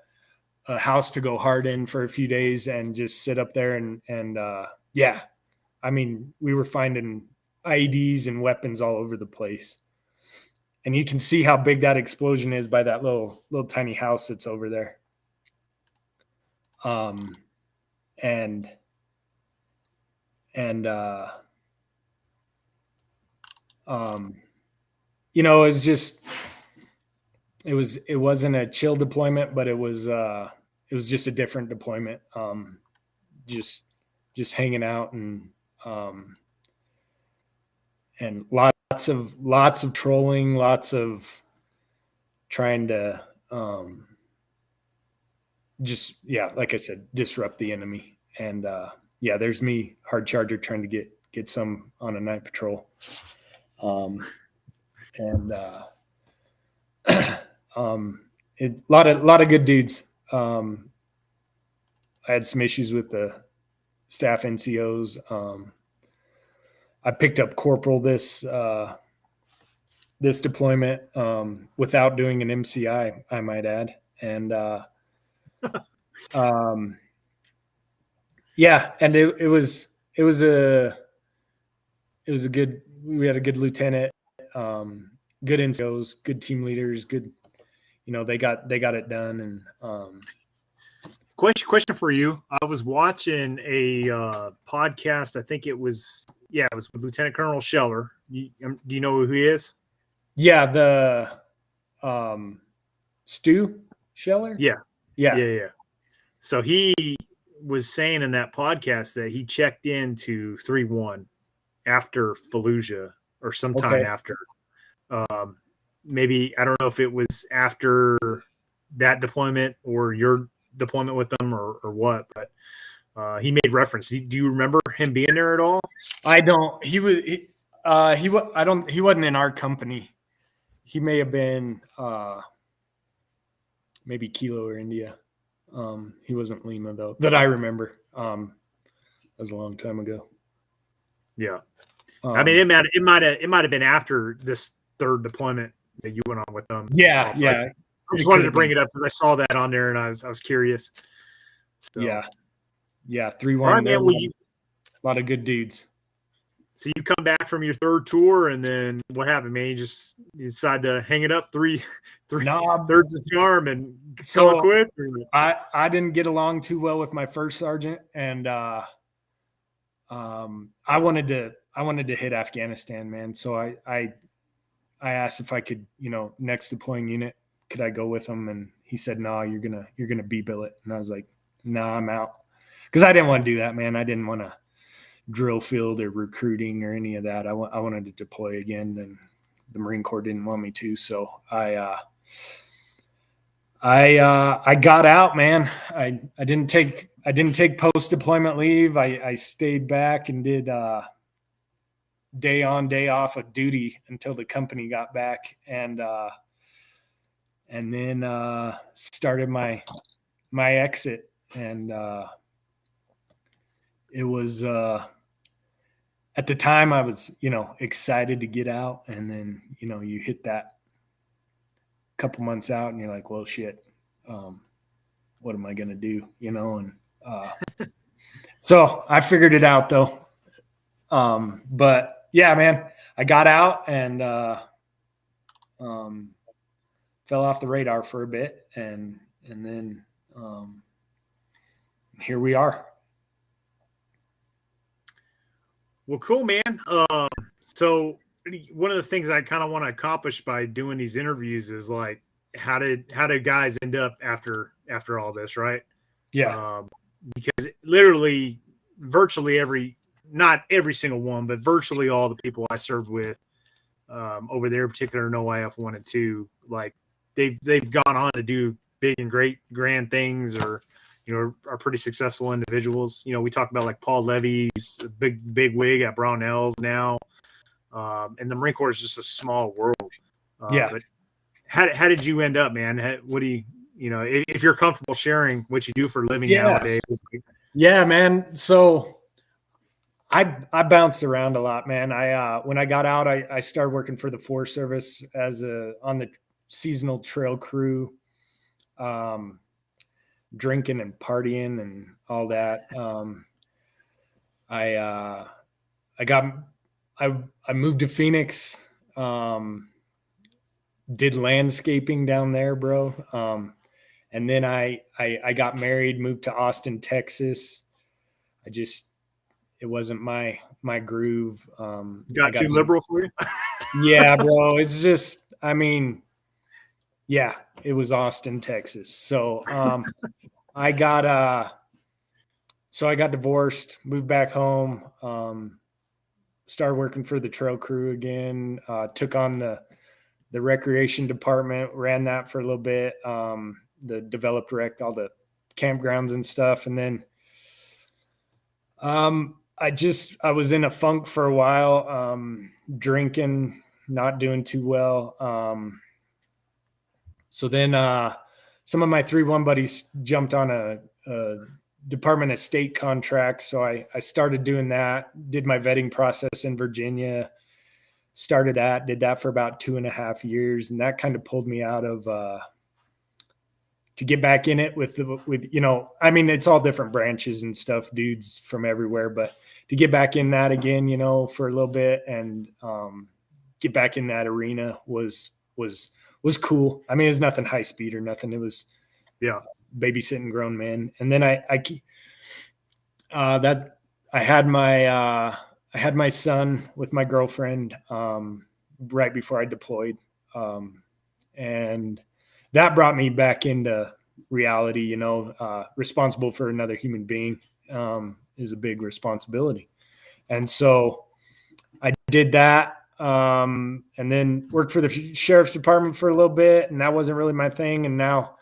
house to go hard in for a few days and just sit up there and we were finding IEDs and weapons all over the place. And you can see how big that explosion is by that little tiny house that's over there. It's just it wasn't a chill deployment, but it was just a different deployment. Just hanging out and lots of trolling, lots of trying to like I said, disrupt the enemy. And there's me, hard charger, trying to get some on a night patrol. A lot of good dudes. I had some issues with the staff NCOs. I picked up corporal this deployment without doing an MCI, I might add. And and it was a good, we had a good lieutenant, good NCOs, good team leaders, good, they got it done. And Question for you. I was watching a podcast. I think it was with Lieutenant Colonel Scheller. Do you know who he is? Yeah, the Stu Scheller? Yeah. So he was saying in that podcast that he checked into 3-1 after Fallujah or sometime after. Maybe, I don't know if it was after that deployment or your deployment with them or what, but he made reference. Do you remember him being there at all? I don't. He wasn't in our company. He may have been maybe Kilo or India. He wasn't Lima though, that I remember. That was a long time ago. Yeah. It might have been after this third deployment that you went on with them. Yeah. I just wanted to bring it up because I saw that on there and I was curious. So. Yeah. 3-1. Right, man, a lot of good dudes. So you come back from your third tour, and then what happened, man? You decide to hang it up three thirds of charm and call it quit? I didn't get along too well with my first sergeant, and I wanted to hit Afghanistan, man. So I asked if I could, next deploying unit, could I go with him? And he said, no, you're gonna B-bill it. And I was like, no, I'm out. Because I didn't want to do that, man. I didn't want to drill field or recruiting or any of that. I wanted to deploy again, and the Marine Corps didn't want me to. So I got out, man. I didn't take post deployment leave. I stayed back and did day on, day off of duty until the company got back, and then started my exit. And it was at the time I was, excited to get out, and then, you hit that couple months out and you're like, well, shit, what am I going to do? And so I figured it out though. But yeah, man, I got out and fell off the radar for a bit, and then here we are. Well, cool, man. So one of the things I kind of want to accomplish by doing these interviews is like, how did guys end up after all this, right? Yeah. Because literally, virtually not every single one, but virtually all the people I served with over there, in particular, no IF1 and 2, like they've gone on to do big and great grand things, or are pretty successful individuals. We talk about like Paul Levy's a big wig at Brownells now, and the Marine Corps is just a small world. Yeah. But how did you end up, man? What do you if you're comfortable sharing what you do for a living nowadays? Yeah, man. So I bounced around a lot, man. When I got out, I started working for the Forest Service on the seasonal trail crew, drinking and partying and all that. I moved to Phoenix, did landscaping down there, bro. And then I got married, moved to Austin, Texas. It wasn't my groove. Got too liberal for you? Yeah, bro. It's just, yeah, it was Austin, Texas. So I got divorced, moved back home, started working for the trail crew again, took on the recreation department, ran that for a little bit, the developed wrecked all the campgrounds and stuff. And then I was in a funk for a while, drinking, not doing too well. So then some of my 3-1 buddies jumped on a Department of State contract. So I started doing that, did my vetting process in Virginia, did that for about 2.5 years. And that kind of pulled me out of, to get back in it with it's all different branches and stuff, dudes from everywhere, but to get back in that again, for a little bit and get back in that arena was cool. It's nothing high speed or nothing. It was babysitting grown men. And then I had my son with my girlfriend right before I deployed, and that brought me back into reality. Responsible for another human being is a big responsibility, and so I did that, and then worked for the sheriff's department for a little bit, and that wasn't really my thing. And now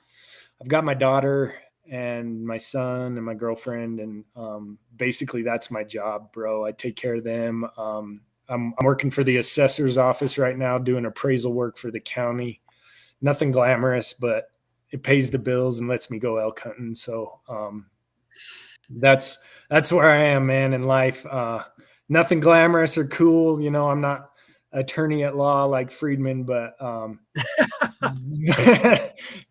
I've got my daughter and my son and my girlfriend, and basically that's my job, bro. I take care of them. I'm working for the assessor's office right now, doing appraisal work for the county. Nothing glamorous, but it pays the bills and lets me go elk hunting. So that's where I am, man, in life. Nothing glamorous or cool. I'm not attorney at law like Friedman, but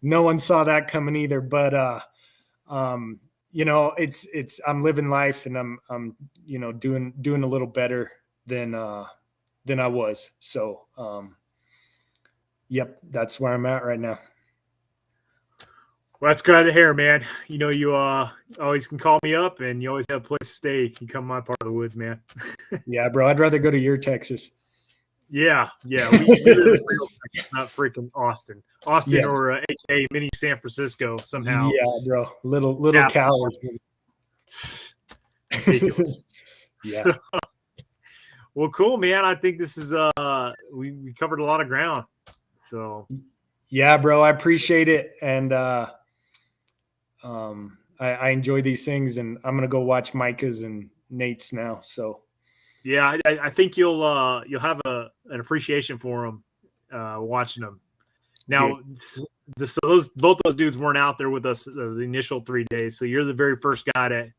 no one saw that coming either. But it's I'm living life, and I'm doing a little better than I was. So yep, that's where I'm at right now. Well, that's good to hear, man. You always can call me up, and you always have a place to stay. You can come to my part of the woods, man. Yeah, bro. I'd rather go to your Texas. Yeah. We live in real Texas, not freaking Austin. Yeah. Or aka mini San Francisco somehow. Yeah, bro. Little Cali. Ridiculous. Yeah. So, well, cool, man. I think this is we covered a lot of ground. So yeah, bro, I appreciate it, and I enjoy these things, and I'm gonna go watch Micah's and Nate's now. So yeah, I think you'll have an appreciation for them watching them. Now, both those dudes weren't out there with us the initial 3 days, so you're the very first guy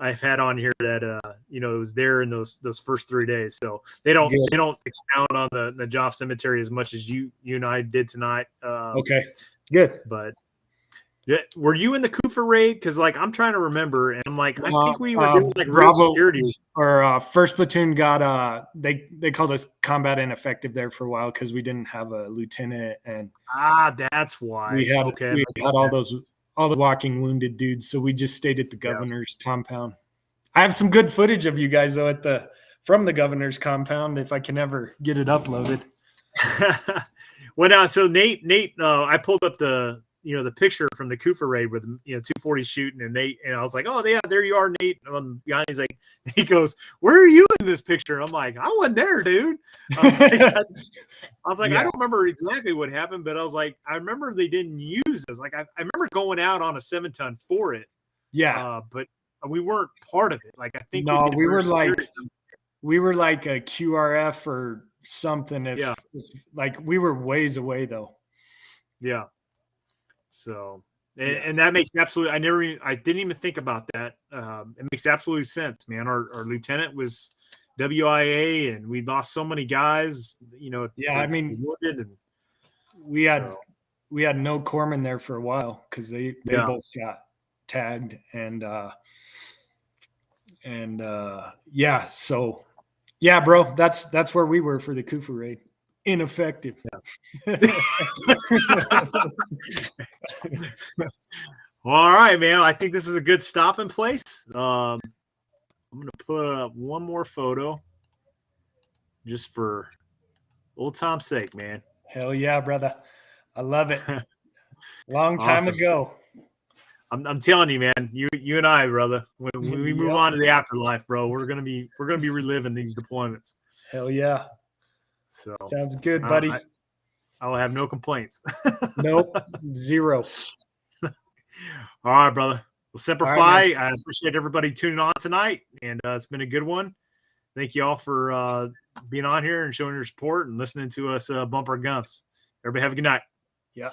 I've had on here that it was there in those first 3 days. So they don't expound on the Joff Cemetery as much as you and I did tonight. Okay, good. But were you in the Kufa raid? Because I'm trying to remember, and I'm like, I think we were doing real security. Our first platoon got they called us combat ineffective there for a while because we didn't have a lieutenant, and that's why we had all the walking wounded dudes, so we just stayed at the governor's compound. I have some good footage of you guys though from the governor's compound if I can ever get it uploaded. Well, so Nate, I pulled up the picture from the Kufa raid with 240 shooting, and I was like, oh yeah, there you are, Nate. Yanni's like, he goes, where are you in this picture? I'm like, I wasn't there, dude. I was like, I don't remember exactly what happened, but I was like, I remember they didn't use this. Like, I remember going out on a 7-ton for it. Yeah, but we weren't part of it. Like, I think we were like a QRF or something. If we were ways away though. Yeah. So, and that makes absolutely. I didn't even think about that. It makes absolute sense, man. Our lieutenant was WIA, and we lost so many guys. I mean, we had no corpsmen there for a while because they both got tagged, So, bro, that's where we were for the Kufa raid. Ineffective. Yeah. Well, all right, man. I think this is a good stopping place. I'm going to put up one more photo just for old time's sake, man. Hell yeah, brother. I love it. Long time ago. I'm telling you, man, you and I, brother, when we move on to the afterlife, bro, we're going to be reliving these deployments. Hell yeah. So sounds good, buddy. I will have no complaints. Nope, zero. All right, brother. Well, Semper Fi. Right, I appreciate everybody tuning on tonight, and it's been a good one. Thank you all for being on here and showing your support and listening to us bump our gumps. Everybody have a good night. Yeah.